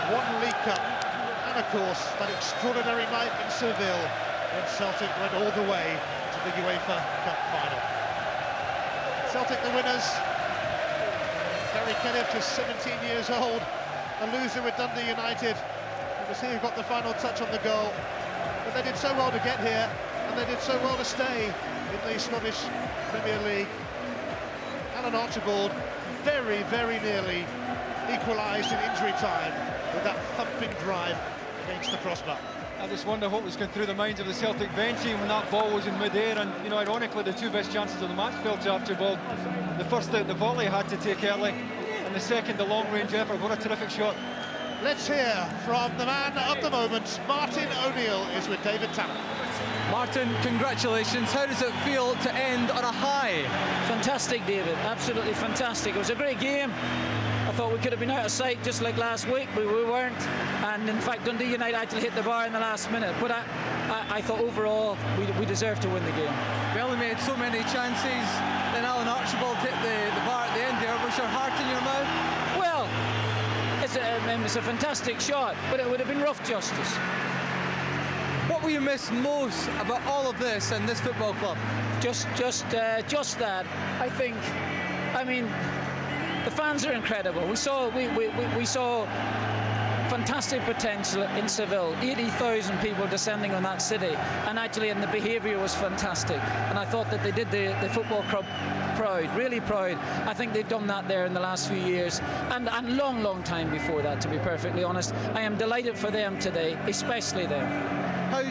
1 League Cup, and of course that extraordinary night in Seville when Celtic went all the way to the UEFA Cup final. Celtic the winners. Gary Kenneth, just 17 years old, a loser with Dundee United. It was he who got the final touch on the goal. But they did so well to get here, and they did so well to stay in the Scottish Premier League. Alan Archibald very, very nearly equalised in injury time with that thumping drive against the crossbar. I just wonder what was going through the minds of the Celtic bench team when that ball was in mid-air, and you know, ironically, the 2 best chances of the match fell to Archibald. The first the volley had to take early, and the second the long-range effort. What a terrific shot. Let's hear from the man of the moment. Martin O'Neill is with David Tannant. Martin, congratulations. How does it feel to end on a high? Fantastic, David. Absolutely fantastic. It was a great game. I thought we could have been out of sight just like last week, but we weren't. And in fact, Dundee United actually hit the bar in the last minute. But I thought overall we deserved to win the game. We only made so many chances. Then Alan Archibald hit the bar at the end there. Was your heart in your mouth? Well, it's a fantastic shot, but it would have been rough justice. What will you miss most about all of this and this football club? Just that. I mean, the fans are incredible. We saw fantastic potential in Seville. 80,000 people descending on that city, and the behaviour was fantastic. And I thought that they did the football club proud, really proud. I think they've done that there in the last few years, and long time before that, to be perfectly honest. I am delighted for them today, especially them. How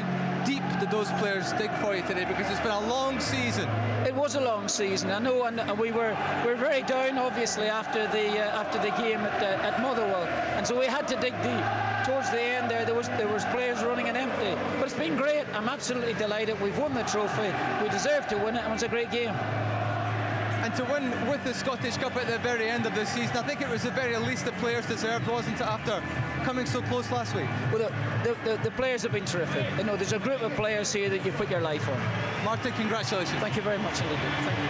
deep did those players dig for you today? Because it's been a long season. It was a long season, I know, and we were very down, obviously, after the game at Motherwell, and so we had to dig deep. Towards the end there was players running an empty, but it's been great. I'm absolutely delighted. We've won the trophy. We deserve to win it, and it was a great game. And to win with the Scottish Cup at the very end of the season, I think it was the very least the players deserved, wasn't it, after coming so close last week? Well, the players have been terrific. You know, there's a group of players here that you put your life on. Martin, congratulations. Thank you very much indeed. Thank you.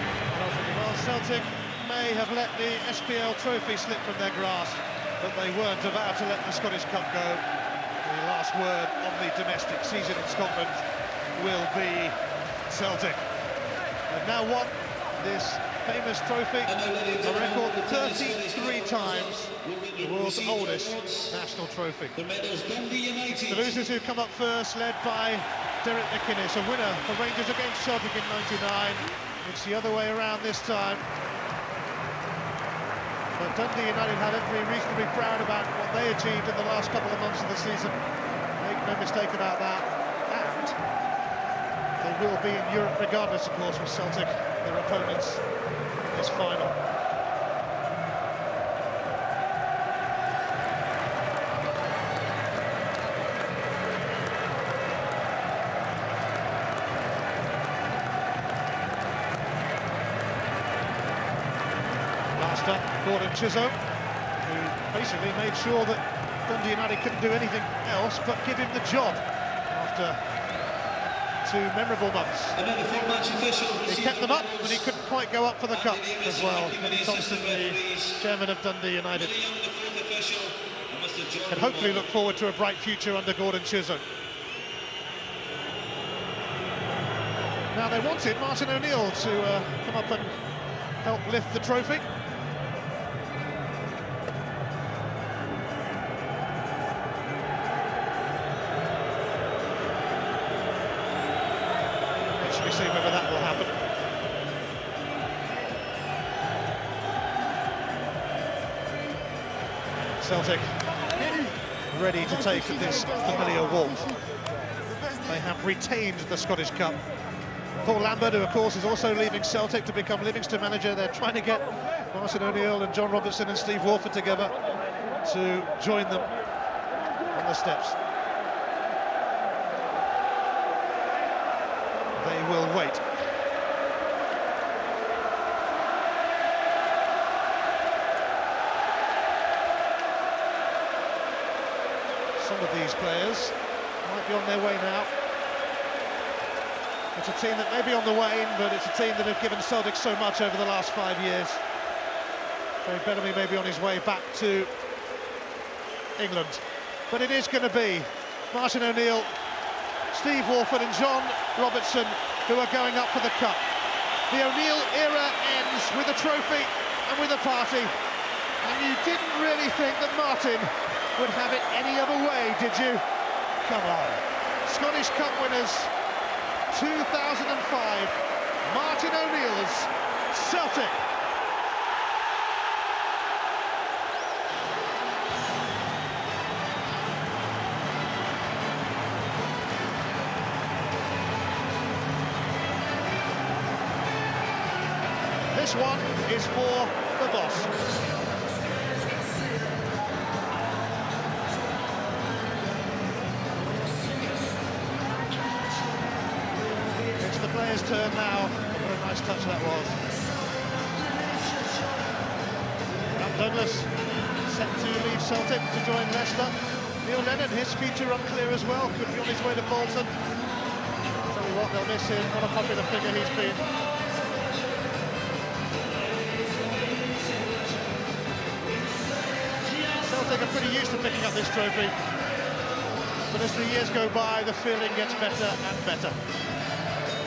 Well, Celtic may have let the SPL trophy slip from their grasp, but they weren't about to let the Scottish Cup go. The last word on the domestic season in Scotland will be Celtic. They've now won this famous trophy, a record 33 times, the world's oldest national trophy. The losers who come up first, led by Derek McInnes, a winner for Rangers against Celtic in '99. It's the other way around this time. But Dundee United have every reason to be proud about what they achieved in the last couple of months of the season. Make no mistake about that. And they will be in Europe regardless, of course, with Celtic, their opponents in this final. Last up, Gordon Chisholm, who basically made sure that Dundee United couldn't do anything else but give him the job after 2 memorable months. He kept them up, but he couldn't quite go up for the cup as well. Kenny Thompson, the chairman of Dundee United, can hopefully look forward to a bright future under Gordon Chisholm. Now they wanted Martin O'Neill to come up and help lift the trophy. We see whether that will happen. Celtic ready to take this familiar walk. They have retained the Scottish Cup. Paul Lambert, who of course is also leaving Celtic to become Livingston manager, they're trying to get Martin O'Neill and John Robertson and Steve Wallford together to join them on the steps. They will wait. some of these players might be on their way now. It's a team that may be on the wane, but it's a team that have given Celtic so much over the last 5 years. Craig Bellamy may be on his way back to England. But it is going to be Martin O'Neill, Steve Wallford and John Robertson who are going up for the cup. The O'Neill era ends with a trophy and with a party. And you didn't really think that Martin would have it any other way, did you? Come on. Scottish Cup winners, 2005, Martin O'Neill's Celtic. This one is for the boss. It's the players' turn now. What a nice touch that was. Douglas set to leave Celtic to join Leicester. Neil Lennon, his future unclear as well. Could be on his way to Bolton. Tell you what, they'll miss him. What a popular figure he's been. Celtic are pretty used to picking up this trophy, but as the years go by, the feeling gets better and better.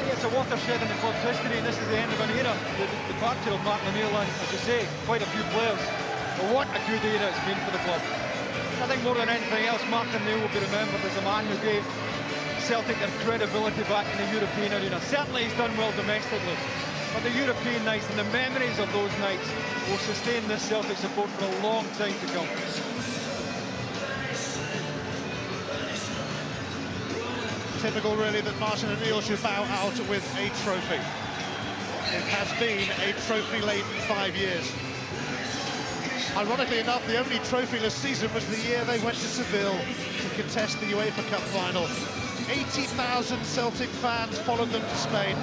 It's a watershed in the club's history, and this is the end of an era. The departure of Martin O'Neill, and as you say, quite a few players. But what a good era it's been for the club. I think more than anything else, Martin O'Neill will be remembered as a man who gave Celtic their credibility back in the European arena. Certainly he's done well domestically, but the European nights and the memories of those nights will sustain this Celtic support for a long time to come. Typical, really, that Martin O'Neill should bow out with a trophy. It has been a trophy-laden 5 years. Ironically enough, the only trophyless season was the year they went to Seville to contest the UEFA Cup final. 80,000 Celtic fans followed them to Spain.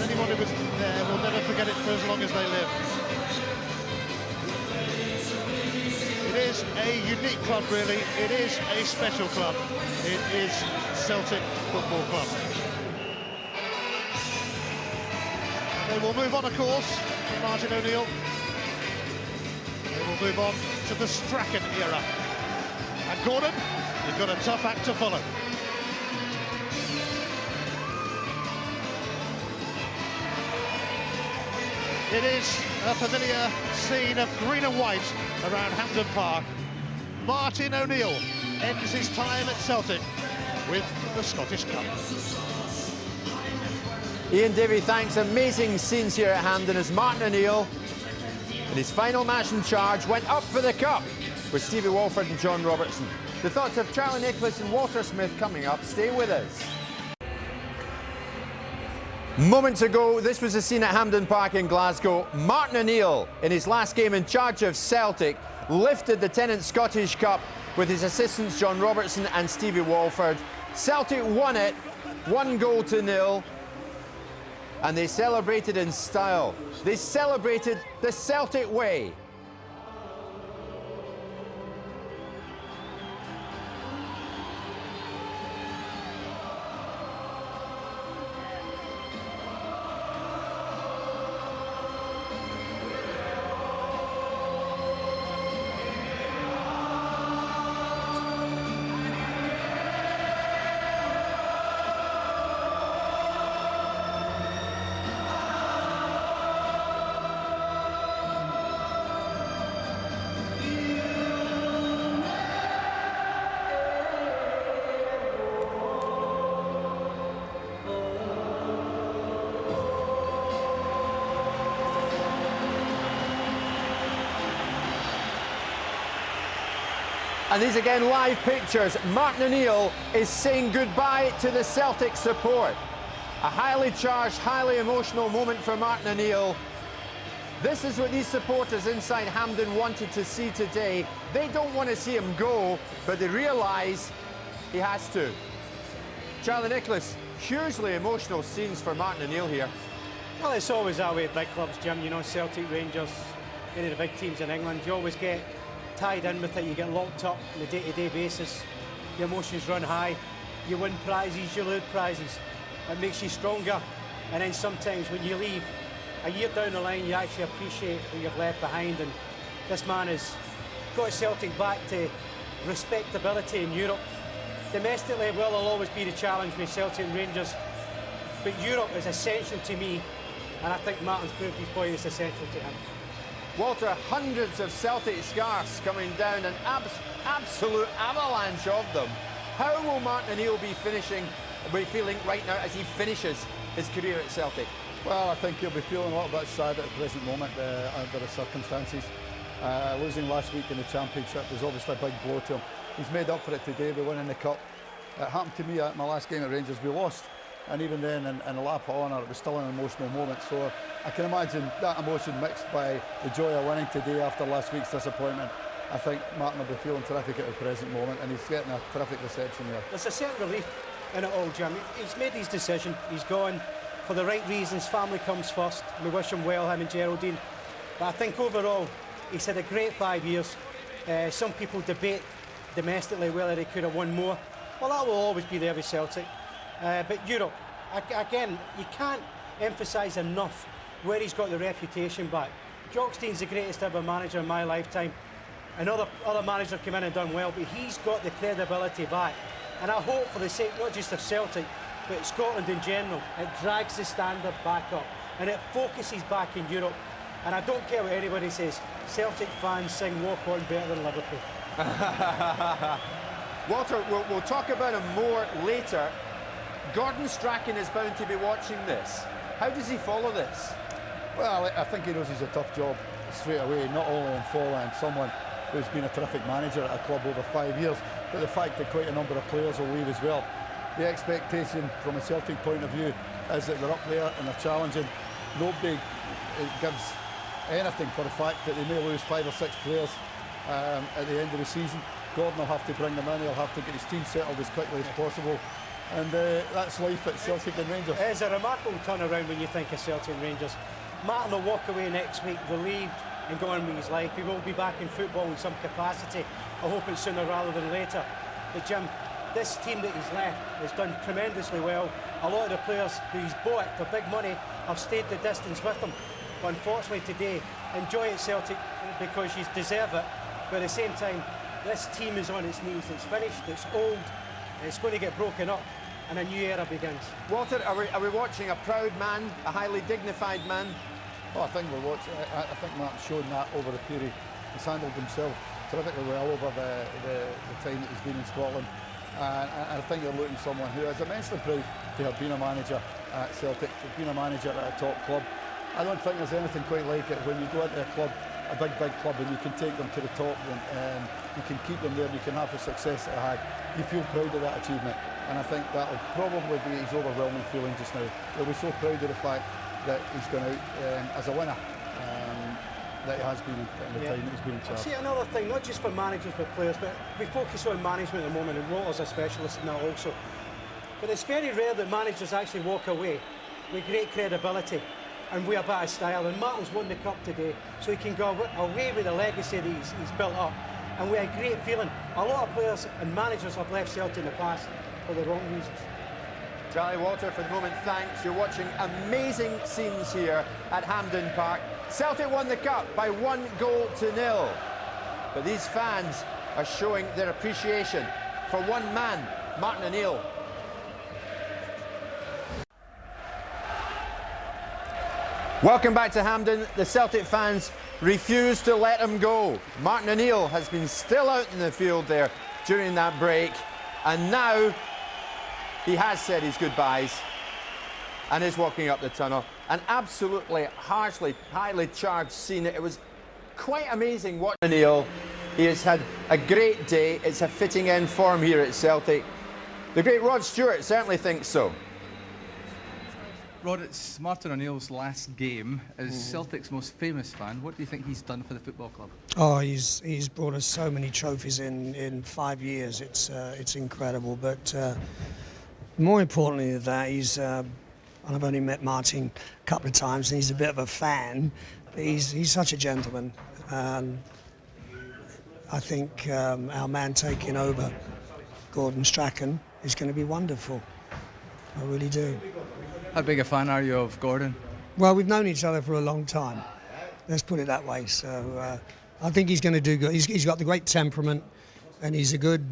Anyone who was there will never forget it for as long as they live. It is a unique club, really. It is a special club. It is Celtic Football Club. They will move on, of course, from Martin O'Neill. They will move on to the Strachan era. And Gordon, you've got a tough act to follow. It is a familiar scene of green and white around Hampden Park. Martin O'Neill ends his time at Celtic with the Scottish Cup. Ian Davey, thanks. Amazing scenes here at Hampden as Martin O'Neill, in his final match in charge, went up for the cup with Stevie Wallford and John Robertson. The thoughts of Charlie Nicholas and Walter Smith coming up. Stay with us. Moments ago, this was the scene at Hampden Park in Glasgow. Martin O'Neill, in his last game in charge of Celtic, lifted the Tennent Scottish Cup with his assistants John Robertson and Stevie Wallford. Celtic won it, 1-0. And they celebrated in style. They celebrated the Celtic way. And these again live pictures. Martin O'Neill is saying goodbye to the Celtic support. A highly charged, highly emotional moment for Martin O'Neill. This is what these supporters inside Hampden wanted to see today. They don't want to see him go, but they realise he has to. Charlie Nicholas, hugely emotional scenes for Martin O'Neill here. Well, it's always that way at big clubs, Jim. You know, Celtic, Rangers, any of the big teams in England, you always get tied in with it, you get locked up on a day-to-day basis, the emotions run high, you win prizes, you lose prizes. It makes you stronger, and then sometimes when you leave, a year down the line, you actually appreciate what you've left behind, and this man has got Celtic back to respectability in Europe. Domestically, well, there'll always be the challenge with Celtic and Rangers, but Europe is essential to me, and I think Martin's proved his point is essential to him. Walter, hundreds of Celtic scarves coming down, an absolute avalanche of them. How will Martin O'Neill be feeling right now as he finishes his career at Celtic? Well, I think he'll be feeling a little bit sad at the present moment under the circumstances. Losing last week in the Championship was obviously a big blow to him. He's made up for it today by winning the Cup. It happened to me at my last game at Rangers. We lost, and even then in a lap of honour it was still an emotional moment. So I can imagine that emotion mixed by the joy of winning today after last week's disappointment. I think Martin will be feeling terrific at the present moment, and he's getting a terrific reception there. There's a certain relief in it all, Jim. He's made his decision, he's gone for the right reasons. Family comes first. We wish him well, him and Geraldine. But I think overall he's had a great 5 years. Some people debate domestically whether he could have won more. Well, that will always be there with Celtic. But Europe, again, you can't emphasise enough where he's got the reputation back. Jockstein's the greatest ever manager in my lifetime. And other managers come in and done well, but he's got the credibility back. And I hope for the sake not just of Celtic, but Scotland in general, it drags the standard back up and it focuses back in Europe. And I don't care what anybody says, Celtic fans sing Walk On better than Liverpool. Walter, we'll talk about him more later. Gordon Strachan is bound to be watching this. How does he follow this? Well, I think he knows he's a tough job straight away, not only in following someone who's been a terrific manager at a club over 5 years, but the fact that quite a number of players will leave as well. The expectation from a Celtic point of view is that they're up there and they're challenging. Nobody gives anything for the fact that they may lose 5 or 6 players at the end of the season. Gordon will have to bring them in, he'll have to get his team settled as quickly as possible. And that's life at Celtic and Rangers. It is a remarkable turnaround when you think of Celtic and Rangers. Martin will walk away next week relieved and go on with his life. He will be back in football in some capacity. I hope it's sooner rather than later. But Jim, this team that he's left has done tremendously well. A lot of the players who he's bought for big money have stayed the distance with him. But unfortunately today, enjoy it Celtic because you deserve it. But at the same time, this team is on its knees. It's finished, it's old, it's going to get broken up and a new era begins. Walter, are we watching a proud man, a highly dignified man? Oh, I think we're watching. I think Martin's shown that over the period. He's handled himself terrifically well over the time that he's been in Scotland. And I think you're looking at someone who is immensely proud to have been a manager at Celtic, to have been a manager at a top club. I don't think there's anything quite like it when you go into a club, a big club, and you can take them to the top and you can keep them there and you can have the success that they had. You feel proud of that achievement, and I think that'll probably be his overwhelming feeling just now. He'll be so proud of the fact that he's gone out as a winner, that he has been in the time that he's been in charge. See, another thing, not just for managers but players, but we focus on management at the moment, and Walter's a specialist in that also. But it's very rare that managers actually walk away with great credibility and with a bit of style, and Martin's won the Cup today, so he can go away with the legacy that he's built up, and with a great feeling. A lot of players and managers have left Celtic in the past for the wrong reasons. Charlie, Walter, for the moment, thanks. You're watching amazing scenes here at Hampden Park. Celtic won the Cup by 1-0. But these fans are showing their appreciation for one man, Martin O'Neill. Welcome back to Hampden. The Celtic fans refuse to let him go. Martin O'Neill has been still out in the field there during that break, and now he has said his goodbyes and is walking up the tunnel. An absolutely highly charged scene. It was quite amazing watching O'Neill. He has had a great day. It's a fitting end for him here at Celtic. The great Rod Stewart certainly thinks so. Rod, it's Martin O'Neill's last game. As Celtic's most famous fan, what do you think he's done for the football club? Oh, he's brought us so many trophies in 5 years. It's incredible. But more importantly than that, I've only met Martin a couple of times, and he's a bit of a fan. But he's such a gentleman. I think our man taking over, Gordon Strachan, is going to be wonderful. I really do. How big a fan are you of Gordon? Well, we've known each other for a long time. Let's put it that way. So I think he's going to do good. He's got the great temperament, and he's a good.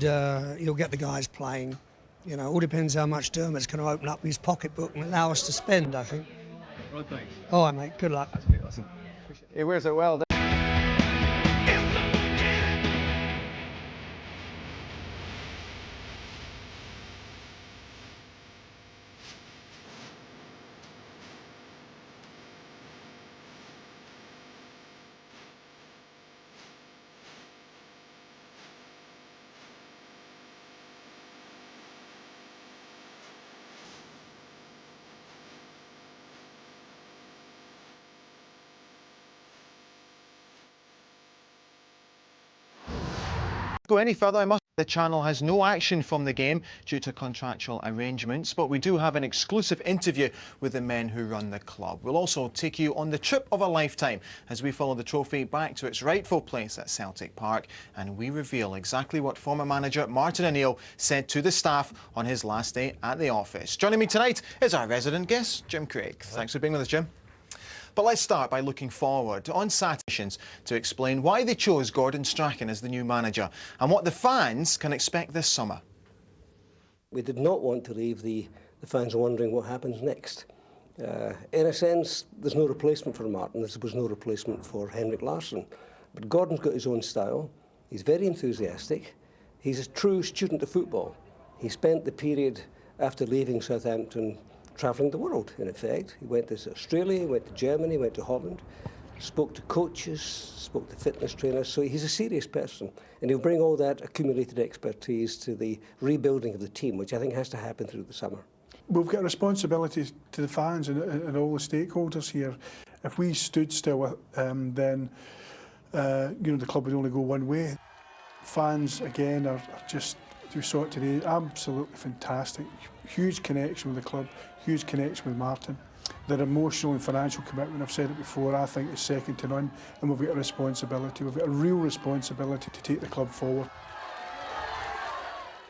He'll get the guys playing. You know, it all depends how much Dermot's going to open up his pocketbook and allow us to spend, I think. Right, thanks. All right, mate. Good luck. That's great, listen. He wears it well. Go any further, I must. The channel has no action from the game due to contractual arrangements, but we do have an exclusive interview with the men who run the club. We'll also take you on the trip of a lifetime as we follow the trophy back to its rightful place at Celtic Park, and we reveal exactly what former manager Martin O'Neill said to the staff on his last day at the office. Joining me tonight is our resident guest, Jim Craig. Thanks for being with us, Jim. But let's start by looking forward on Saturdays to explain why they chose Gordon Strachan as the new manager and what the fans can expect this summer. We did not want to leave the fans wondering what happens next. In a sense, there's no replacement for Martin. There was no replacement for Henrik Larsson. But Gordon's got his own style. He's very enthusiastic. He's a true student of football. He spent the period after leaving Southampton travelling the world, in effect. He went to Australia, he went to Germany, went to Holland, spoke to coaches, spoke to fitness trainers, so he's a serious person. And he'll bring all that accumulated expertise to the rebuilding of the team, which I think has to happen through the summer. We've got a responsibility to the fans and all the stakeholders here. If we stood still, then the club would only go one way. Fans, again, are just, we saw it today, absolutely fantastic. Huge connection with the club, huge connection with Martin. Their emotional and financial commitment, I've said it before, I think is second to none, and we've got a responsibility, we've got a real responsibility to take the club forward.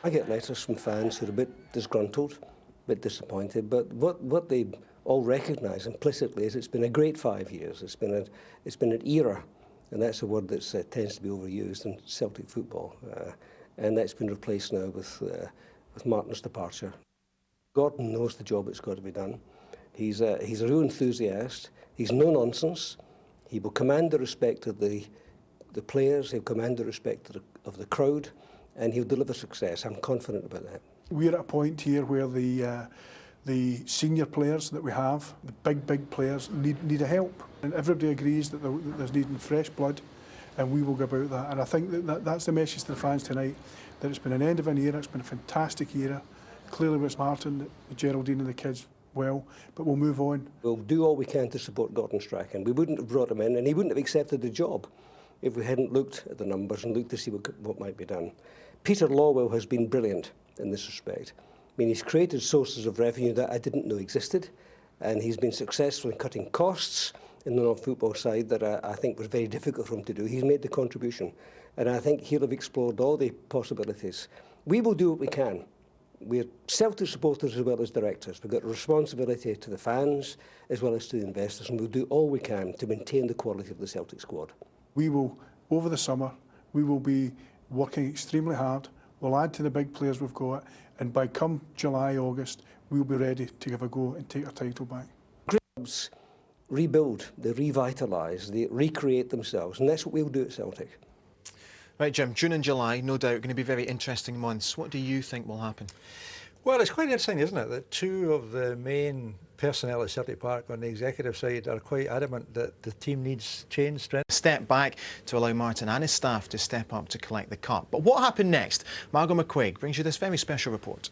I get letters from fans who are a bit disgruntled, a bit disappointed, but what they all recognise implicitly is it's been a great 5 years, it's been an era, and that's a word that tends to be overused in Celtic football, and that's been replaced now with Martin's departure. Gordon knows the job that's got to be done. He's a real enthusiast. He's no nonsense. He will command the respect of the players. He'll command the respect of the crowd, and he'll deliver success. I'm confident about that. We're at a point here where the senior players that we have, the big players, need a help, and everybody agrees that there's needing fresh blood, and we will go about that. And I think that's the message to the fans tonight, that it's been an end of an era. It's been a fantastic era. Clearly with Martin, Geraldine and the kids well, but we'll move on. We'll do all we can to support Gordon Strachan. We wouldn't have brought him in, and he wouldn't have accepted the job if we hadn't looked at the numbers and looked to see what might be done. Peter Lawwell has been brilliant in this respect. I mean, he's created sources of revenue that I didn't know existed, and he's been successful in cutting costs in the non-football side that I think was very difficult for him to do. He's made the contribution, and I think he'll have explored all the possibilities. We will do what we can. We're Celtic supporters as well as directors. We've got a responsibility to the fans as well as to the investors, and we'll do all we can to maintain the quality of the Celtic squad. We will, over the summer, we will be working extremely hard. We'll add to the big players we've got, and by come July, August, we'll be ready to give a go and take our title back. Clubs rebuild, they revitalise, they recreate themselves, and that's what we'll do at Celtic. Right, Jim, June and July, no doubt, going to be very interesting months. What do you think will happen? Well, it's quite interesting, isn't it, that two of the main personnel at Celtic Park on the executive side are quite adamant that the team needs change, strength. Step back to allow Martin and his staff to step up to collect the cup. But what happened next? Margot McQuaig brings you this very special report.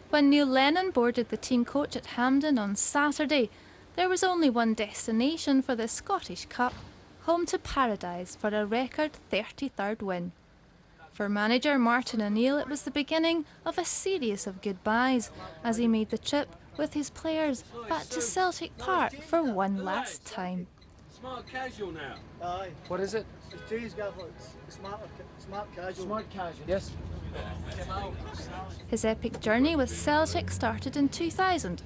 When Neil Lennon boarded the team coach at Hampden on Saturday, there was only one destination for the Scottish Cup, home to Paradise for a record 33rd win. For manager Martin O'Neill, it was the beginning of a series of goodbyes as he made the trip with his players back to Celtic Park for one last time. Smart casual now. Aye. What is it? It's Jay's got smart casual. Smart casual. Yes. His epic journey with Celtic started in 2000,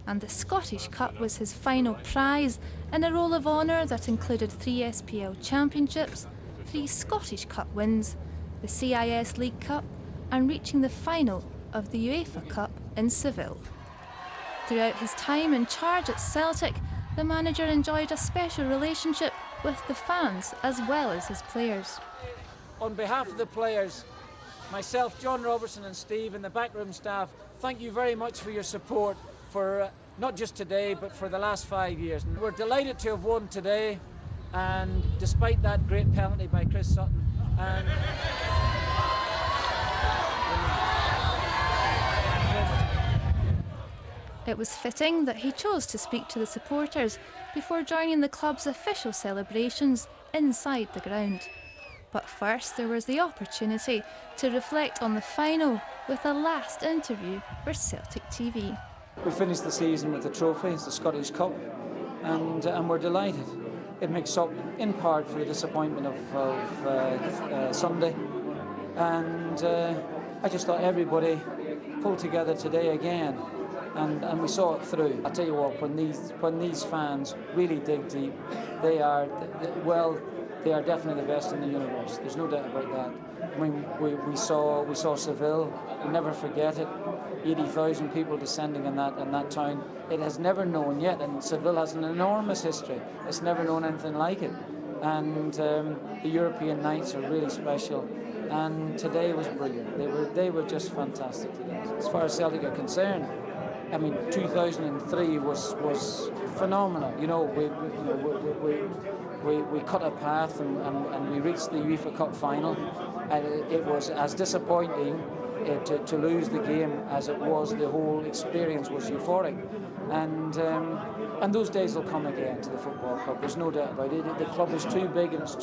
and the Scottish Cup was his final prize in a Roll of Honour that included 3 SPL championships, 3 Scottish Cup wins, the CIS League Cup, and reaching the final of the UEFA Cup in Seville. Throughout his time in charge at Celtic, the manager enjoyed a special relationship with the fans as well as his players. On behalf of the players, myself, John Robertson and Steve and the backroom staff, thank you very much for your support for not just today but for the last 5 years. And we're delighted to have won today, and despite that great penalty by Chris Sutton. And it was fitting that he chose to speak to the supporters before joining the club's official celebrations inside the ground. But first there was the opportunity to reflect on the final with a last interview for Celtic TV. we finished the season with the trophy, it's the Scottish Cup, and we're delighted. It makes up in part for the disappointment of Sunday, and I just thought everybody pulled together today again, and we saw it through. I tell you what, when these fans really dig deep, they are definitely the best in the universe. There's no doubt about that. I mean, we saw Seville. We'll never forget it. 80,000 people descending in that town. It has never known yet, and Seville has an enormous history. It's never known anything like it. And the European nights are really special. And today was brilliant. They were just fantastic today. As far as Celtic are concerned, I mean, 2003 was phenomenal. You know, we cut a path and we reached the UEFA Cup final, and it was as disappointing to lose the game as it was. The whole experience was euphoric, and those days will come again to the football club. There's no doubt about it. The club is too big and it's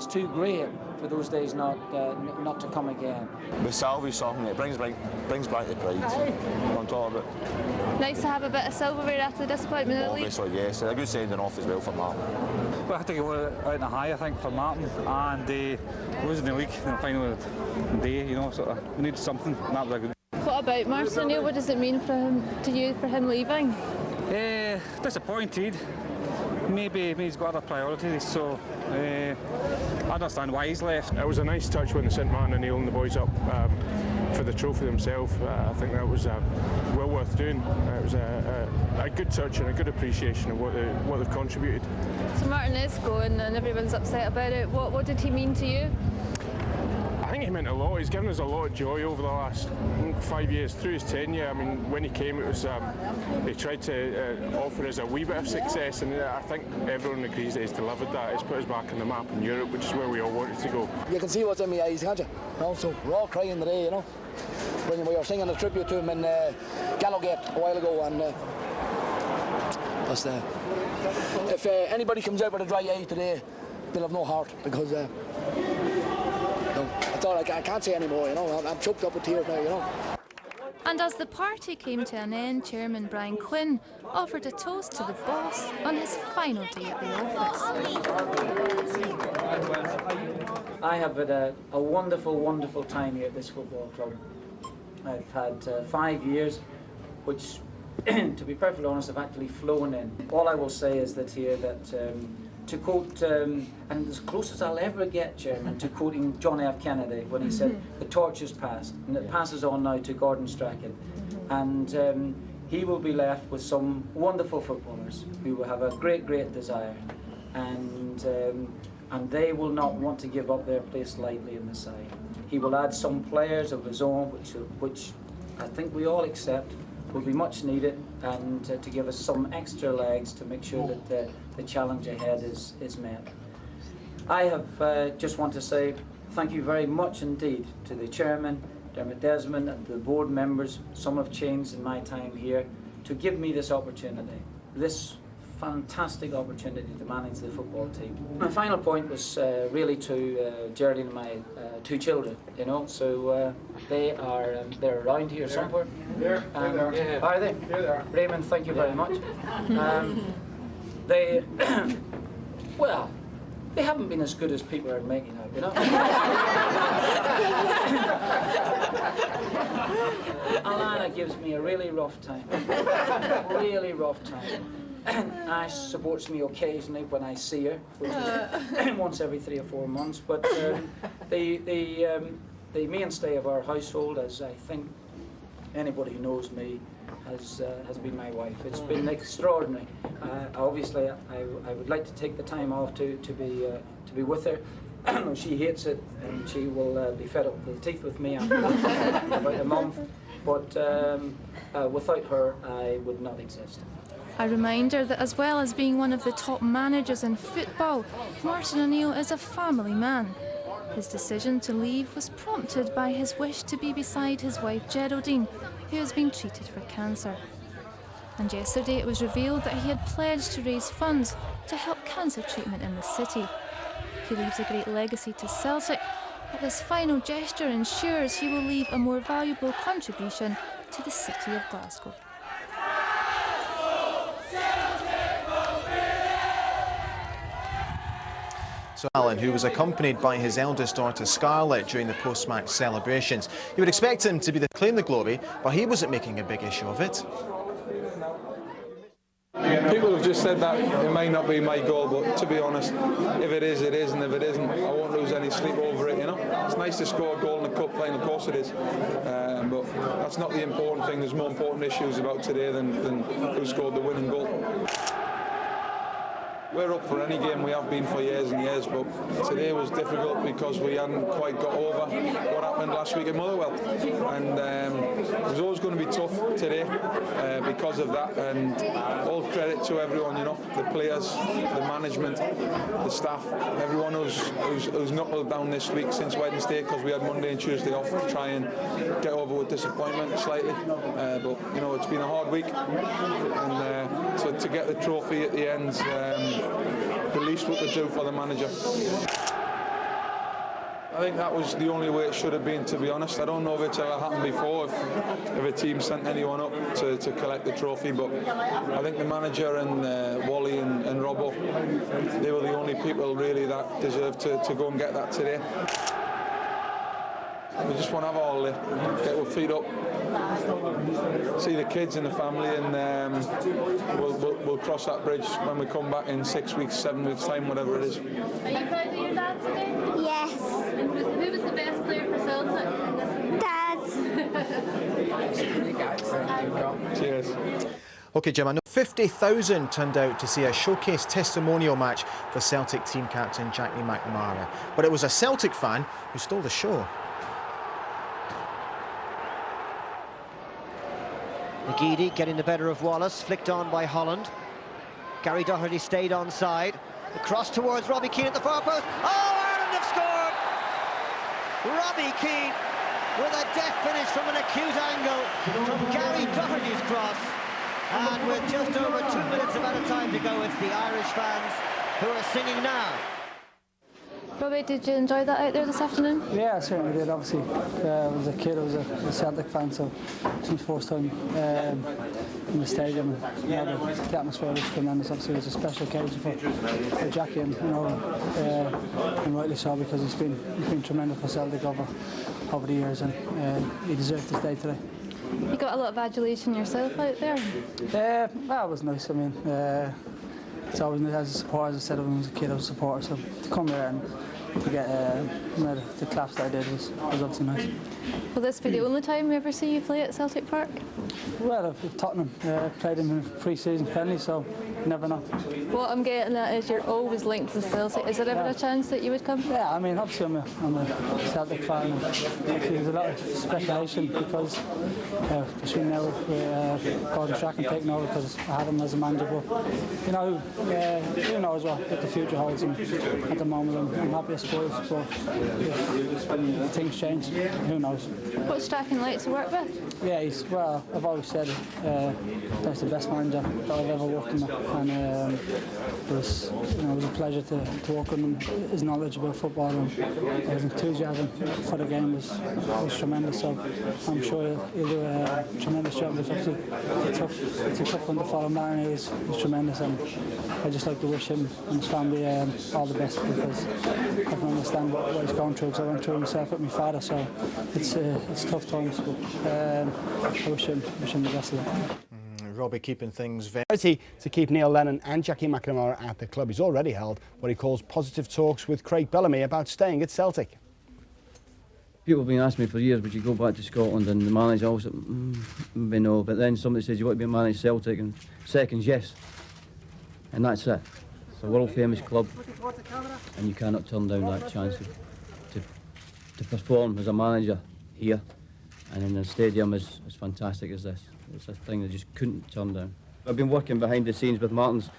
too great for those days not to come again. We salvage something. It brings back the pride on top of it. Nice to have a bit of silverware after the disappointment of the league. Obviously, yes. A good sending off as well for Martin. Well, I had to go out in a high, I think, for Martin, and losing the league in the final day, you know, sort of, we needed something, and that was a good. What about Martin O'Neill? What does it mean for him leaving? Disappointed. Maybe he's got other priorities, so I understand why he's left. It was a nice touch when they sent Martin O'Neill and the boys up for the trophy themselves. I think that was well worth doing. It was a good touch and a good appreciation of what they've contributed. So Martin is going and everyone's upset about it. What did he mean to you? I think he meant a lot. He's given us a lot of joy over the last 5 years through his tenure. I mean, when he came, it was he tried to offer us a wee bit of success, and I think everyone agrees that he's delivered that. He's put us back on the map in Europe, which is where we all wanted to go. You can see what's in my eyes, can't you? Also, we're all crying today, you know, when we were singing a tribute to him in Gallowgate a while ago, and if anybody comes out with a dry eye today, they'll have no heart, because that's all. I can't say anymore, you know. I'm choked up with tears now, you know. And as the party came to an end, Chairman Brian Quinn offered a toast to the boss on his final day at the office. I have had a wonderful, wonderful time here at this football club. I've had 5 years, which, to be perfectly honest, have actually flown in. All I will say is that here that, to quote, and as close as I'll ever get, Chairman, to quoting John F. Kennedy when he said, the torch is passed, and it passes on now to Gordon Strachan. And he will be left with some wonderful footballers who will have a great, great desire. And they will not want to give up their place lightly in the side. He will add some players of his own, which I think we all accept will be much needed, and to give us some extra legs to make sure that the challenge ahead is met. I have just want to say thank you very much indeed to the chairman, Dermot Desmond, and the board members. Some have changed in my time here, to give me this opportunity, this fantastic opportunity to manage the football team. My final point was really to Geraldine and my 2 children, you know, so they're around here somewhere. Are they? Raymond, thank you very much. they haven't been as good as people are making out, you know. Alana gives me a really rough time. Really rough time. Ash supports me occasionally when I see her, which is once every 3 or 4 months. But the mainstay of our household, as I think anybody who knows me, has been my wife. It's been extraordinary. Obviously, I would like to take the time off to be with her. She hates it, and she will be fed up to the teeth with me after about a month. But without her, I would not exist. A reminder that as well as being one of the top managers in football, Martin O'Neill is a family man. His decision to leave was prompted by his wish to be beside his wife Geraldine, who has been treated for cancer. And yesterday it was revealed that he had pledged to raise funds to help cancer treatment in the city. He leaves a great legacy to Celtic, but this final gesture ensures he will leave a more valuable contribution to the city of Glasgow. So Alan, who was accompanied by his eldest daughter Scarlett during the post-match celebrations. You would expect him to be the claim the glory, but he wasn't making a big issue of it. People have just said that it might not be my goal, but to be honest, if it is, it is, and if it isn't, I won't lose any sleep over it, you know. It's nice to score a goal in the cup final, of course it is, but that's not the important thing. There's more important issues about today than who scored the winning goal. We're up for any game, we have been for years and years, but today was difficult because we hadn't quite got over what happened last week at Motherwell. And it was always going to be tough today because of that, and all credit to everyone, you know, the players, the management, the staff, everyone who's knuckled down this week since Wednesday, because we had Monday and Tuesday off to try and get over with disappointment slightly. But, you know, it's been a hard week, and so to get the trophy at the end, the least we could do for the manager. I think that was the only way it should have been, to be honest. I don't know if it's ever happened before, if a team sent anyone up to collect the trophy, but I think the manager and Wally and Robbo, they were the only people really that deserved to go and get that today. We just want to have all get our feet up, see the kids and the family, and we'll cross that bridge when we come back in 6 weeks, 7 weeks time, whatever it is. Are you proud of your dad today? Yes. And who was the best player for Celtic? Dad. Cheers. OK, Jim, I know 50,000 turned out to see a showcase testimonial match for Celtic team captain Jackie McNamara, but it was a Celtic fan who stole the show. McGeady getting the better of Wallace, flicked on by Holland. Gary Doherty stayed onside. The cross towards Robbie Keane at the far post. Oh, Ireland have scored! Robbie Keane with a deft finish from an acute angle from Gary Doherty's cross. And with just over 2 minutes of added time to go, it's the Irish fans who are singing now. Robbie, did you enjoy that out there this afternoon? Yeah, I certainly did, obviously. I was a kid, I was a Celtic fan, so it's my first time in the stadium. And, you know, the atmosphere was tremendous. Obviously, it was a special occasion for Jackie, and, you know, and rightly so, because he's been tremendous for Celtic over the years, and he deserved to stay today. You got a lot of adulation yourself out there? That was nice. I mean, it's always nice as a supporter. As I said, when I was a kid, I was a supporter, so to come there and to get the claps that I did was obviously nice. Will this be the only time we ever see you play at Celtic Park? Well, I've Tottenham played him in pre-season friendly, so you never know. What I'm getting at is you're always linked to Celtic. Is there ever a chance that you would come? Yeah, I mean, obviously I'm a Celtic fan, and there's a lot of speculation because between now Gordon Strachan taking over, because I had him as a manager, but you know, who knows what the future holds, and at the moment I'm happy suppose, but if things change, who knows. What's Strachan like to work with? Yeah, I've always said that's the best manager that I've ever worked with, and it was a pleasure to work with him. His knowledge about football and his enthusiasm for the game was tremendous. So I'm sure he'll do a tremendous job. It's a tough one to follow. Martin is tremendous, and I just like to wish him and his family all the best, because I can understand what he's going through, because I went through it myself with my father. So it's tough times, but I wish him the best of luck. Robbie keeping things very... To keep Neil Lennon and Jackie McNamara at the club. He's already held what he calls positive talks with Craig Bellamy about staying at Celtic. People have been asking me for years, would you go back to Scotland? And the manager always said, maybe no. But then somebody says, you want to be a manager Celtic? And seconds, yes. And that's it. It's a world-famous club, and you cannot turn down that chance to perform as a manager here and in a stadium as fantastic as this. It's a thing that just couldn't turn down. I've been working behind the scenes with Martin's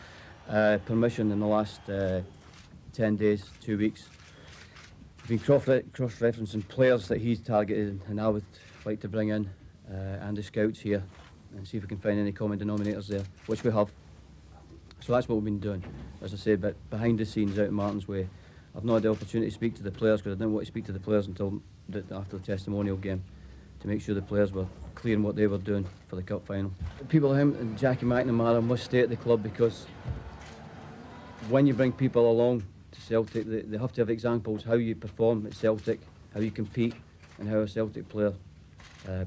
permission in the last 10 days, 2 weeks. I've been cross-referencing players that he's targeted, and I would like to bring in and the scouts here and see if we can find any common denominators there, which we have. So that's what we've been doing, as I say, but behind the scenes out in Martin's way. I've not had the opportunity to speak to the players, because I didn't want to speak to the players until after the testimonial game, to make sure the players were clear on what they were doing for the cup final. People like him and Jackie McNamara must stay at the club, because when you bring people along to Celtic, they have to have examples how you perform at Celtic, how you compete, and how a Celtic player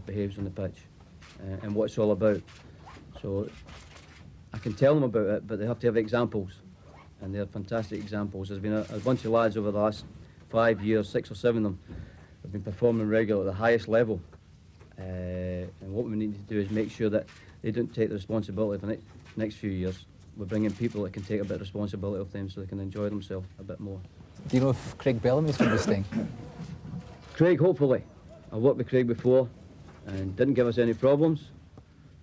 behaves on the pitch, and what it's all about. So I can tell them about it, but they have to have examples, and they're fantastic examples. There's been a bunch of lads over the last 5 years, 6 or 7 of them, have been performing regularly at the highest level. And what we need to do is make sure that they don't take the responsibility for the next few years. We're bringing people that can take a bit of responsibility of them, so they can enjoy themselves a bit more. Do you know if Craig Bellamy's going to stay? Craig, hopefully. I've worked with Craig before and didn't give us any problems.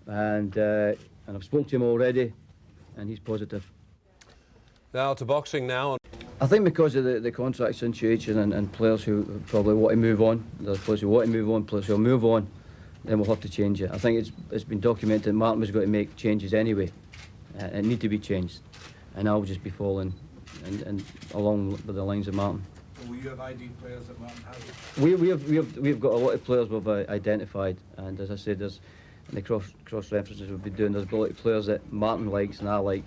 And I've spoken to him already, and he's positive. Now to boxing now. I think because of the contract situation and players who probably want to move on, there's players who want to move on, players who will move on, then we'll have to change it. I think it's been documented that Martin was going to make changes anyway. It need to be changed, and I'll just be following and along with the lines of Martin. Will you have ID players that Martin has? We've got a lot of players we've identified, and as I said, there's in the cross references we've been doing, there's a lot of players that Martin likes and I like.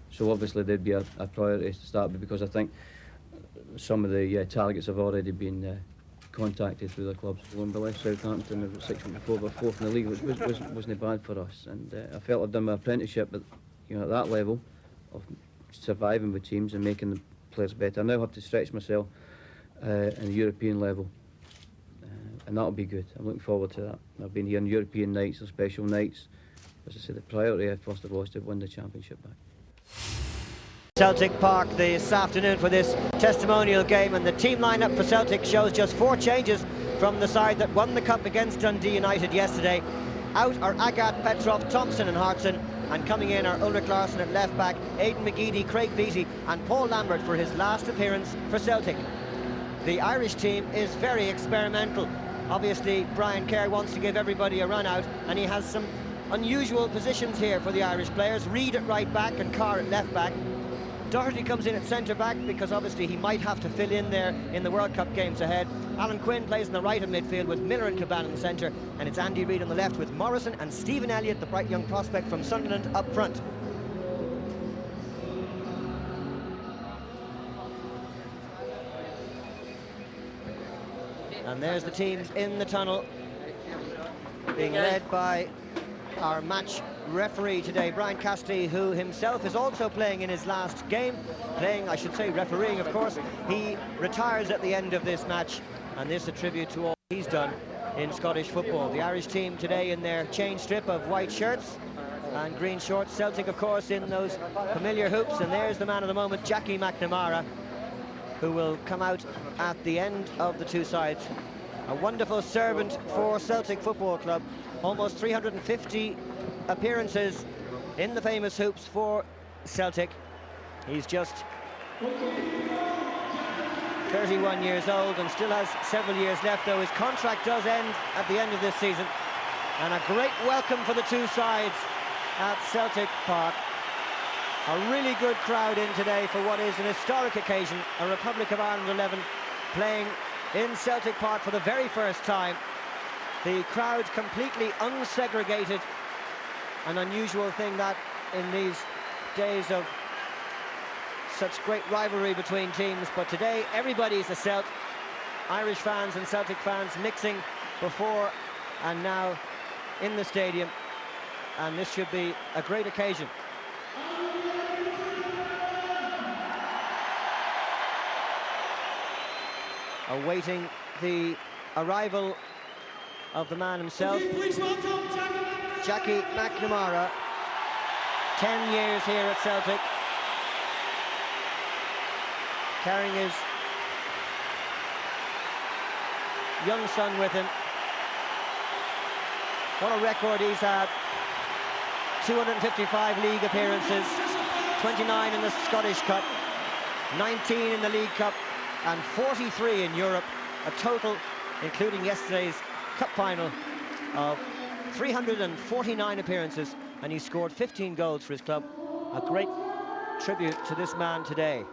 So obviously they'd be a priority to start with, because I think some of the targets have already been contacted through the clubs. When we left Southampton, it was 6 weeks before, we were 4th in the league, which wasn't bad for us. And I felt I'd done my apprenticeship at that level of surviving with teams and making the players better. I now have to stretch myself in the European level, and that'll be good. I'm looking forward to that. I've been here on European nights or special nights. As I said, the priority first of all is to win the championship back. Celtic Park this afternoon for this testimonial game, and the team lineup for Celtic shows just 4 changes from the side that won the cup against Dundee United yesterday. Out are Agat, Petrov, Thompson and Hartson, and coming in are Ulrich Larsson at left back, Aidan McGeady, Craig Beattie and Paul Lambert for his last appearance for Celtic. The Irish team is very experimental. Obviously Brian Kerr wants to give everybody a run out, and he has some unusual positions here for the Irish players. Reid at right back and Carr at left back. Doherty comes in at centre back, because obviously he might have to fill in there in the World Cup games ahead. Alan Quinn plays in the right of midfield with Miller and Caban in the centre, and it's Andy Reid on the left with Morrison and Stephen Elliott, the bright young prospect from Sunderland, up front. And there's the teams in the tunnel, being led by our match referee today, Brian Cassidy, who himself is also playing in his last game. I should say, refereeing, of course. He retires at the end of this match, and this a tribute to all he's done in Scottish football. The Irish team today in their chain strip of white shirts and green shorts. Celtic, of course, in those familiar hoops. And there's the man of the moment, Jackie McNamara, who will come out at the end of the two sides. A wonderful servant for Celtic Football Club. Almost 350 appearances in the famous hoops for Celtic. He's just 31 years old and still has several years left, though his contract does end at the end of this season. And a great welcome for the two sides at Celtic Park. A really good crowd in today for what is an historic occasion, a Republic of Ireland 11 playing in Celtic Park for the very first time. The crowd completely unsegregated, an unusual thing that in these days of such great rivalry between teams. But today everybody's a Celt. Irish fans and Celtic fans mixing before and now in the stadium, and this should be a great occasion. Awaiting the arrival of the man himself, Jackie McNamara, 10 years here at Celtic, carrying his young son with him. What a record he's had. 255 league appearances, 29 in the Scottish Cup, 19 in the League Cup, and 43 in Europe. A total, including yesterday's cup final, of 349 appearances, and he scored 15 goals for his club. A great tribute to this man today.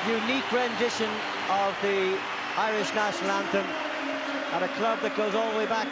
Unique rendition of the Irish national anthem at a club that goes all the way back